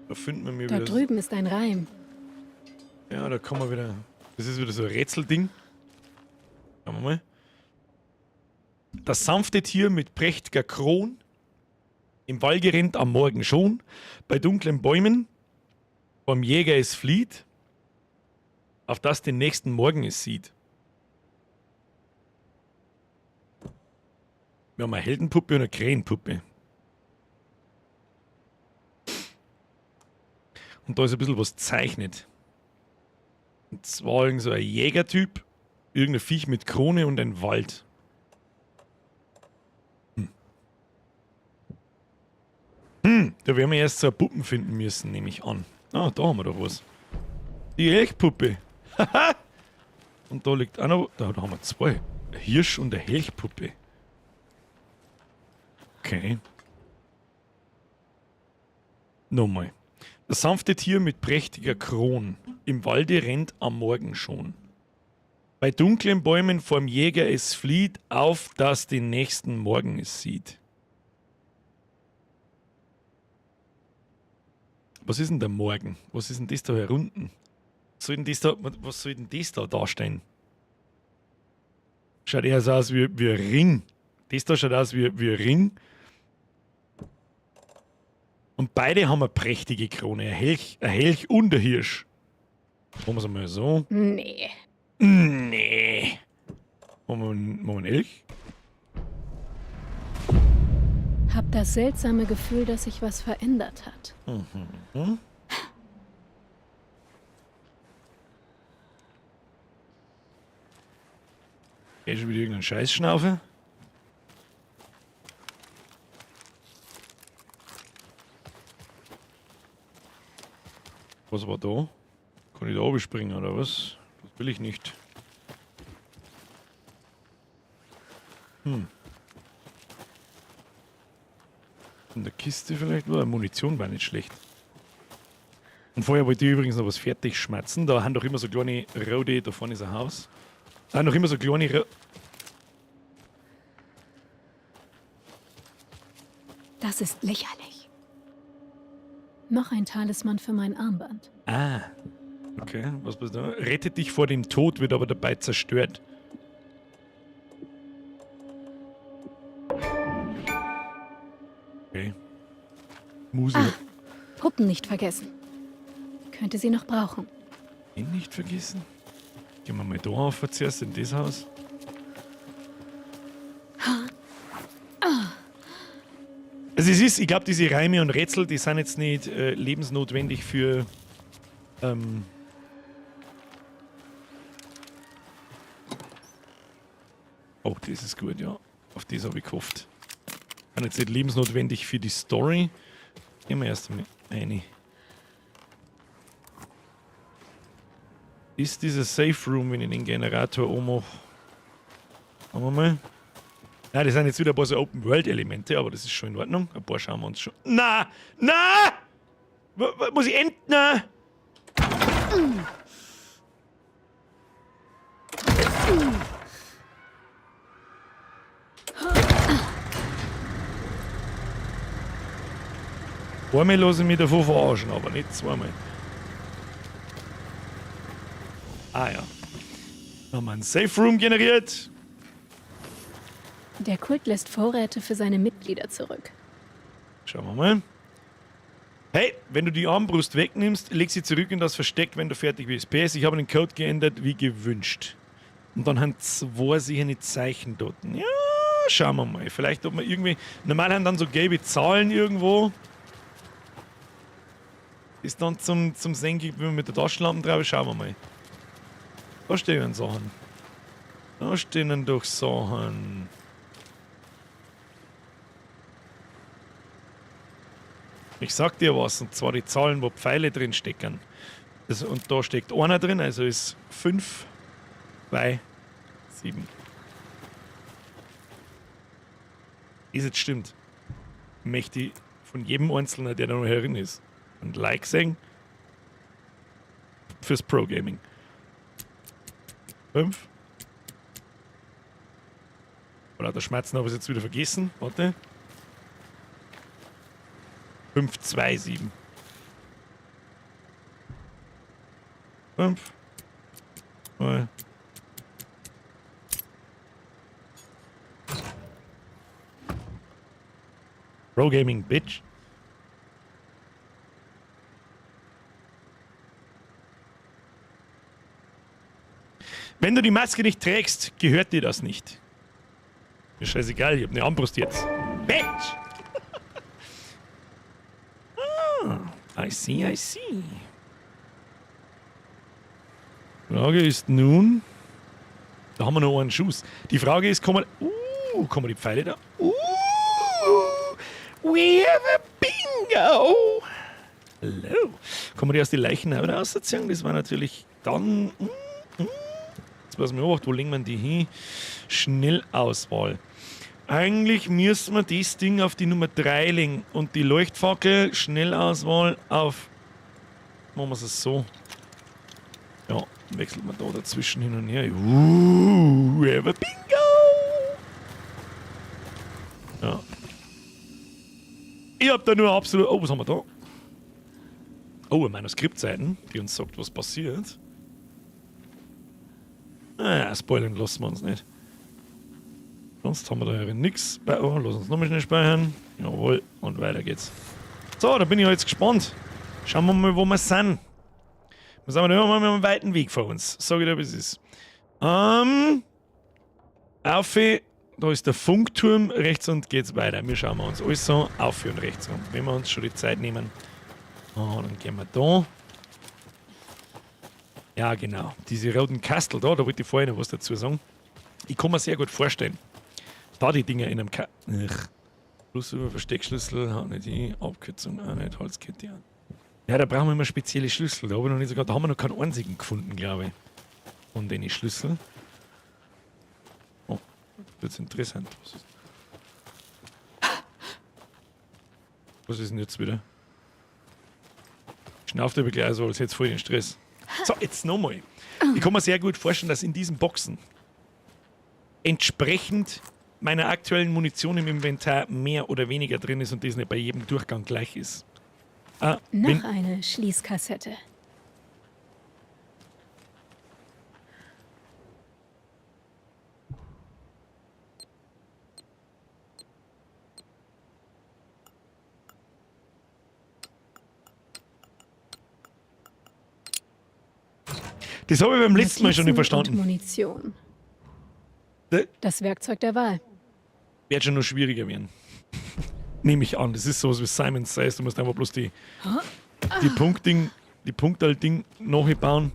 da finden wir mir Da wieder. drüben ist ein Reim. Ja, da kann man wieder, das ist wieder so ein Rätselding. Schauen wir mal. Das sanfte Tier mit prächtiger Kron, im Walde rennt am Morgen schon, bei dunklen Bäumen, vom Jäger es flieht, auf das den nächsten Morgen es sieht. Wir haben eine Heldenpuppe und eine Krähenpuppe. Und da ist ein bisschen was zeichnet. Und zwar irgend so ein Jägertyp, irgendein Viech mit Krone und ein Wald. Da werden wir erst so eine Puppen finden müssen, nehme ich an. Ah, da haben wir doch was. Die Elchpuppe. Haha. Und da liegt auch noch, da haben wir zwei. Ein Hirsch und eine Elchpuppe. Okay. Nochmal. Das sanfte Tier mit prächtiger Kron. Im Walde rennt am Morgen schon. Bei dunklen Bäumen vorm Jäger es flieht, auf das den nächsten Morgen es sieht. Was ist denn der Morgen? Was ist denn das da herunten? Was soll denn das da darstellen? Schaut eher so aus wie ein Ring. Das da schaut aus wie ein Ring. Und beide haben eine prächtige Krone. Ein Helch und ein Hirsch. Machen wir es einmal so. Nee. Nee. Machen wir einen Elch? Hab das seltsame Gefühl, dass sich was verändert hat. Mhm. Schon wieder irgendein Scheißschnaufe? Was war da? Kann ich da oben springen oder was? Das will ich nicht. In der Kiste vielleicht? Munition war nicht schlecht. Und vorher wollte ich übrigens noch was fertig schmatzen. Da haben doch immer so kleine rote, da vorne ist ein Haus. Da haben doch immer so kleine Das ist lächerlich. Noch ein Talisman für mein Armband. Ah. Okay, was bist du da? Rettet dich vor dem Tod, wird aber dabei zerstört. Okay. Musi. Puppen nicht vergessen. Könnte sie noch brauchen. Den nicht vergessen. Gehen wir mal da auf zuerst in das Haus. Also es ist, ich glaube, diese Reime und Rätsel, die sind jetzt nicht lebensnotwendig für oh, das ist gut, ja. Auf das habe ich gehofft. Kann jetzt nicht lebensnotwendig für die Story. Gehen wir erst einmal eine. Ist dieser Safe Room, wenn ich den Generator anmache? Schauen wir mal. Ja, das sind jetzt wieder ein paar so Open-World-Elemente, aber das ist schon in Ordnung. Ein paar schauen wir uns schon. Na! Muss ich enten? Einmal lasse ich mich davon verarschen, aber nicht zweimal. Ah ja. Haben wir einen Safe Room generiert. Der Kult lässt Vorräte für seine Mitglieder zurück. Schauen wir mal. Hey, wenn du die Armbrust wegnimmst, leg sie zurück in das Versteck, wenn du fertig bist. PS, ich habe den Code geändert, wie gewünscht. Und dann haben 2 sicher eine Zeichen dort. Ja, schauen wir mal. Vielleicht, ob wir irgendwie... Normal haben dann so gelbe Zahlen irgendwo. Ist dann zum Senken, wenn wir mit der Taschenlampe drauf, schauen wir mal. Da stehen Sachen. Da stehen doch Sachen. Ich sag dir was, und zwar die Zahlen, wo Pfeile drin stecken. Und da steckt einer drin, also ist 5, 2, 7. Ist jetzt stimmt. Möchte ich von jedem Einzelnen, der da noch herin ist, ein Like sehen fürs Pro-Gaming. 5. Oder der Schmerzen habe ich jetzt wieder vergessen. Warte. 5, 2, 7. 5. 2. Pro Gaming, Bitch. Wenn du die Maske nicht trägst, gehört dir das nicht. Mir scheißegal, ich hab eine Armbrust jetzt. Bitch! I see, I see. Frage ist nun... Da haben wir noch einen Schuss. Die Frage ist, kommen die Pfeile da? We have a bingo! Hallo. Kann man die aus den Leichen auch rausziehen? Das war natürlich dann... Jetzt müssen wir beobachten, wo legen wir die hin? Schnellauswahl. Eigentlich müssen wir das Ding auf die Nummer 3 legen und die Leuchtfackel, Schnellauswahl auf... Machen wir es so. Ja, wechselt man da dazwischen hin und her. We have a bingo! Ja. Ich hab da nur absolut... Oh, was haben wir da? Oh, eine Manuskriptseiten, die uns sagt, was passiert. Spoilern lassen wir uns nicht. Sonst haben wir da nichts. Oh, lass uns nochmal schnell speichern. Jawohl, und weiter geht's. So, da bin ich jetzt gespannt. Schauen wir mal, wo wir sind. Wir sind immer mal einen weiten Weg vor uns. Sag ich dir, wie es ist. Auf, da ist der Funkturm, rechts und geht's weiter. Wir schauen uns alles so auf und rechts rum. Wenn wir uns schon die Zeit nehmen. Oh, dann gehen wir da. Ja, genau. Diese roten Kastel da wollte ich vorher noch was dazu sagen. Ich kann mir sehr gut vorstellen, da die Dinger in einem Plus über Versteckschlüssel, auch nicht die Abkürzung, auch nicht Holzkette an. Ja, da brauchen wir immer spezielle Schlüssel. Da haben wir noch keinen einzigen gefunden, glaube ich. Von den Schlüssel. Oh, das ist interessant. Was ist denn jetzt wieder? Schnauft aber gleich so, als hätte es voll den Stress. So, jetzt nochmal. Ich kann mir sehr gut vorstellen, dass in diesen Boxen entsprechend meiner aktuellen Munition im Inventar mehr oder weniger drin ist und das nicht bei jedem Durchgang gleich ist. Noch eine Schließkassette. Das habe ich beim letzten Mal schon nicht verstanden. Und Munition. Das Werkzeug der Wahl. Wird schon noch schwieriger werden. Nehme ich an. Das ist sowas wie Simon Says. Du musst einfach bloß die Punktding nachbauen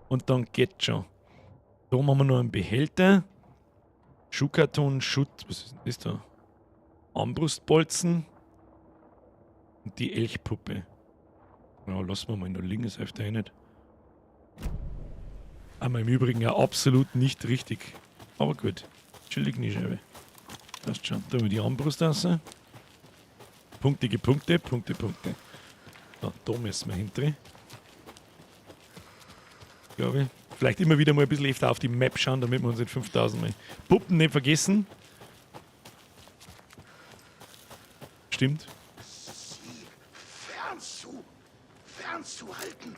und dann geht's schon. Da machen wir noch einen Behälter. Schuhkarton, Schutt. Was ist denn das da? Armbrustbolzen. Und die Elchpuppe. Ja, lassen wir mal da liegen. Das hilft ja nicht. Aber im Übrigen ja absolut nicht richtig. Aber gut. Chillig Kniescheibe. Passt schon. Da haben wir die Armbrust raus. Punktige Punkte, Punkte, Punkte. Da müssen wir hinter. Glaube ich. Vielleicht immer wieder mal ein bisschen öfter auf die Map schauen, damit wir uns in 5000 Mal Puppen nicht vergessen. Stimmt. Fernzuhalten.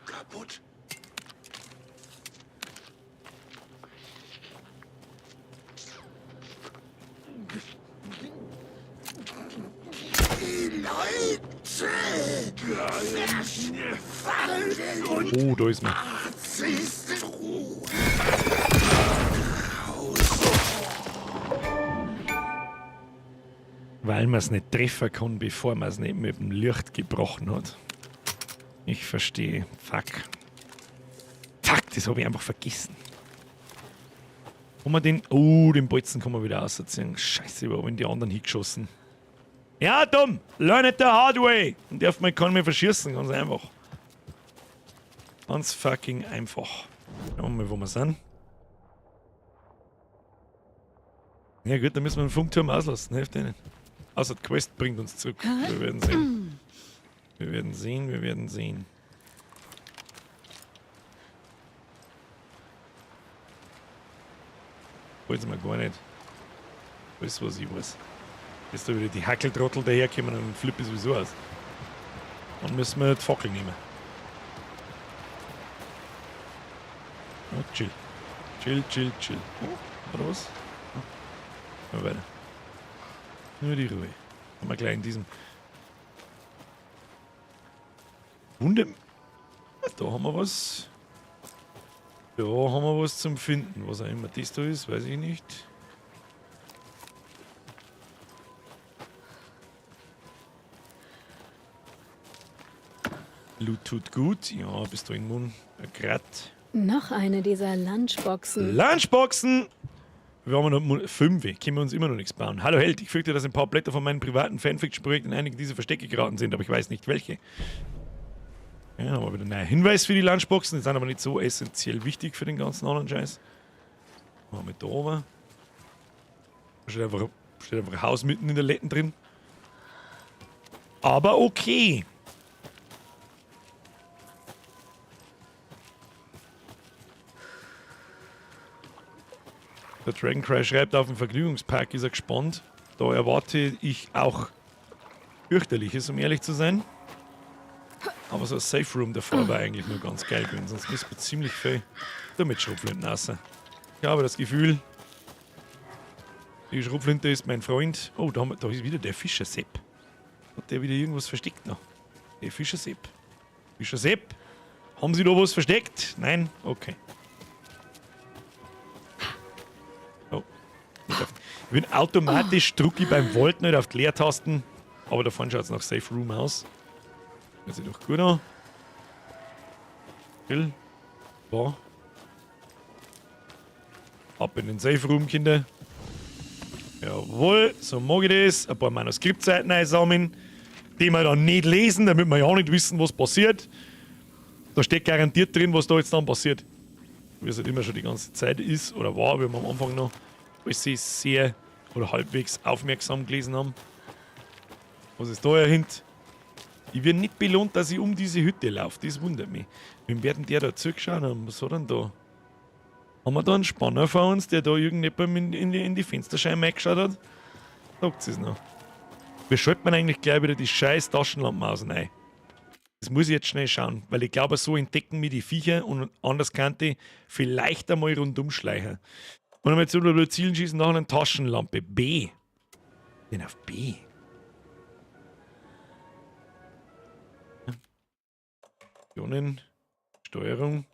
Kaputt. Die Leute fallen und Oh, da ist man. Weil man es nicht treffen kann, bevor man es nicht mit dem Licht gebrochen hat. Ich verstehe. Fuck. Fuck, das habe ich einfach vergessen. Kann man den... Oh, den Bolzen kann man wieder ausziehen. Scheiße, ich habe in die anderen hingeschossen. Ja, dumm! Learn it the hard way! Und man kann mich verschießen, ganz einfach. Ganz fucking einfach. Schauen wir mal, wo wir sind. Ja gut, dann müssen wir den Funkturm auslassen, hilft eh nicht. Außer die Quest bringt uns zurück. Wir werden sehen. Wir werden sehen, wir werden sehen. Weiß mir gar nicht. Alles, was ich weiß. Jetzt da wieder die Hackeltrottel daherkommen und flippe sowieso aus. Dann müssen wir die Fackel nehmen. Oh, chill. Chill, chill, chill. Oh, oder was? Oh. Mal weiter. Nur die Ruhe. Haben wir gleich in diesem... Da haben wir was. Da haben wir was zum Finden. Was auch immer das da ist, weiß ich nicht. Loot tut gut. Ja, bist du immun. Grad. Noch eine dieser Lunchboxen. Lunchboxen! Wir haben noch 5. Können wir uns immer noch nichts bauen. Hallo Held, ich fürchte, dass ein paar Blätter von meinem privaten Fanfiction-Projekt in einige dieser Verstecke geraten sind, aber ich weiß nicht welche. Ja, haben wir wieder einen Hinweis für die Lunchboxen. Die sind aber nicht so essentiell wichtig für den ganzen anderen Scheiß. Machen wir da oben. Da steht einfach ein Haus mitten in der Letten drin. Aber okay. Der Dragoncry schreibt, auf dem Vergnügungspark ist er gespannt. Da erwarte ich auch fürchterliches, um ehrlich zu sein. Aber so ein Safe Room davor war eigentlich nur ganz geil gewesen. Sonst müssen wir ziemlich viel damit Schrotflinten raus. Ich habe das Gefühl, die Schrotflinte ist mein Freund. Oh, da ist wieder der Fischersepp. Hat der wieder irgendwas versteckt noch? Der Fischersepp. Fischersepp? Haben Sie da was versteckt? Nein? Okay. Ich bin automatisch drücke ich beim Volt nicht auf die Leertasten, aber davon schaut es nach Safe Room aus. Das sieht doch gut an. Chill. Da. Ab in den Safe Room, Kinder. Jawohl, so mag ich das. Ein paar Manuskriptseiten einsammeln, die wir dann nicht lesen, damit wir ja nicht wissen, was passiert. Da steht garantiert drin, was da jetzt dann passiert. Wie es halt immer schon die ganze Zeit ist oder war, wie wir am Anfang noch alles sehr oder halbwegs aufmerksam gelesen haben. Was ist da hint? Ich werde nicht belohnt, dass ich um diese Hütte laufe. Das wundert mich. Wem werden der da zugeschaut haben? Was hat denn da? Haben wir da einen Spanner vor uns, der da irgendjemand in die Fensterscheibe reingeschaut hat? Sagt es noch. Wie schaltet man eigentlich gleich wieder die scheiß Taschenlampen aus? Nein. Das muss ich jetzt schnell schauen, weil ich glaube, so entdecken mich die Viecher und anders könnte ich vielleicht einmal rundum schleichen. Und wenn wir jetzt unter Zielen schießen, nach einer Taschenlampe. B. Den auf B. Optionen. Steuerung.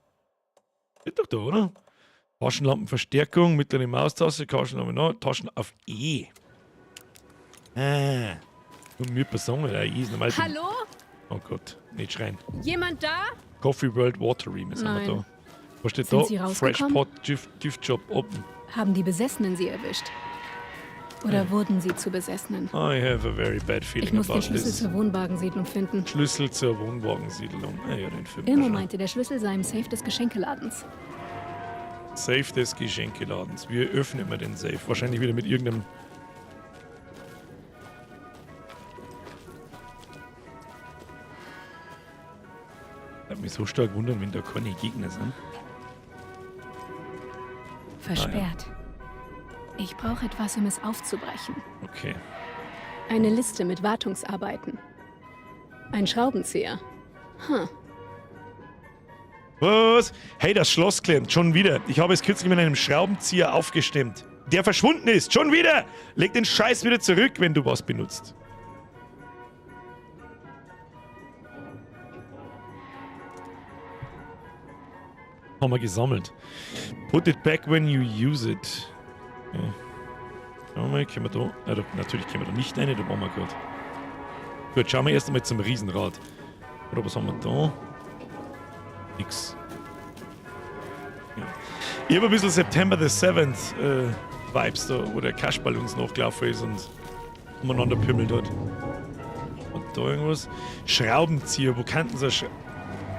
Ist doch da, oder? Taschenlampenverstärkung, mittlere Maustaste, Taschenlampe nach, Taschen auf E. Ah. Und mir Person, da ist normal. Hallo? Oh Gott, nicht schreien. Jemand da? Coffee World Water Room sind wir da. Was steht Sind da? Sie Fresh rausgekommen? Pot Gift Shop Open. Haben die Besessenen sie erwischt? Oder wurden sie zu Besessenen? I have a very bad Ich feeling muss den about Schlüssel this. zur Wohnwagensiedlung finden. Schlüssel zur Wohnwagensiedlung. Ah ja, den finden wir Ilmo schon. meinte, der Schlüssel sei im Safe des Geschenkeladens. Safe des Geschenkeladens. Wie öffnen wir den Safe? Wahrscheinlich wieder mit irgendeinem würde mich so stark wundern, wenn da keine Gegner sind. Versperrt. Ich brauche etwas, um es aufzubrechen. Okay. Eine Liste mit Wartungsarbeiten. Ein Schraubenzieher. Was? Hey, das Schloss klemmt. Schon wieder. Ich habe es kürzlich mit einem Schraubenzieher aufgestemmt. Der verschwunden ist. Schon wieder. Leg den Scheiß wieder zurück, wenn du was benutzt. Haben wir gesammelt. Put it back when you use it. Okay. Schauen wir mal, können wir da... natürlich können wir da nicht rein, da waren wir gerade. Gut, schauen wir erst einmal zum Riesenrad. Oder was haben wir da? Nix. Ja. Ich habe ein bisschen September the 7th Vibes da, wo der Kasperl uns nachgelaufen ist und umeinander pimmelt hat. Und da irgendwas? Schraubenzieher, wo könnten sie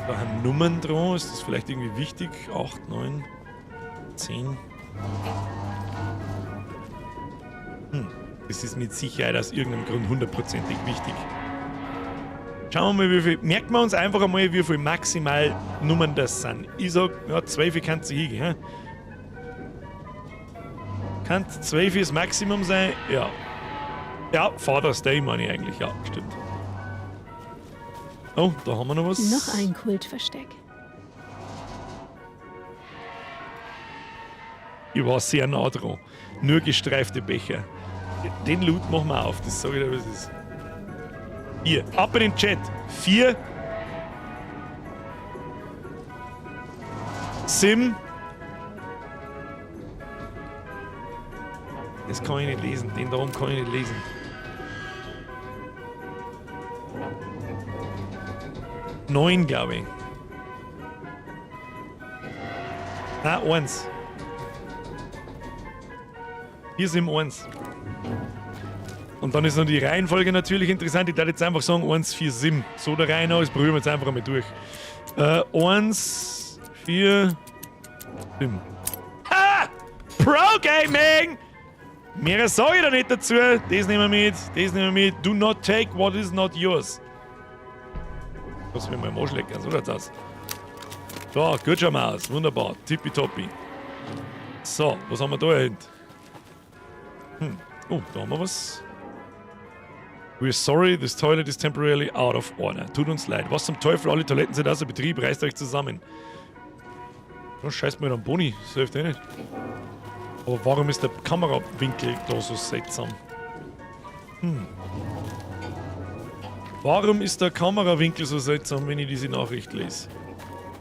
da haben Nummern dran, ist das vielleicht irgendwie wichtig? 8, 9, 10. Das ist mit Sicherheit aus irgendeinem Grund hundertprozentig wichtig. Schauen wir mal, wie viel. Merken wir uns einfach einmal, wie viele maximal Nummern das sind. Ich sag, ja, 12 kann es hingehen. Kann 12 das Maximum sein? Ja. Ja, Father's Day meine ich eigentlich, ja, stimmt. Oh, da haben wir noch was. Noch ein Kultversteck. Ich war sehr nah dran. Nur gestreifte Becher. Den Loot machen wir auf, das sage ich dir, was es ist. Hier, ab in den Chat. 4. Sim. Das kann ich nicht lesen, den da oben kann ich nicht lesen. Neun, glaube ich. Nein, 1. Hier sind 1. Und dann ist noch die Reihenfolge natürlich interessant. Ich darf jetzt einfach sagen 1, 4, 7. So der Reihe nach, das probieren wir jetzt einfach einmal durch. 1, 4, 7. Ha! Pro Gaming! Mehr sage ich da nicht dazu. Das nehmen wir mit, das nehmen wir mit. Do not take what is not yours. Was wir mal im Arsch lecken, so schaut's aus. So, gut schon mal aus. Wunderbar. Tippitoppi. So, was haben wir da hinten? Oh, da haben wir was. We're sorry, this toilet is temporarily out of order. Tut uns leid. Was zum Teufel, alle Toiletten sind außer Betrieb, reißt euch zusammen. Oh, scheiß mir dann Boni, das hilft eh nicht. Aber warum ist der Kamerawinkel da so seltsam? Warum ist der Kamerawinkel so seltsam, wenn ich diese Nachricht lese?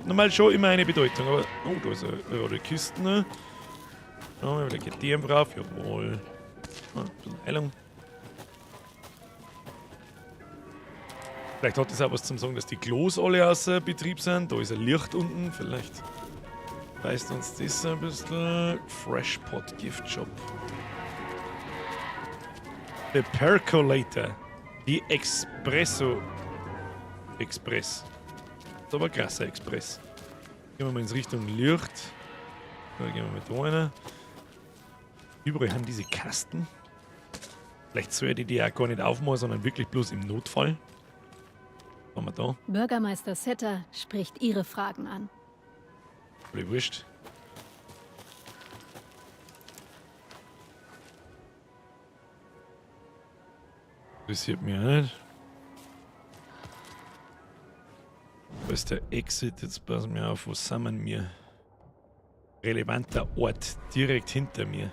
Normal schon immer eine Bedeutung, aber... Oh, da ist eine rote Kiste. Ne? Schauen wir, vielleicht geht die drauf. Jawohl. Ah, ein bisschen Heilung. Vielleicht hat das auch was zum Sagen, dass die Klos alle außer Betrieb sind. Da ist ein Licht unten. Vielleicht weist uns das ein bisschen. Fresh Pot Gift Shop. The Percolator. Die Espresso Express. Das ist aber ein krasser Express. Gehen wir mal in Richtung Licht. Da gehen wir mit da rein. Überall haben diese Kasten. Vielleicht soll die auch gar nicht aufmachen, sondern wirklich bloß im Notfall. Was haben wir da? Bürgermeister Setter spricht Ihre Fragen an. Völlig wurscht. Interessiert mich auch nicht. Wo ist der Exit? Jetzt passen wir auf, wo sind wir? Relevanter Ort, direkt hinter mir.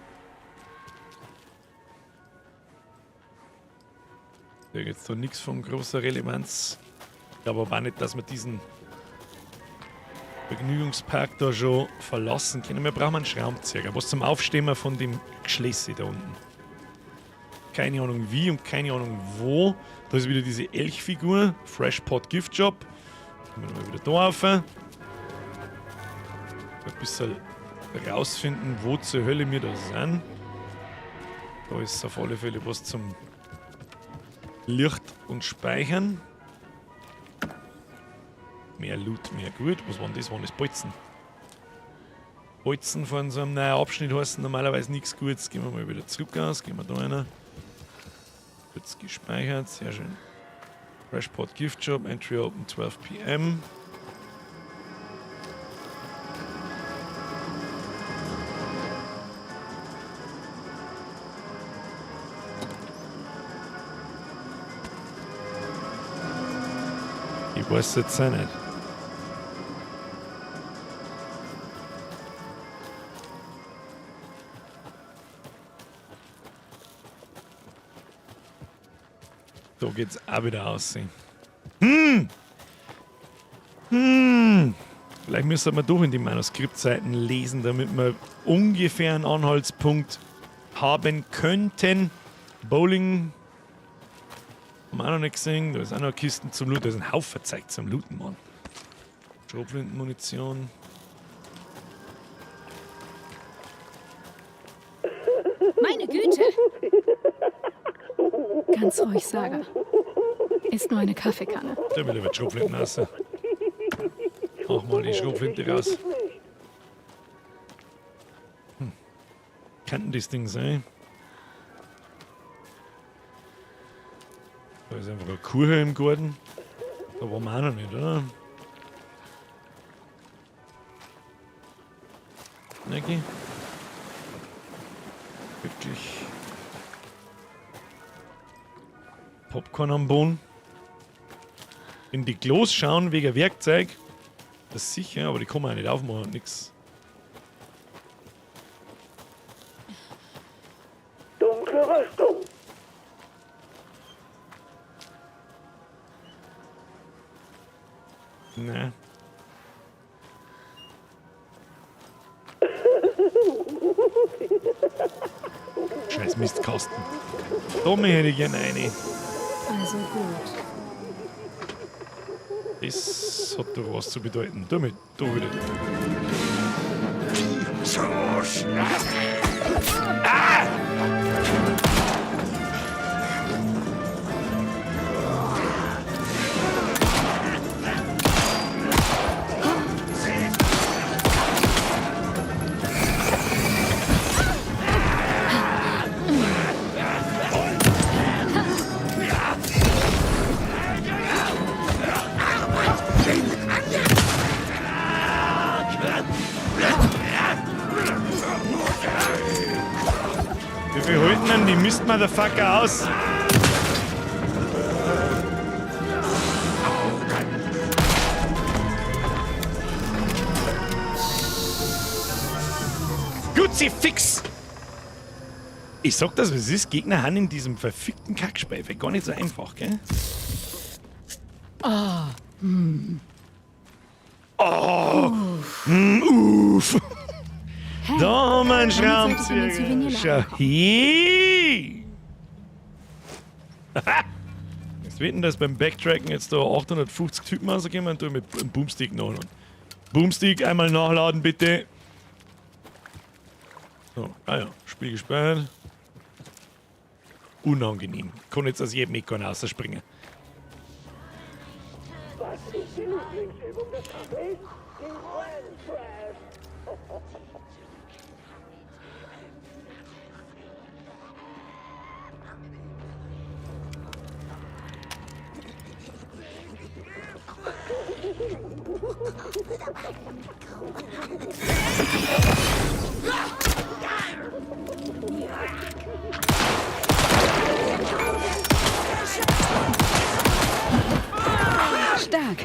Da gibt es da nichts von großer Relevanz. Ich glaube aber auch nicht, dass wir diesen Vergnügungspark da schon verlassen können. Wir brauchen einen Schraubenzieher. Was zum Aufstehen von dem Geschlessi da unten. Keine Ahnung wie und keine Ahnung wo. Da ist wieder diese Elchfigur. Fresh Pot Gift Shop. Gehen wir mal wieder da rauf. Ein bisschen rausfinden, wo zur Hölle wir da sind. Da ist auf alle Fälle was zum Licht und Speichern. Mehr Loot, mehr gut. Was waren das? Waren das Bolzen? Bolzen von so einem neuen Abschnitt heißen normalerweise nichts Gutes. Gehen wir mal wieder zurück aus. Gehen wir da rein. Kurz gespeichert. Sehr schön. Fresh Pot Gift Shop. Entry open 12 PM. Ich weiß jetzt auch nicht. Da geht's auch wieder aussehen. Vielleicht müssen wir doch in die Manuskriptseiten lesen, damit wir ungefähr einen Anhaltspunkt haben könnten. Bowling haben wir auch noch nicht gesehen. Da ist auch noch Kisten zum Looten. Da ist ein Haufen Zeug zum Looten, Mann. Schrotflintenmunition. Meine Güte! Ganz ruhig, Saga. Ist nur eine Kaffeekanne. Da will ich die Schrotflinten raus. Mach mal die Schrotflinte raus. Kann das Ding sein? Da ist einfach eine Kuh im Garten. Da waren wir auch noch nicht, oder? Okay. Wirklich. Popcorn am Boden. In die Klos schauen wegen Werkzeug. Das ist sicher, aber die kann man auch nicht aufmachen. Nix. Dunkle Rüstung. Ne. Scheiß Mistkasten. Da hätte ich gerne eine. Also gut. Das hat doch was zu bedeuten. Damit, da wieder. Ah! Wie viel halten denn die Mist-Motherfucker aus? Fix! Ich sag das, was es ist. Gegner haben in diesem verfickten Kackspeifer gar nicht so einfach, gell? Ah. Oh! Uff! Da haben wir einen Schraubenzieher. Hi! Was wird denn das beim Backtracken jetzt da 850 Typen rausgehen und mit einem Boomstick nachladen? Boomstick einmal nachladen, bitte. So, ja, Spiel gespeichert. Unangenehm. Kann jetzt aus jedem Eck rausspringen. Was ist die Lieblingsübung des Cafés? Die Rollentrash. Stark.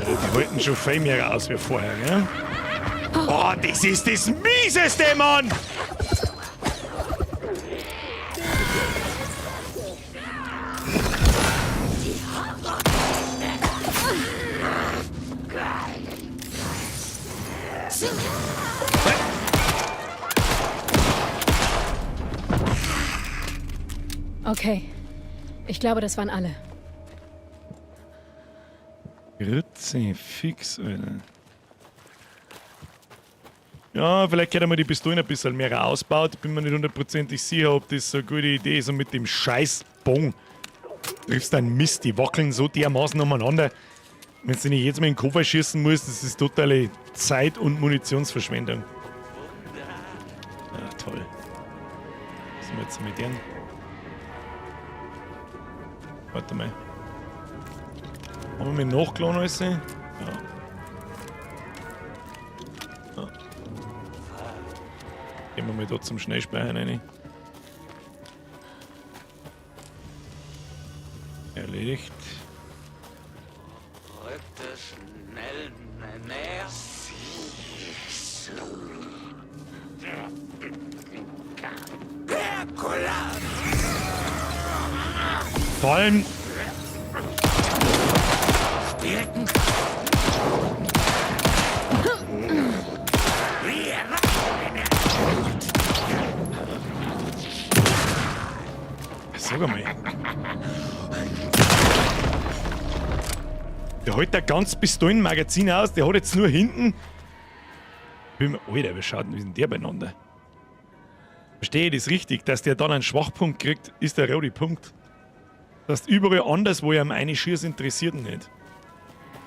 Die wollten schon viel mehr raus wie vorher, gell? Oh, das ist das Mieseste, Mann! Okay. Ich glaube, das waren alle. Grütze, fix, Alter. Ja, vielleicht hätte man die Pistolen ein bisschen mehr ausbaut. Ich bin mir nicht hundertprozentig sicher, ob das so eine gute Idee ist. Und mit dem scheiß Bong triffst du einen Mist. Die wackeln so dermaßen umeinander. Wenn du nicht jetzt mal in den Koffer schießen musst, das ist totale Zeit- und Munitionsverschwendung. Ja, toll. Was sind wir jetzt mit denen? Warte mal. Haben wir mir nachgeladen alles? Ja. Ja. Gehen wir mal da zum Schnellspeichern rein. Erledigt. Rückte schnell näher. Vor allem. Sag einmal. Der hält da ganz Pistolenmagazin aus, der hat jetzt nur hinten. Alter, wie schaut denn der beieinander? Verstehe ich das richtig, dass der dann einen Schwachpunkt kriegt, ist der rote Punkt. Das heißt, überall anders, wo er am eine schießt, interessiert ihn nicht.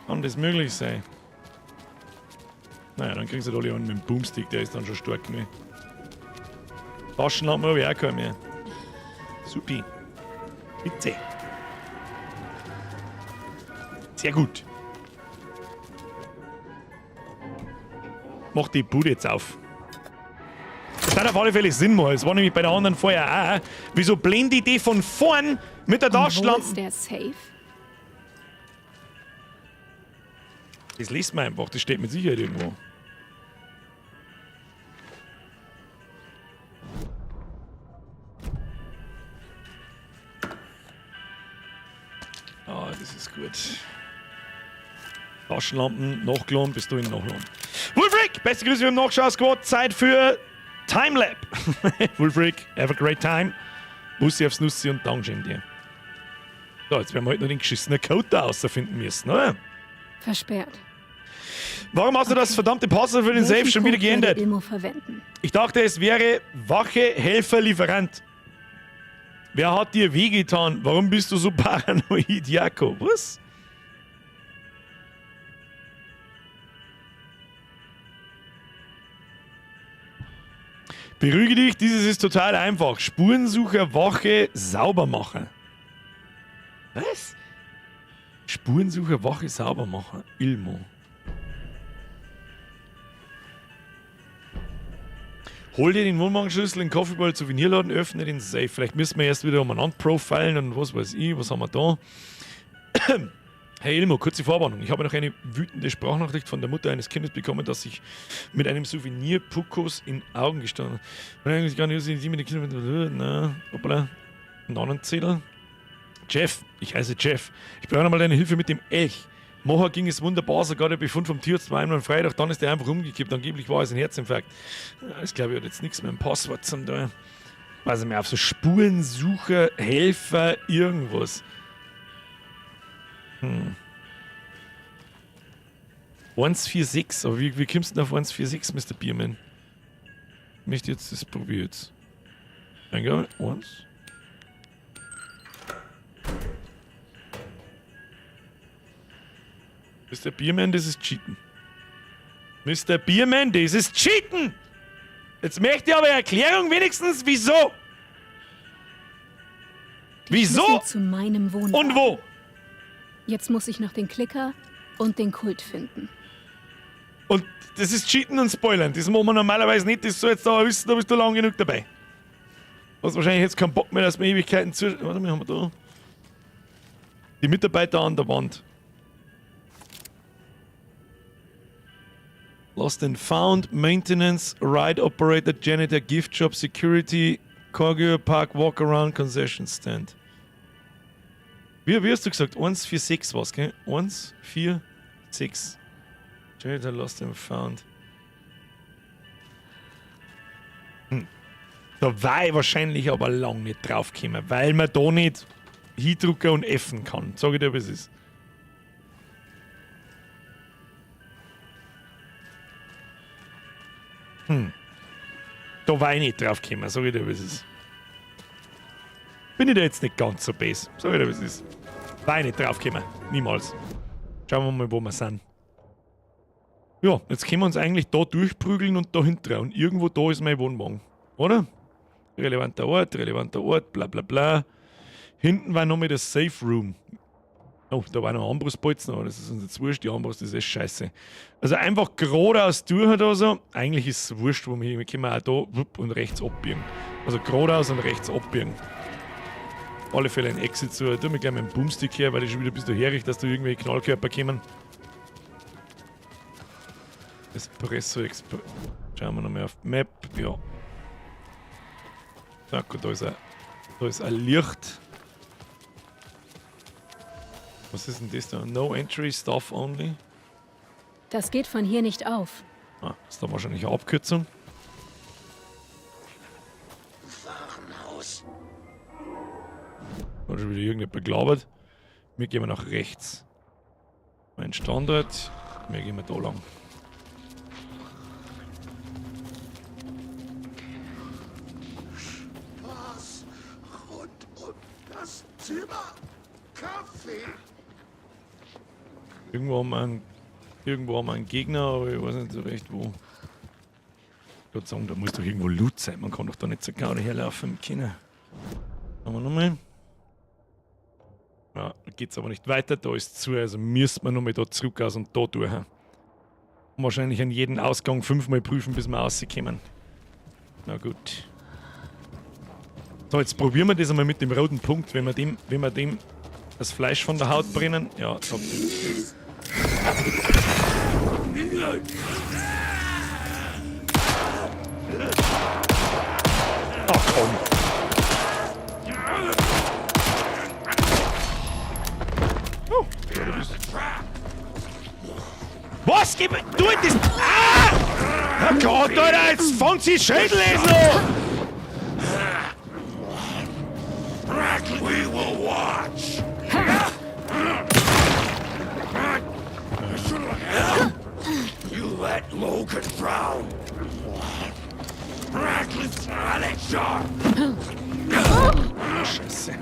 Kann das möglich sein? Naja, dann kriegen sie alle an mit dem Boomstick, der ist dann schon stark genug. Taschenlampe habe ich auch keine mehr. Supi. Bitte. Sehr gut. Mach die Bude jetzt auf. Das hat auf alle Fälle Sinn machen. Das war nämlich bei der anderen vorher auch. Wieso blende ich die von vorn mit der Taschenlampe? Wo ist der Safe? Das liest man einfach. Das steht mit Sicherheit irgendwo. Ah, das ist gut. Taschenlampen, nachgeladen, Pistolen nachgeladen. Wolfric, beste Grüße im Nachschau-Squad. Zeit für Timelap. Wolfric, have a great time. Bussi aufs Nussi und Dankeschön dir. So, jetzt werden wir heute noch den geschissenen Code da rausfinden müssen, oder? Versperrt. Warum hast du das verdammte Passwort für den Safe schon wieder geändert? Ilmo verwenden. Ich dachte, es wäre Wache, Helfer, Lieferant. Wer hat dir wehgetan? Warum bist du so paranoid, Jakob? Was? Beruhige dich, dieses ist total einfach. Spurensucher, Wache, Saubermacher. Was? Spurensucher, Wache, Saubermacher. Ilmo. Hol dir den Wohnwagenschlüssel, den Kaffeeball, Souvenirladen, öffne den Safe. Vielleicht müssen wir erst wieder umeinander profilen und was weiß ich, was haben wir da? Hey Ilmo, kurze Vorwarnung. Ich habe noch eine wütende Sprachnachricht von der Mutter eines Kindes bekommen, das sich mit einem Souvenir Pukos in Augen gestanden hat. Und eigentlich gar nicht, sie mit den Kindern. Na, hoppala. Nonnenzettel. Jeff, ich heiße Jeff. Ich brauche nochmal deine Hilfe mit dem Elch. Mocha ging es wunderbar, sogar der Befund vom Tierarzt war einmal am Freitag, dann ist der einfach umgekippt. Angeblich war es ein Herzinfarkt. Das glaube ich hat jetzt nichts mit dem Passwort zum da. Weiß ich mehr, auf so Spurensucher, Helfer, irgendwas. 146, aber wie kommst du denn auf 146, Mr. Bierman? Ich möchte jetzt das probieren jetzt. Eingabe, 1. Mr. Bierman, das ist Cheaten. Mr. Bierman, das ist Cheaten! Jetzt möchte ich aber Erklärung wenigstens, wieso? Wieso? Schlüssel zu meinem Wohnwagen. Und wo? Jetzt muss ich noch den Klicker und den Kult finden. Und das ist Cheaten und Spoilern. Das machen wir normalerweise nicht. Das soll jetzt aber wissen, da bist du lang genug dabei. Du hast wahrscheinlich jetzt keinen Bock mehr, dass wir Ewigkeiten zu... Warte mal, haben wir da? Die Mitarbeiter an der Wand. Lost and Found, Maintenance, Ride Operator, Janitor, Gift Shop, Security, Cargo Park, Walk-Around, Concession Stand. Wie hast du gesagt? 146 was, gell? 146. Janitor, Lost and Found. Da war ich wahrscheinlich aber lang nicht draufgekommen, weil man da nicht hindrucken und F'en kann. Sag ich dir, wie es ist. Da war ich nicht draufgekommen, sag ich dir, wie es ist. Bin ich da jetzt nicht ganz so base, sag ich dir, wie es ist. War ich nicht draufgekommen, niemals. Schauen wir mal, wo wir sind. Ja, jetzt können wir uns eigentlich da durchprügeln und da hinten. Und irgendwo da ist mein Wohnwagen, oder? Relevanter Ort, bla bla bla. Hinten war nochmal das Safe Room. Oh, da war noch ein Armbrustbolzen, aber das ist uns jetzt wurscht. Die Armbrust ist echt scheiße. Also einfach geradeaus durch da so. Eigentlich ist es wurscht, wo wir können auch da und rechts abbiegen. Also geradeaus und rechts abbiegen. alle Fälle einen Exit zu. Tu mir gleich meinen Boomstick her, weil ich schon wieder bis daher rieche, dass da irgendwelche Knallkörper kommen. Espresso. Schauen wir nochmal auf die Map. Ja. Na gut, da ist ein Licht. Was ist denn das da? No entry, staff only. Das geht von hier nicht auf. Ah, ist da wahrscheinlich eine Abkürzung. Warenhaus. Da hat schon wieder irgendjemand beglaubt. Wir gehen nach rechts. Mein Standort. Wir gehen da lang. Was? Rund um das Zimmer. Kaffee. Irgendwo haben wir einen Gegner, aber ich weiß nicht so recht wo. Ich würde sagen, da muss doch irgendwo Loot sein. Man kann doch da nicht so genau herlaufen im Kino. Schauen wir nochmal. Ja, da geht es aber nicht weiter, da ist zu, also müsste man nochmal da zurück aus und da durch. Wahrscheinlich an jeden Ausgang 5-mal prüfen, bis wir rauskommen. Na gut. So, jetzt probieren wir das einmal mit dem roten Punkt, wenn wir dem das Fleisch von der Haut brennen. Ja, top. Ach komm. Oh, ja, du bist. Was? Gib mir. Du das. Ah! Herr Gott, Alter, jetzt fangt sie Schädel so! We will watch. You let Logan drown. Reckless Alexa. Scheiße.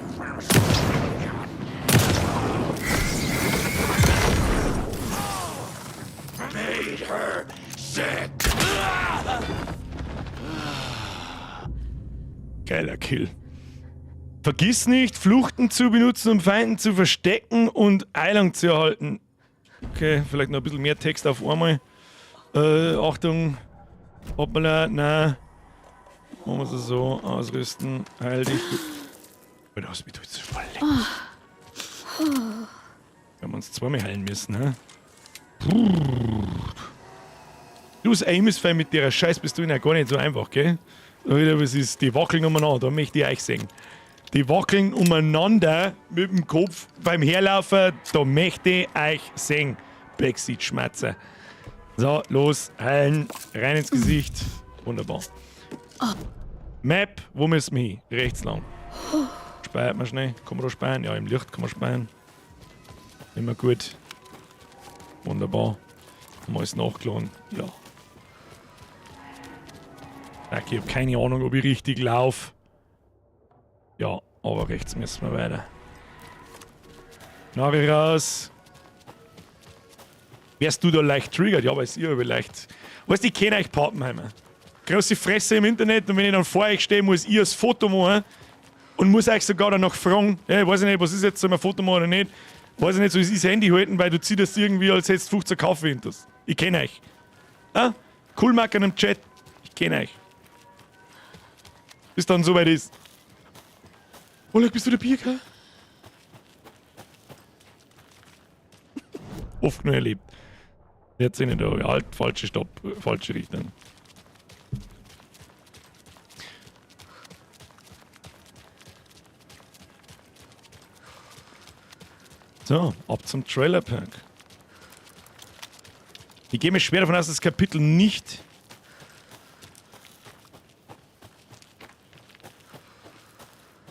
Made her sick. Geiler Kill. Vergiss nicht, Fluchten zu benutzen, um Feinden zu verstecken und Eilang zu erhalten. Okay, vielleicht noch ein bisschen mehr Text auf einmal. Achtung. Hoppala, nein. Machen wir es so. Ausrüsten. Heil dich. Du hast mich durch zu verletzt. Wir haben uns zweimal heilen müssen, hä? Du, das Aim ist fein mit der Scheißpistole gar nicht so einfach, gell? Was ist, die wackeln umeinander, da möchte ich euch sehen. Die wackeln umeinander mit dem Kopf beim Herlaufen, da möchte ich euch sehen. Backseat-Schmatzer. So, los, heilen, rein ins Gesicht. Wunderbar. Map, wo müssen wir hin? Rechts lang. Speiert man schnell. Kann man da speiern? Ja, im Licht kann man speiern. Immer gut. Wunderbar. Haben wir alles nachgeladen? Ja. Ich habe keine Ahnung, ob ich richtig laufe. Ja, aber rechts müssen wir weiter. Knarre raus. Wärst du da leicht triggert? Ja, weiß ich aber leicht. Weißt du, ich kenne euch Pappenheimer. Große Fresse im Internet und wenn ich dann vor euch stehe, muss ich ein Foto machen und muss euch sogar danach fragen, ja, ich weiß nicht, was ist jetzt, soll man ein Foto machen oder nicht? Weiß ich nicht, soll ich das Handy halten, weil du ziehst das irgendwie, als hättest du 15 Kaffee hinter. Ich kenne euch. Ja? Cool machen im Chat. Ich kenne euch. Bis dann soweit ist. Oleg, bist du der Bier, gell? Oft nur erlebt. Jetzt sind da halt falsche Stopp, falsche Richtung. So, ab zum Trailerpark. Ich gehe mir schwer davon aus, dass das Kapitel nicht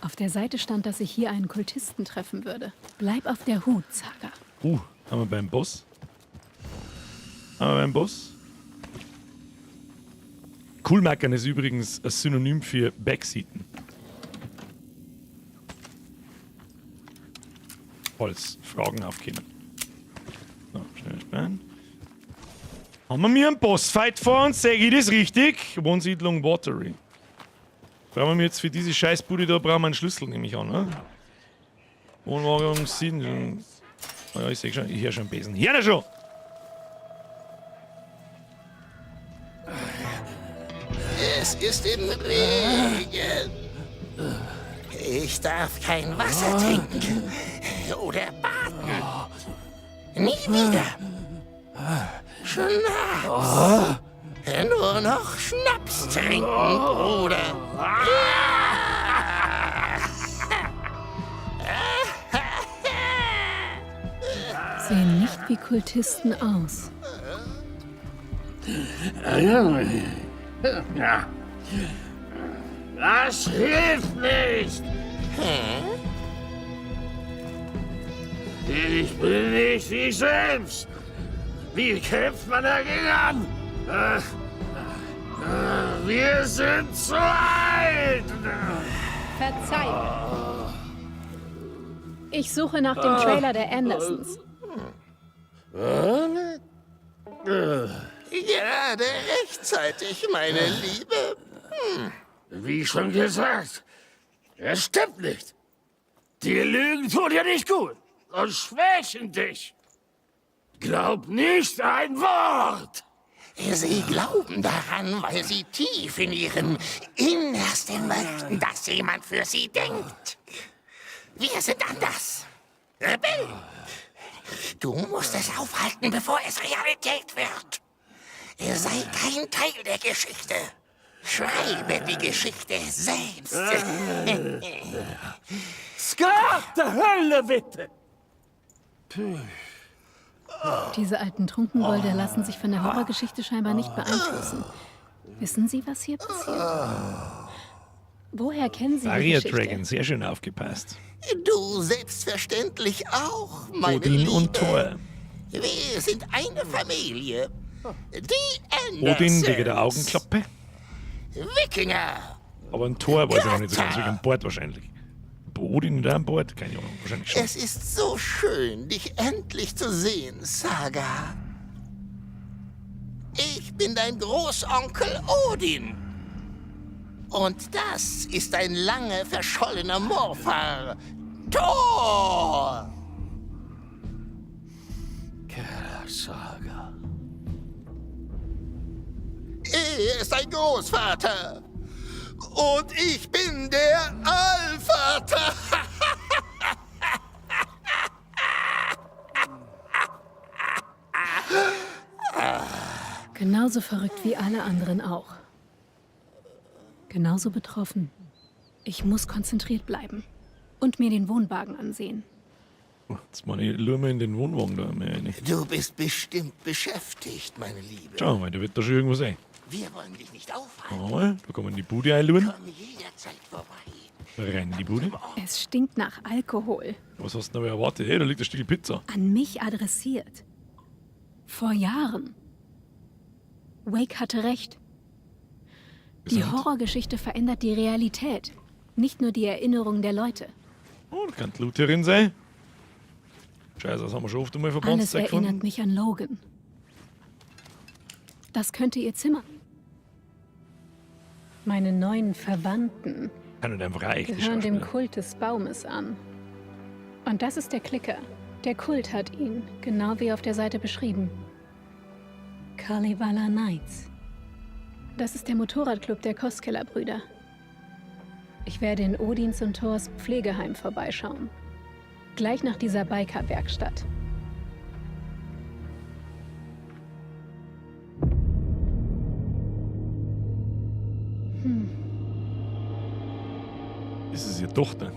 Auf der Seite stand, dass ich hier einen Kultisten treffen würde. Bleib auf der Hut, Saga. Haben wir beim Boss? Haben wir beim Boss? Coolmackern ist übrigens ein Synonym für Backseaten. Falls Fragen aufkommen. So, schnell sparen. Haben wir mir einen Bossfight vor uns? Sehe ich das richtig? Wohnsiedlung Watery. Brauchen wir jetzt für diese Scheißbude da brauchen wir einen Schlüssel, nehme ich an, ne? Wohnwagen, Siedlung. Oh ja, ich sehe schon, ich höre schon einen Besen. Hier schon! Es ist im Regen. Ich darf kein Wasser trinken oder baden. Nie wieder. Schnaps. Nur noch Schnaps trinken, Bruder. Sehen nicht wie Kultisten aus. Ja. Das hilft nicht. Ich bin nicht ich selbst. Wie kämpft man dagegen an? Wir sind zu alt. Verzeihung. Ich suche nach dem Trailer der Andersons. Gerade rechtzeitig, meine Liebe. Wie schon gesagt, es stimmt nicht. Die Lügen tun dir nicht gut und schwächen dich. Glaub nicht ein Wort. Sie glauben daran, weil sie tief in ihrem Innersten möchten, dass jemand für sie denkt. Wir sind anders. Rebellen. Du musst es aufhalten, bevor es Realität wird. Sei kein Teil der Geschichte. Schreibe die Geschichte selbst. Skat der Hölle, bitte! Diese alten Trunkenbolde lassen sich von der Horrorgeschichte scheinbar nicht beeinflussen. Wissen Sie, was hier passiert? Woher kennen Sie die Barrier Geschichte? Dragon, sehr schön aufgepasst. Du selbstverständlich auch, meine Odin Liebe. und Thor. Wir sind eine Familie. Die Odin Andersons. wegen der Augenklappe. Wikinger. Aber ein Tor weiß ich noch nicht so ganz, wegen einem Bord wahrscheinlich. Odin oder ein Bord? Keine Ahnung, wahrscheinlich schon. Es ist so schön, dich endlich zu sehen, Saga. Ich bin dein Großonkel Odin. Und das ist ein lange verschollener Morfar, Thor. Saga. Er ist ein Großvater. Und ich bin der Allvater. Genauso verrückt wie alle anderen auch. Genauso betroffen. Ich muss konzentriert bleiben und mir den Wohnwagen ansehen. Jetzt mal lure mir in den Wohnwagen da mehr rein. Du bist bestimmt beschäftigt, meine Liebe. Schau mal, da wird da schon irgendwo sein. Wir wollen dich nicht aufhalten. Oh, da kann man in die Bude einluren. Komm jederzeit vorbei. Rein in die Bude. Es stinkt nach Alkohol. Was hast du denn aber erwartet? Hey, da liegt ein Stück Pizza. An mich adressiert. Vor Jahren. Wake hatte recht. Die Horrorgeschichte verändert die Realität, nicht nur die Erinnerung der Leute. Oh, da kann die Lutherin sein. Scheiße, das haben wir schon oft einmal Alles Verbandszeit erinnert gefunden. mich an Logan. Das könnte ihr Zimmer. Meine neuen Verwandten Kann nicht einfach reichen. gehören dem Kult des Baumes an. Und das ist der Klicker. Der Kult hat ihn, genau wie auf der Seite beschrieben. Kalevala Knights. Das ist der Motorradclub der Kostkeller-Brüder. Ich werde in Odins und Thors Pflegeheim vorbeischauen. Gleich nach dieser Biker-Werkstatt. Ist es ihre Tochter?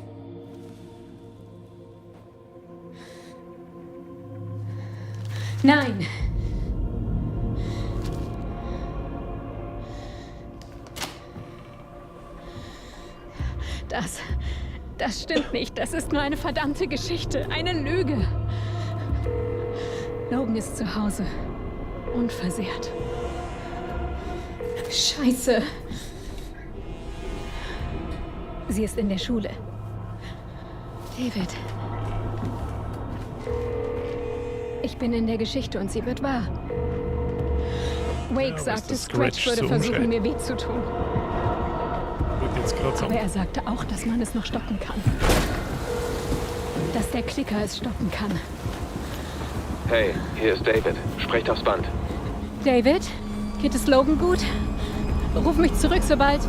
Nein! Das stimmt nicht. Das ist nur eine verdammte Geschichte. Eine Lüge. Logan ist zu Hause. Unversehrt. Scheiße. Sie ist in der Schule. David. Ich bin in der Geschichte und sie wird wahr. Wake sagte, Scratch würde versuchen, mir weh zu tun. Aber er sagte auch, dass man es noch stoppen kann. Dass der Klicker es stoppen kann. Hey, hier ist David. Sprecht aufs Band. David, geht es Logan gut? Ruf mich zurück, sobald...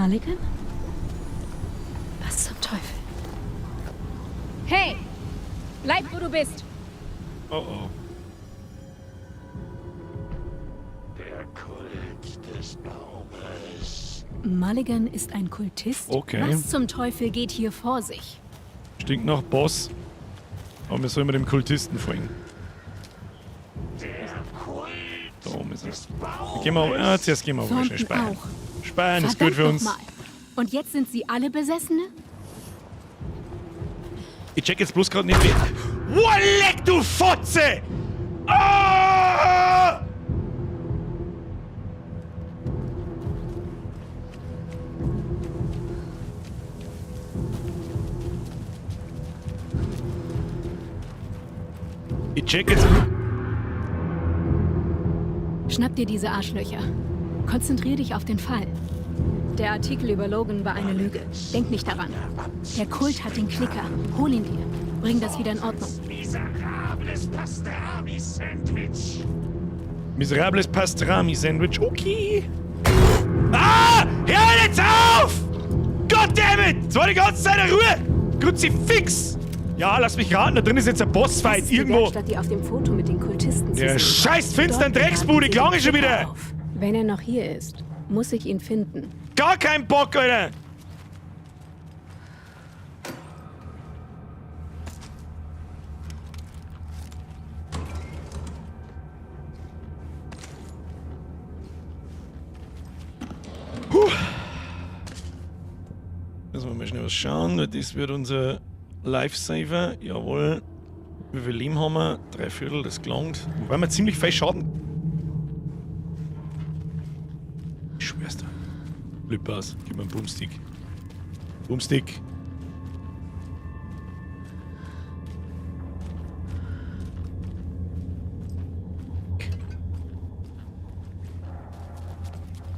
Mulligan? Was zum Teufel? Hey! Bleib, wo du bist! Oh oh. Der Kult des Baumes. Mulligan ist ein Kultist? Okay. Was zum Teufel geht hier vor sich? Stinkt nach Boss. Aber wir sollen mit dem Kultisten folgen. Da oben ist er. Gehen wir, zuerst gehen wir mal schnell speichern. Speichern ist gut für uns. Mal. Und jetzt sind sie alle Besessene? Ich check jetzt bloß gerade nicht mehr. Leck, du Fotze! Ah! Ich check jetzt. Schnapp dir diese Arschlöcher. Konzentrier dich auf den Fall. Der Artikel über Logan war eine Lüge. Denk nicht daran. Der Kult hat den Klicker. Hol ihn dir. Bring das wieder in Ordnung. Miserables Pastrami-Sandwich. Miserables Pastrami-Sandwich. Okay. Ah! Hör jetzt auf! Goddammit! Es war die ganze Zeit eine Ruhe! Kruzifix! Ja, lass mich raten, da drin ist jetzt ein Bossfight das ist irgendwo. Die Werkstatt, die auf dem Foto mit den Kultisten zu Der sehen scheiß finstern Dort Drecksbude, laden klang sie ich schon den wieder. Klicker auf. Wenn er noch hier ist, muss ich ihn finden. Gar kein Bock, Alter! Müssen wir mal schnell was schauen, weil das wird unser Lifesaver. Jawohl. Wie viel Leben haben wir? 3/4, das gelangt. Wobei wir ziemlich viel Schaden. Ich schwör's dir. Blüppers, gib mir einen Boomstick. Boomstick.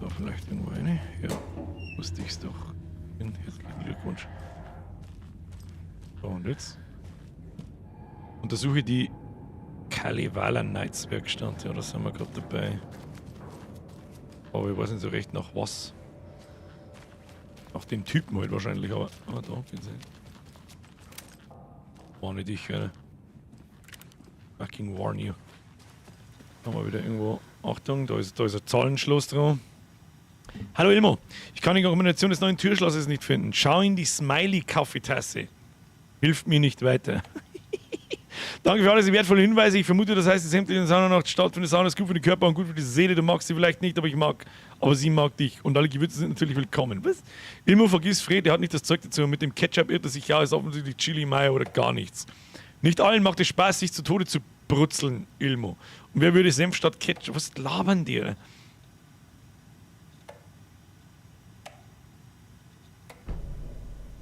Da vielleicht irgendwo eine? Ja, wusste ich's doch. Herzlichen Glückwunsch. So, und jetzt? Untersuche die Kalevala Knights Werkstatt. Ja, da sind wir gerade dabei. Aber ich weiß nicht so recht nach was. Nach dem Typen halt wahrscheinlich, aber da geht's nicht. Warne dich, Alter. Fucking warn you. Haben wir wieder irgendwo. Achtung, da ist ein Zahlenschloss dran. Hallo Ilmo, ich kann die Kombination des neuen Türschlosses nicht finden. Schau in die Smiley-Kaffeetasse. Hilft mir nicht weiter. Danke für alle diese wertvollen Hinweise. Ich vermute, das heißt, das Hemd in der Saunanacht statt für die Sauna ist gut für den Körper und gut für die Seele. Du magst sie vielleicht nicht, aber sie mag dich. Und alle Gewürze sind natürlich willkommen. Was? Ilmo, vergiss Fred, der hat nicht das Zeug dazu. Und mit dem Ketchup irrt er sich ja, ist offensichtlich Chili, Mayo oder gar nichts. Nicht allen macht es Spaß, sich zu Tode zu brutzeln, Ilmo. Und wer würde Senf statt Ketchup? Was labern die?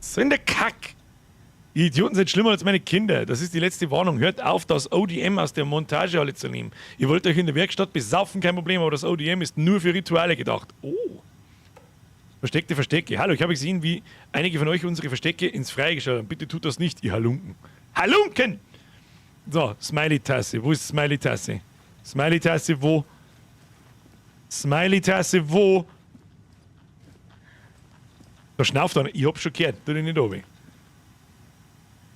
So in der Kack. Die Idioten sind schlimmer als meine Kinder. Das ist die letzte Warnung. Hört auf, das ODM aus der Montagehalle zu nehmen. Ihr wollt euch in der Werkstatt besaufen, kein Problem, aber das ODM ist nur für Rituale gedacht. Oh. Versteckte Verstecke. Hallo, ich habe gesehen, wie einige von euch unsere Verstecke ins Freie geschaut haben. Bitte tut das nicht, ihr Halunken. Halunken! So, Smiley-Tasse. Wo ist Smiley-Tasse? Smiley-Tasse wo? Smiley-Tasse wo? Da schnauft einer. Ich hab's schon gehört. Tu den nicht oben.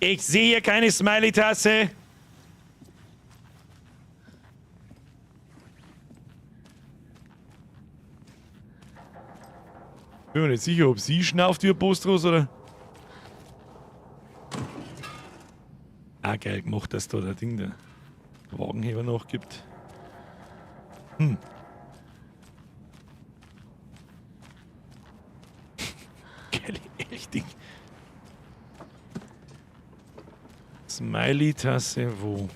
Ich sehe hier keine Smiley-Tasse. Bin mir nicht sicher, ob sie schnauft wie ein Postros oder. Ah, geil gemacht, dass da der Ding, der Wagenheber nachgibt. Hm. Geil, ehrlich Ding. Smiley-Tasse wo?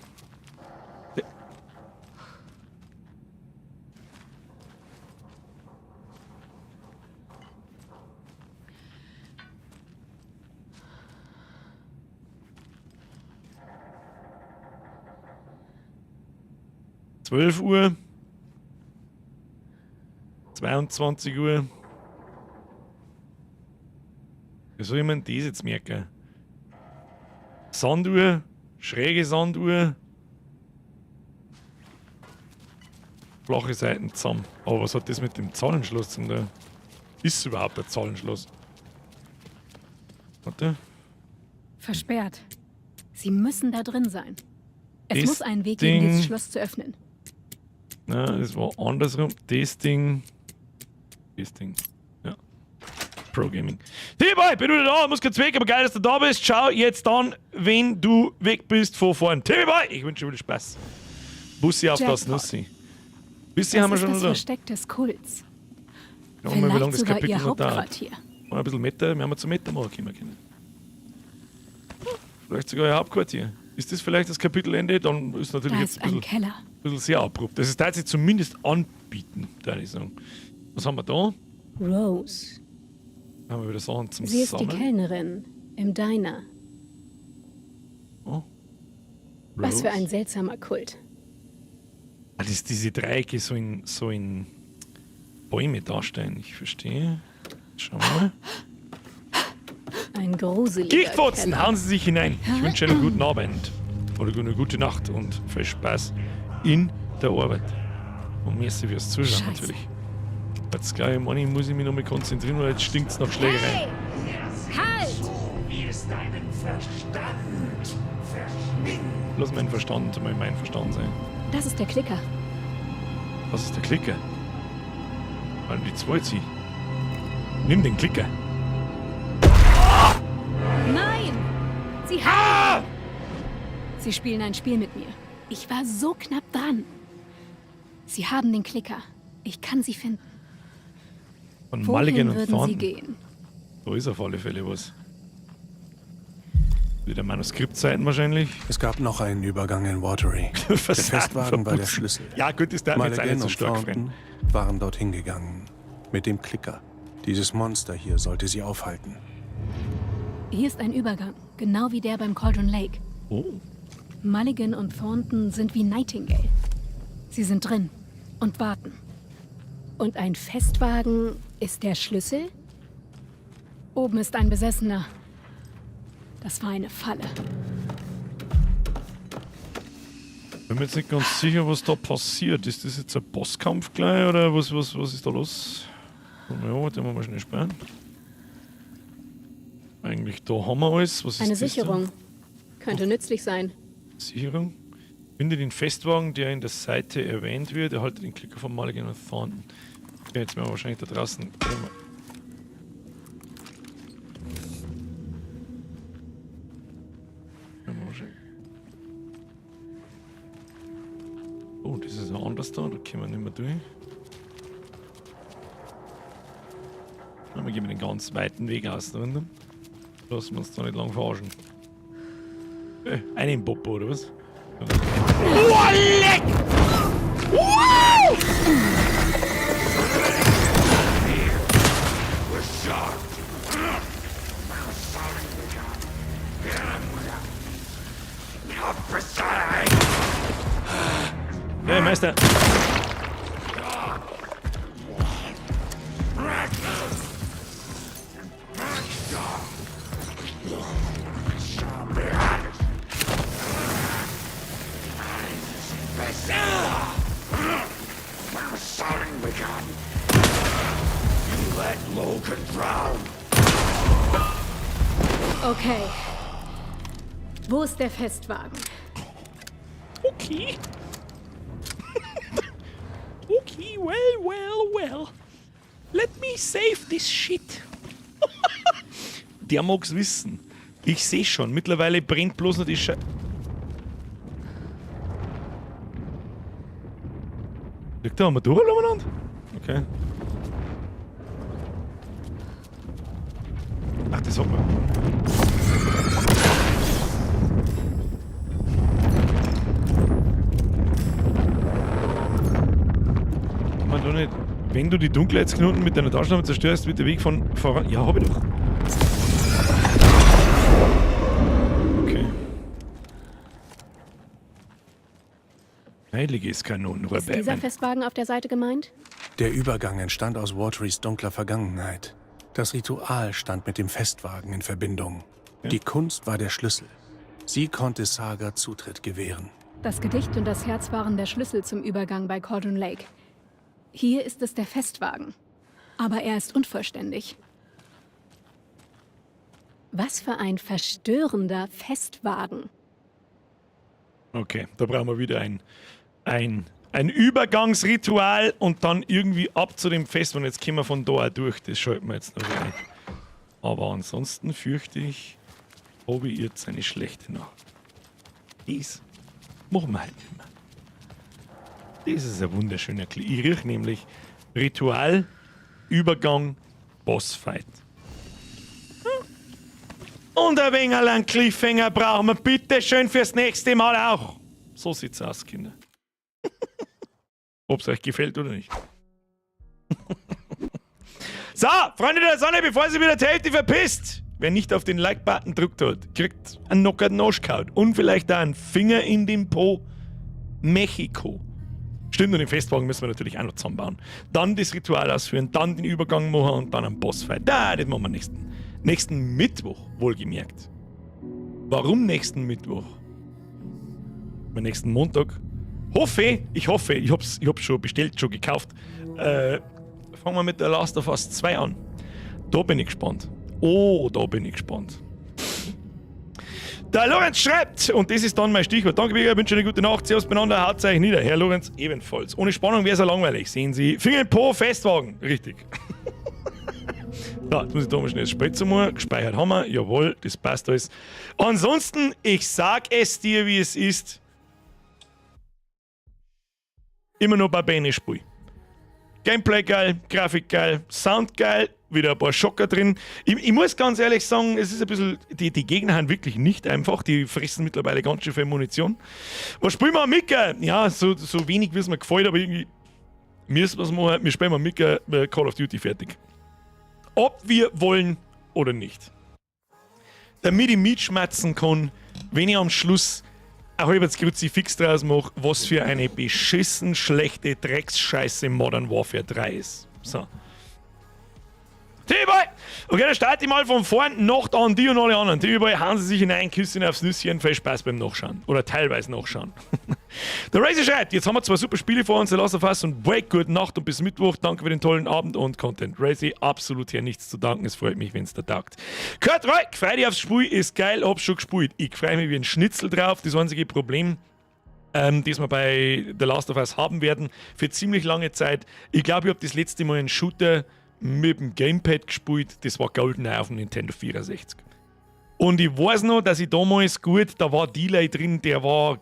Uhr. 22 Uhr. Wie soll ich mir das jetzt merken? Sanduhr, schräge Sanduhr, flache Seiten zusammen. Aber was hat das mit dem Zahlenschloss zu tun? Ist überhaupt ein Zahlenschloss? Warte. Versperrt. Sie müssen da drin sein. Es Das muss einen Weg geben, Ding- dieses Schloss zu öffnen. Na, es war andersrum. Das Ding. Ja. Pro Gaming. T-Boy, bin wieder da. Muss kurz weg, aber geil, dass du da bist. Schau jetzt dann, wenn du weg bist von vorn. T-Boy, ich wünsche dir viel Spaß. Bussi auf das Jackpot. Nussi. Bussi Das haben wir ist schon das da. Versteck des Kults. Schauen wir mal, wie lange Vielleicht das sogar Kapitel ihr noch dauert. Hauptquartier. Mal ein bisschen Meta, wir haben zu Meta machen können. Vielleicht sogar ihr Hauptquartier. Ist das vielleicht das Kapitelende? Dann ist natürlich Da jetzt ist ein Keller. bisschen sehr abrupt. Das ist tatsächlich zumindest anbieten, würde ich sagen. Was haben wir da? Rose. Da haben wir wieder Sachen zum Sie ist die Sammeln. Kellnerin im Diner. Oh. Was für Rose. ein seltsamer Kult. Ah, das ist diese Dreiecke so in Bäume darstellen. Ich verstehe. Schauen wir mal. Ein gruseliger Gichtfotzen, Keller. hauen Sie sich hinein. Ich wünsche einen guten Abend. Oder eine gute Nacht und viel Spaß in der Arbeit. Und merci fürs Zuschauen Scheiße. natürlich. Jetzt gleich, Manni, muss ich mich noch mal konzentrieren, weil jetzt stinkt es nach Schlägerei. Halt! Wirst deinen Verstand verschwinden. Lass meinen Verstand mal mein Verstand sein. Das ist der Klicker. Was ist der Klicker? Weil die zwei zieh. Nimm den Klicker. Nein! Sie haben... Sie spielen ein Spiel mit mir. Ich war so knapp dran. Sie haben den Klicker. Ich kann sie finden. Von Mulligan Wohin und würden Sie Thornton. gehen? Da ist auf alle Fälle was. Wieder Manuskriptseiten wahrscheinlich. Es gab noch einen Übergang in Watery. Der Festwagen war der Schlüssel. Ja gut, das darf mir jetzt auch nicht Mulligan so und stark Thornton waren dorthin gegangen. Mit dem Klicker. Dieses Monster hier sollte sie aufhalten. Hier ist ein Übergang, genau wie der beim Cauldron Lake. Oh. Mulligan und Thornton sind wie Nightingale. Sie sind drin und warten. Und ein Festwagen ist der Schlüssel? Oben ist ein Besessener. Das war eine Falle. Bin mir jetzt nicht ganz sicher, was da passiert. Ist das jetzt ein Bosskampf gleich oder was ist da los? Ja, warte mal schnell sperren. Eigentlich, da haben wir alles. Was ist Eine das da? Sicherung. Könnte nützlich sein. Sicherung. Finde den Festwagen, der in der Seite erwähnt wird. Erhalte den Klicker von Mulligan und Thornton. Okay, jetzt werden wir wahrscheinlich da draußen. Oh, das ist ein anderes da, da können wir nicht mehr durch. Ja, wir gehen den ganz weiten Weg aus da unten. Lassen wir uns da nicht lang verarschen. Einen Popo, oder was? Oh, leck! Wow! Hey, Meister! Okay. Wo ist der Festwagen? Okay. Okay, well. Let me save this shit. Der mag's wissen. Ich sehe schon, mittlerweile brennt bloß noch die Liegt da einmal durch umeinander? Okay. Ach, das hat man. Man doch nicht. Wenn du die Dunkelheitsknoten mit deiner Taschenlampe zerstörst, wird der Weg von voran. Ja, hab ich doch. Okay. Heiliges Kanonenrohr, Ist dieser Batman. Festwagen auf der Seite gemeint? Der Übergang entstand aus Waterys dunkler Vergangenheit. Das Ritual stand mit dem Festwagen in Verbindung. Die Kunst war der Schlüssel. Sie konnte Saga Zutritt gewähren. Das Gedicht und das Herz waren der Schlüssel zum Übergang bei Cauldron Lake. Hier ist es der Festwagen. Aber er ist unvollständig. Was für ein verstörender Festwagen. Okay, da brauchen wir wieder ein Übergangsritual und dann irgendwie ab zu dem Fest. Und jetzt kommen wir von da auch durch. Das schalten wir jetzt noch rein. Aber ansonsten fürchte ich, habe ich jetzt eine schlechte Nacht. Das machen wir halt nicht mehr. Das ist ein wunderschöner Klick. Ich rieche nämlich Ritual, Übergang, Bossfight. Und ein wenig einen Cliffhanger brauchen wir bitte schön fürs nächste Mal auch. So sieht's aus, Kinder. Ob es euch gefällt oder nicht. So, Freunde der Sonne, bevor sie wieder die Hälfte verpisst. Wer nicht auf den Like-Button drückt hat, kriegt einen knockerten Arschkaut und vielleicht auch einen Finger in den Po. Mexiko. Stimmt, und den Festwagen müssen wir natürlich auch noch zusammenbauen. Dann das Ritual ausführen, dann den Übergang machen und dann einen Bossfight. Das machen wir nächsten Mittwoch, wohlgemerkt. Warum nächsten Mittwoch? Am nächsten Montag. Ich hoffe, ich hab's schon bestellt, schon gekauft. Fangen wir mit der Last of Us 2 an. Da bin ich gespannt. Oh, da bin ich gespannt. Der Lorenz schreibt, und das ist dann mein Stichwort. Danke, Birger, wünsche eine gute Nacht. Servus beieinander, haut euch nieder. Herr Lorenz ebenfalls. Ohne Spannung wäre es ja langweilig. Sehen Sie, Finger in Po, Festwagen. Richtig. Da, jetzt muss ich da mal schnell das Spritzer machen. Gespeichert haben wir. Jawohl, das passt alles. Ansonsten, ich sag es dir, wie es ist. Immer noch bei Bene Spiel. Gameplay geil, Grafik geil, Sound geil, wieder ein paar Schocker drin. Ich muss ganz ehrlich sagen, es ist ein bisschen, die Gegner haben wirklich nicht einfach, die fressen mittlerweile ganz schön viel Munition. Was spielen wir mit? Ja, so wenig wie es mir gefällt, aber irgendwie müssen wir es machen. Wir spielen mit Call of Duty fertig. Ob wir wollen oder nicht. Damit ich mitschmatzen kann, wenn ich am Schluss ein halbes Kruzifix draus mache, was für eine beschissen schlechte Drecksscheiße Modern Warfare 3 ist. So. T-Boy! Okay, dann starte ich mal von vorn. Nacht an die und alle anderen. T-Boy, hauen sie sich hinein, küssen aufs Nüsschen, viel Spaß beim Nachschauen. Oder teilweise Nachschauen. Der Razer schreibt, jetzt haben wir 2 super Spiele vor uns, der Last of Us und Break, gute Nacht und bis Mittwoch. Danke für den tollen Abend und Content. Razer, absolut hier nichts zu danken. Es freut mich, wenn es da taugt. Kurt Roy, freu dich aufs Spiel, ist geil, hab's schon gespielt. Ich freue mich wie ein Schnitzel drauf. Das einzige Problem, das wir bei The Last of Us haben werden, für ziemlich lange Zeit. Ich glaube, ich habe das letzte Mal einen Shooter mit dem Gamepad gespielt, das war GoldenEye auf dem Nintendo 64. Und ich weiß noch, dass ich damals da war Delay drin, der war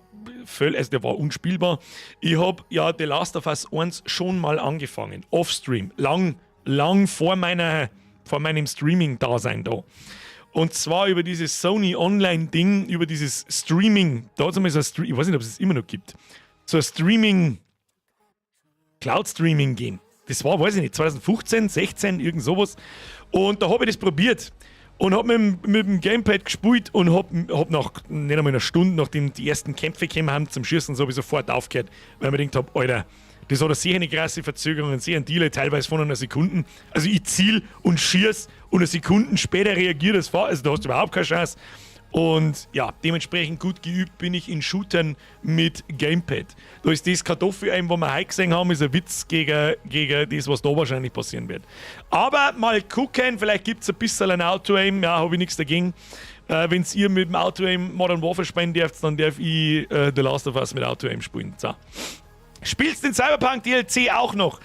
unspielbar. Ich habe ja The Last of Us 1 schon mal angefangen, offstream, lang vor meinem Streaming-Dasein da. Und zwar über dieses Sony Online-Ding, über dieses Streaming, da hat es einmal so ein ich weiß nicht, ob es es immer noch gibt, so ein Cloud-Streaming gehen. Das war, weiß ich nicht, 2015, 16, irgend sowas. Und da habe ich das probiert. Und habe mit dem Gamepad gespielt und hab nach nicht einmal einer Stunde, nachdem die ersten Kämpfe gekommen haben zum Schießen, so habe ich sofort aufgehört. Weil ich mir gedacht habe, Alter, das hat eine sehr eine krasse Verzögerung, einen sehr Delay, teilweise von einer Sekunde. Also ich ziel und schieß und eine Sekunde später reagiert das Fahr. Also da hast du überhaupt keine Chance. Und ja, dementsprechend gut geübt bin ich in Shootern mit Gamepad. Da ist das Kartoffel-Aim, was wir heute gesehen haben, ist ein Witz gegen das, was da wahrscheinlich passieren wird. Aber mal gucken, vielleicht gibt es ein bisschen ein Auto-Aim, ja, habe ich nichts dagegen. Wenn ihr mit dem Auto-Aim Modern Warfare spielen dürft, dann darf ich The Last of Us mit Auto-Aim spielen. So. Spielst den Cyberpunk DLC auch noch?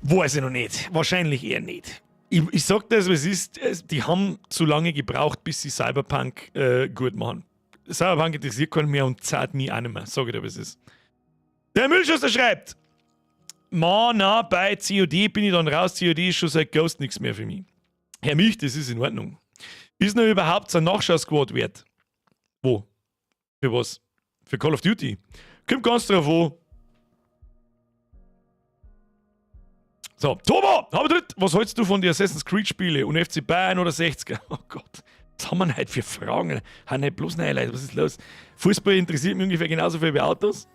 Weiß ich noch nicht. Wahrscheinlich eher nicht. Ich sag das, was ist, die haben zu lange gebraucht, bis sie Cyberpunk gut machen. Cyberpunk interessiert keinen mehr und zahlt mich auch nicht mehr. Sag ich dir, was ist. Der Müllschuster schreibt, bei COD bin ich dann raus. COD ist schon seit Ghost nichts mehr für mich. Herr Milch, das ist in Ordnung. Ist noch überhaupt so ein Nachschau-Squad wert? Wo? Für was? Für Call of Duty? Kommt ganz drauf an. So, Tobo, was hältst du von den Assassin's Creed Spiele und FC Bayern oder 60er? Oh Gott, was haben wir heute für Fragen? Haben nicht bloß Leute, was ist los? Fußball interessiert mich ungefähr genauso viel wie Autos.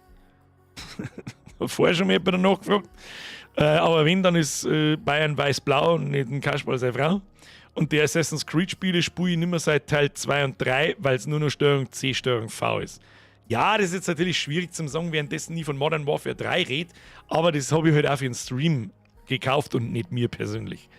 Hab vorher schon mal jemand nachgefragt. Aber wenn, dann ist Bayern weiß-blau und nicht ein Kasperl seine Frau. Und die Assassin's Creed Spiele spiele ich nicht mehr seit Teil 2 und 3, weil es nur noch Steuerung C, Steuerung V ist. Ja, das ist jetzt natürlich schwierig zu sagen, währenddessen nie von Modern Warfare 3 redet, aber das habe ich halt auch für den Stream gekauft und nicht mir persönlich.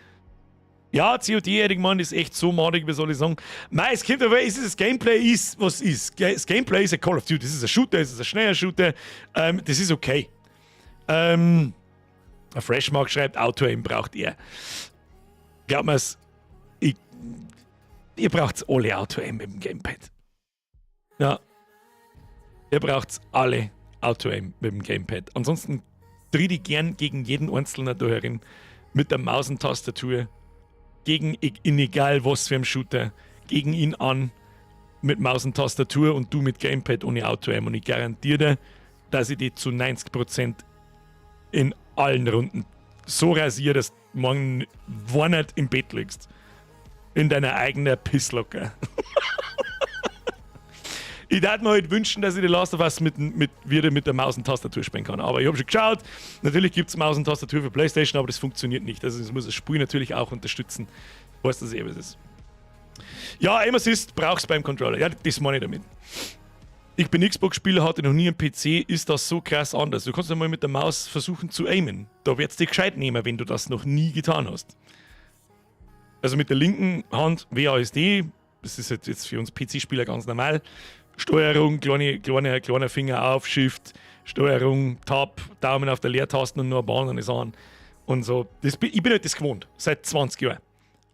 Ja, COD hätte ich gemeint, ist echt so madig, wie soll ich sagen. Mei, es kommt aber, das Gameplay ist, was ist. Das Gameplay ist ein Call of Duty, das ist ein Shooter, das ist ein schneller Shooter, das ist okay. Ein Freshmark schreibt, Auto-Aim braucht ihr. Glaubt mir's, ihr braucht alle Auto-Aim mit dem Gamepad. Ja, ihr braucht alle Auto-Aim mit dem Gamepad. Ansonsten tritt ich gern gegen jeden Einzelnen da herin mit der Maus und Tastatur gegen in egal was für einem Shooter, gegen ihn an mit Maus und Tastatur und du mit Gamepad ohne Auto-Aim. Und ich garantiere dir, dass ich die zu 90% in allen Runden so rasiere, dass du morgen warnend im Bett liegst. In deiner eigenen Pisslocke. Ich würde mir halt wünschen, dass ich die Last of Us wieder mit der Maus und Tastatur spielen kann. Aber ich habe schon geschaut, natürlich gibt es Maus und Tastatur für PlayStation, aber das funktioniert nicht. Also es muss das Spiel natürlich auch unterstützen. Weißt du, was es ist. Ja, Aim Assist brauchst du beim Controller. Ja, das meine ich damit. Ich bin Xbox-Spieler, hatte noch nie einen PC, ist das so krass anders. Du kannst einmal mit der Maus versuchen zu aimen. Da wird es dich gescheit nehmen, wenn du das noch nie getan hast. Also mit der linken Hand WASD, das ist jetzt für uns PC-Spieler ganz normal. Steuerung, kleiner Finger auf, Shift, Steuerung, Tab, Daumen auf der Leertaste und nur eine Bahn und ist an. Und so. Ich bin halt das gewohnt, seit 20 Jahren.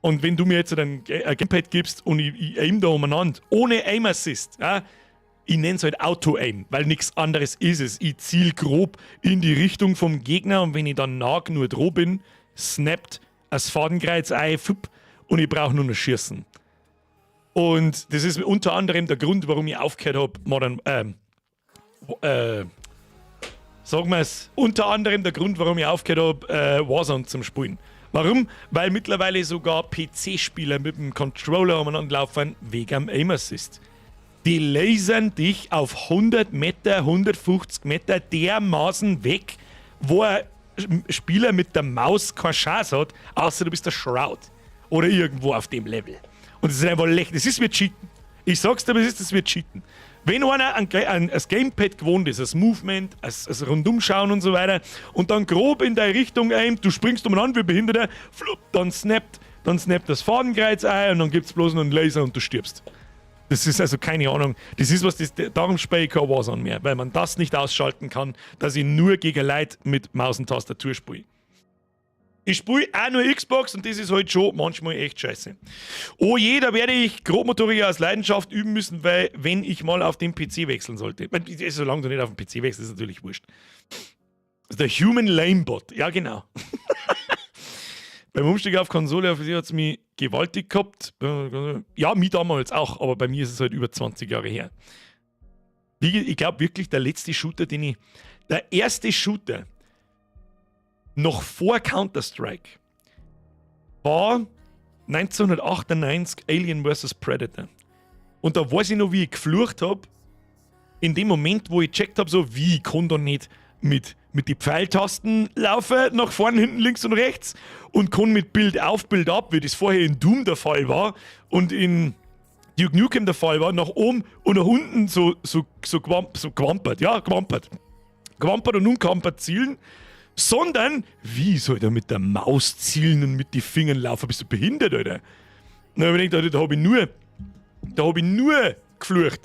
Und wenn du mir jetzt ein Gamepad gibst und ich aim da umeinander, ohne Aim Assist, ja, ich nenne es halt Auto-Aim, weil nichts anderes ist es. Ich ziele grob in die Richtung vom Gegner und wenn ich dann nah genug dran bin, snappt das Fadenkreuz ein und ich brauche nur noch schießen. Und das ist unter anderem der Grund, warum ich aufgehört habe, sagen wir es, unter anderem der Grund, warum ich aufgehört habe, Warzone zu spielen. Warum? Weil mittlerweile sogar PC-Spieler mit dem Controller umeinander laufen wegen am Aim Assist. Die lasern dich auf 100 Meter, 150 Meter dermaßen weg, wo ein Spieler mit der Maus keine Chance hat, außer du bist der Shroud. Oder irgendwo auf dem Level. Und das ist einfach lächerlich. Das ist wie Cheaten. Ich sag's dir, das ist wie Cheaten. Wenn einer ein Gamepad gewohnt ist, das Movement, das Rundumschauen und so weiter, und dann grob in deine Richtung aimt, du springst umeinander wie Behinderter, flupp, dann snappt das Fadenkreuz ein und dann gibt's bloß noch einen Laser und du stirbst. Das ist also keine Ahnung. Das ist was, darum spiele ich kein Warzone mehr, weil man das nicht ausschalten kann, dass ich nur gegen Leute mit Maus und Tastatur spiele. Ich spiele auch nur Xbox und das ist halt schon manchmal echt scheiße. Oh je, da werde ich Grobmotoriker aus Leidenschaft üben müssen, weil wenn ich mal auf den PC wechseln sollte. Solange du nicht auf den PC wechselst, ist natürlich wurscht. Der Human Lamebot, ja genau. Beim Umstieg auf Konsole hat es mich gewaltig gehabt. Ja, mich damals auch, aber bei mir ist es halt über 20 Jahre her. Ich glaube wirklich, der erste Shooter, noch vor Counter-Strike, war 1998 Alien vs. Predator. Und da weiß ich noch, wie ich geflucht habe, in dem Moment, wo ich gecheckt habe, so wie, ich kann da nicht mit den Pfeiltasten laufen, nach vorne, hinten, links und rechts, und kann mit Bild auf, Bild ab, wie das vorher in Doom der Fall war und in Duke Nukem der Fall war, nach oben und nach unten so gewampert und umkampert zielen, sondern, wie soll der mit der Maus zielen und mit den Fingern laufen? Bist du behindert, Alter? Na, ich denke, da habe ich nur geflucht.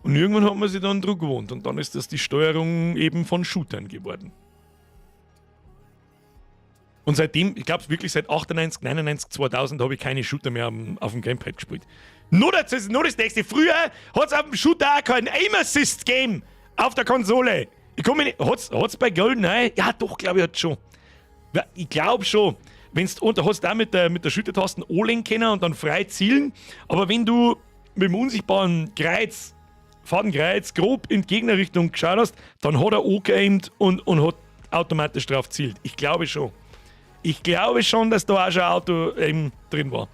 Und irgendwann hat man sich dann dran gewohnt. Und dann ist das die Steuerung eben von Shootern geworden. Und seitdem, ich glaube wirklich seit 98, 99, 2000 habe ich keine Shooter mehr auf dem Gamepad gespielt. Nur das nächste. Früher hat es auf dem Shooter auch keinen Aim Assist gegeben auf der Konsole. Ich komme nicht. Hat's bei GoldenEye? Ja, doch, glaube ich, hat schon. Ich glaube schon. Wenn's, und da hast du auch mit der Schultertasten anlegen können und dann frei zielen. Aber wenn du mit dem unsichtbaren Fadenkreuz grob in die Gegnerrichtung geschaut hast, dann hat er angeaimt und hat automatisch drauf zielt. Ich glaube schon. Ich glaube schon, dass da auch schon ein Auto drin war.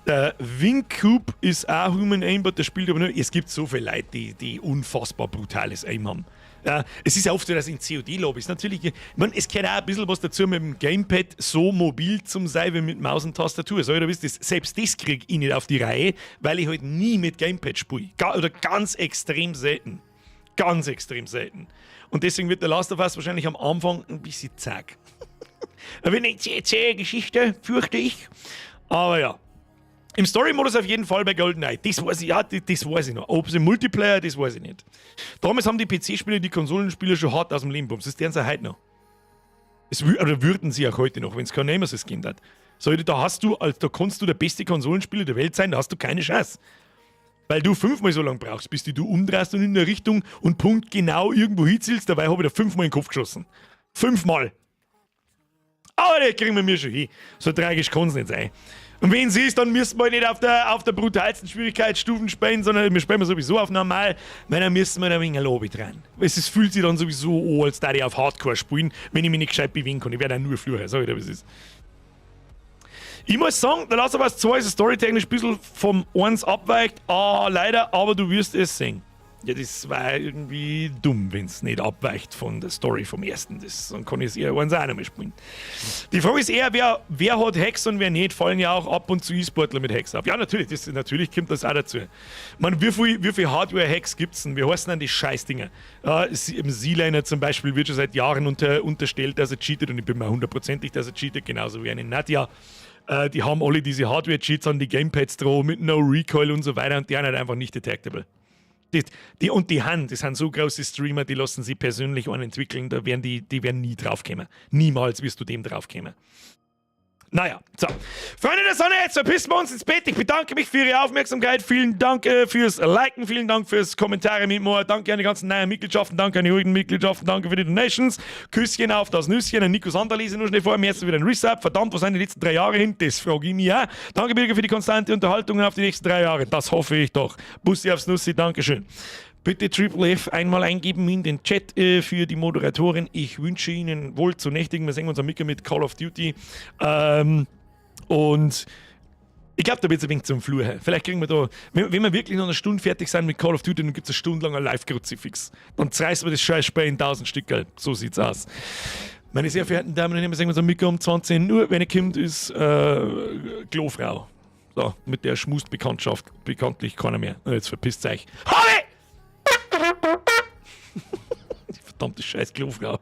Der Wingcoop ist auch Human Aimbot, der spielt aber nur. Es gibt so viele Leute, die unfassbar brutales Aim haben. Ja, es ist ja oft so, dass in COD-Lobbys natürlich, es gehört auch ein bisschen was dazu, mit dem Gamepad so mobil zu sein wie mit Maus und Tastatur. So, ihr wisst, selbst das kriege ich nicht auf die Reihe, weil ich halt nie mit Gamepad spiele. Oder ganz extrem selten. Ganz extrem selten. Und deswegen wird der Last of Us wahrscheinlich am Anfang ein bisschen zack. Wenn ich zähe Geschichte, fürchte ich. Aber ja. Im Story-Modus auf jeden Fall bei GoldenEye. Das weiß ich, ja, das weiß ich noch. Ob es im Multiplayer, das weiß ich nicht. Damals haben die PC-Spieler die Konsolenspieler schon hart aus dem Leben bumst. Das deren sie heute noch. Oder würden sie auch heute noch, wenn es kein Nemesis-Kind hat. So, da kannst du der beste Konsolenspieler der Welt sein, da hast du keine Chance. Weil du 5-mal so lange brauchst, bis du umdrehst und in der Richtung und Punkt genau irgendwo hinzielst. Dabei habe ich da 5-mal in den Kopf geschossen. 5-mal. Aber das kriegen wir mir schon hin. So tragisch kann es nicht sein. Und wenn es ist, dann müssen wir nicht auf der brutalsten Schwierigkeitsstufen spielen, sondern wir spielen sowieso auf normal, weil dann müssen wir da ein wenig Lobby dran. Es fühlt sich dann sowieso an, als da ich auf Hardcore spielen, wenn ich mich nicht gescheit bewegen kann. Ich werde dann nur fluchen, sag ich dir, was ist. Ich muss sagen, der Last of Us 2 ist storytechnisch ein bisschen vom 1 abweicht, leider, aber du wirst es sehen. Ja, das war irgendwie dumm, wenn es nicht abweicht von der Story vom ersten. Dann kann ich es eher eins auch nicht mehr spielen. Die Frage ist eher, wer hat Hacks und wer nicht. Fallen ja auch ab und zu E-Sportler mit Hacks auf. Ja, natürlich kommt das auch dazu. Ich meine, wie viel Hardware-Hacks gibt es denn? Wie heißen denn die Scheißdinger? Im Z-Liner zum Beispiel wird schon seit Jahren unterstellt, dass er cheatet, und ich bin mir 100%ig, dass er cheatet, genauso wie einen Nadja. Die haben alle diese Hardware-Cheats an die Gamepads drauf mit No Recoil und so weiter, und die sind halt einfach nicht detectable. Das sind so große Streamer, die lassen sie persönlich entwickeln, die werden nie draufkommen. Niemals wirst du dem draufkommen. Naja, so. Freunde der Sonne, jetzt verpissen wir uns ins Bett. Ich bedanke mich für Ihre Aufmerksamkeit. Vielen Dank fürs Liken, vielen Dank fürs Kommentare mit mir. Danke an die ganzen neuen Mitgliedschaften, danke an die ruhigen Mitgliedschaften, danke für die Donations. Küsschen auf das Nüsschen. An Nico Sander lese ich nur schnell vor. Mir jetzt wieder ein Resub. Verdammt, wo sind die letzten 3 Jahre hin? Das frage ich mich auch. Danke, Birger, für die konstante Unterhaltung auf die nächsten 3 Jahre. Das hoffe ich doch. Bussi aufs Nussi, Dankeschön. Bitte Triple F einmal eingeben in den Chat für die Moderatorin. Ich wünsche Ihnen wohl zu nächtigen. Wir sehen uns am Mittwoch mit Call of Duty. Und ich glaube, da wird es ein wenig zum Fluchen. Vielleicht kriegen wir da, wenn wir wirklich noch eine Stunde fertig sind mit Call of Duty, dann gibt es eine Stunde lang ein Live-Kruzifix. Dann zerreißen wir das Scheißspiel in 1000 Stücke. So sieht's aus. Meine sehr verehrten Damen und Herren, wir sehen uns am Mittwoch um 20 Uhr. Wenn ihr kommt, ist Klofrau. So, mit der schmust bekanntlich keiner mehr. Jetzt verpisst euch. Harvey! Die verdammte scheiß Klofrau.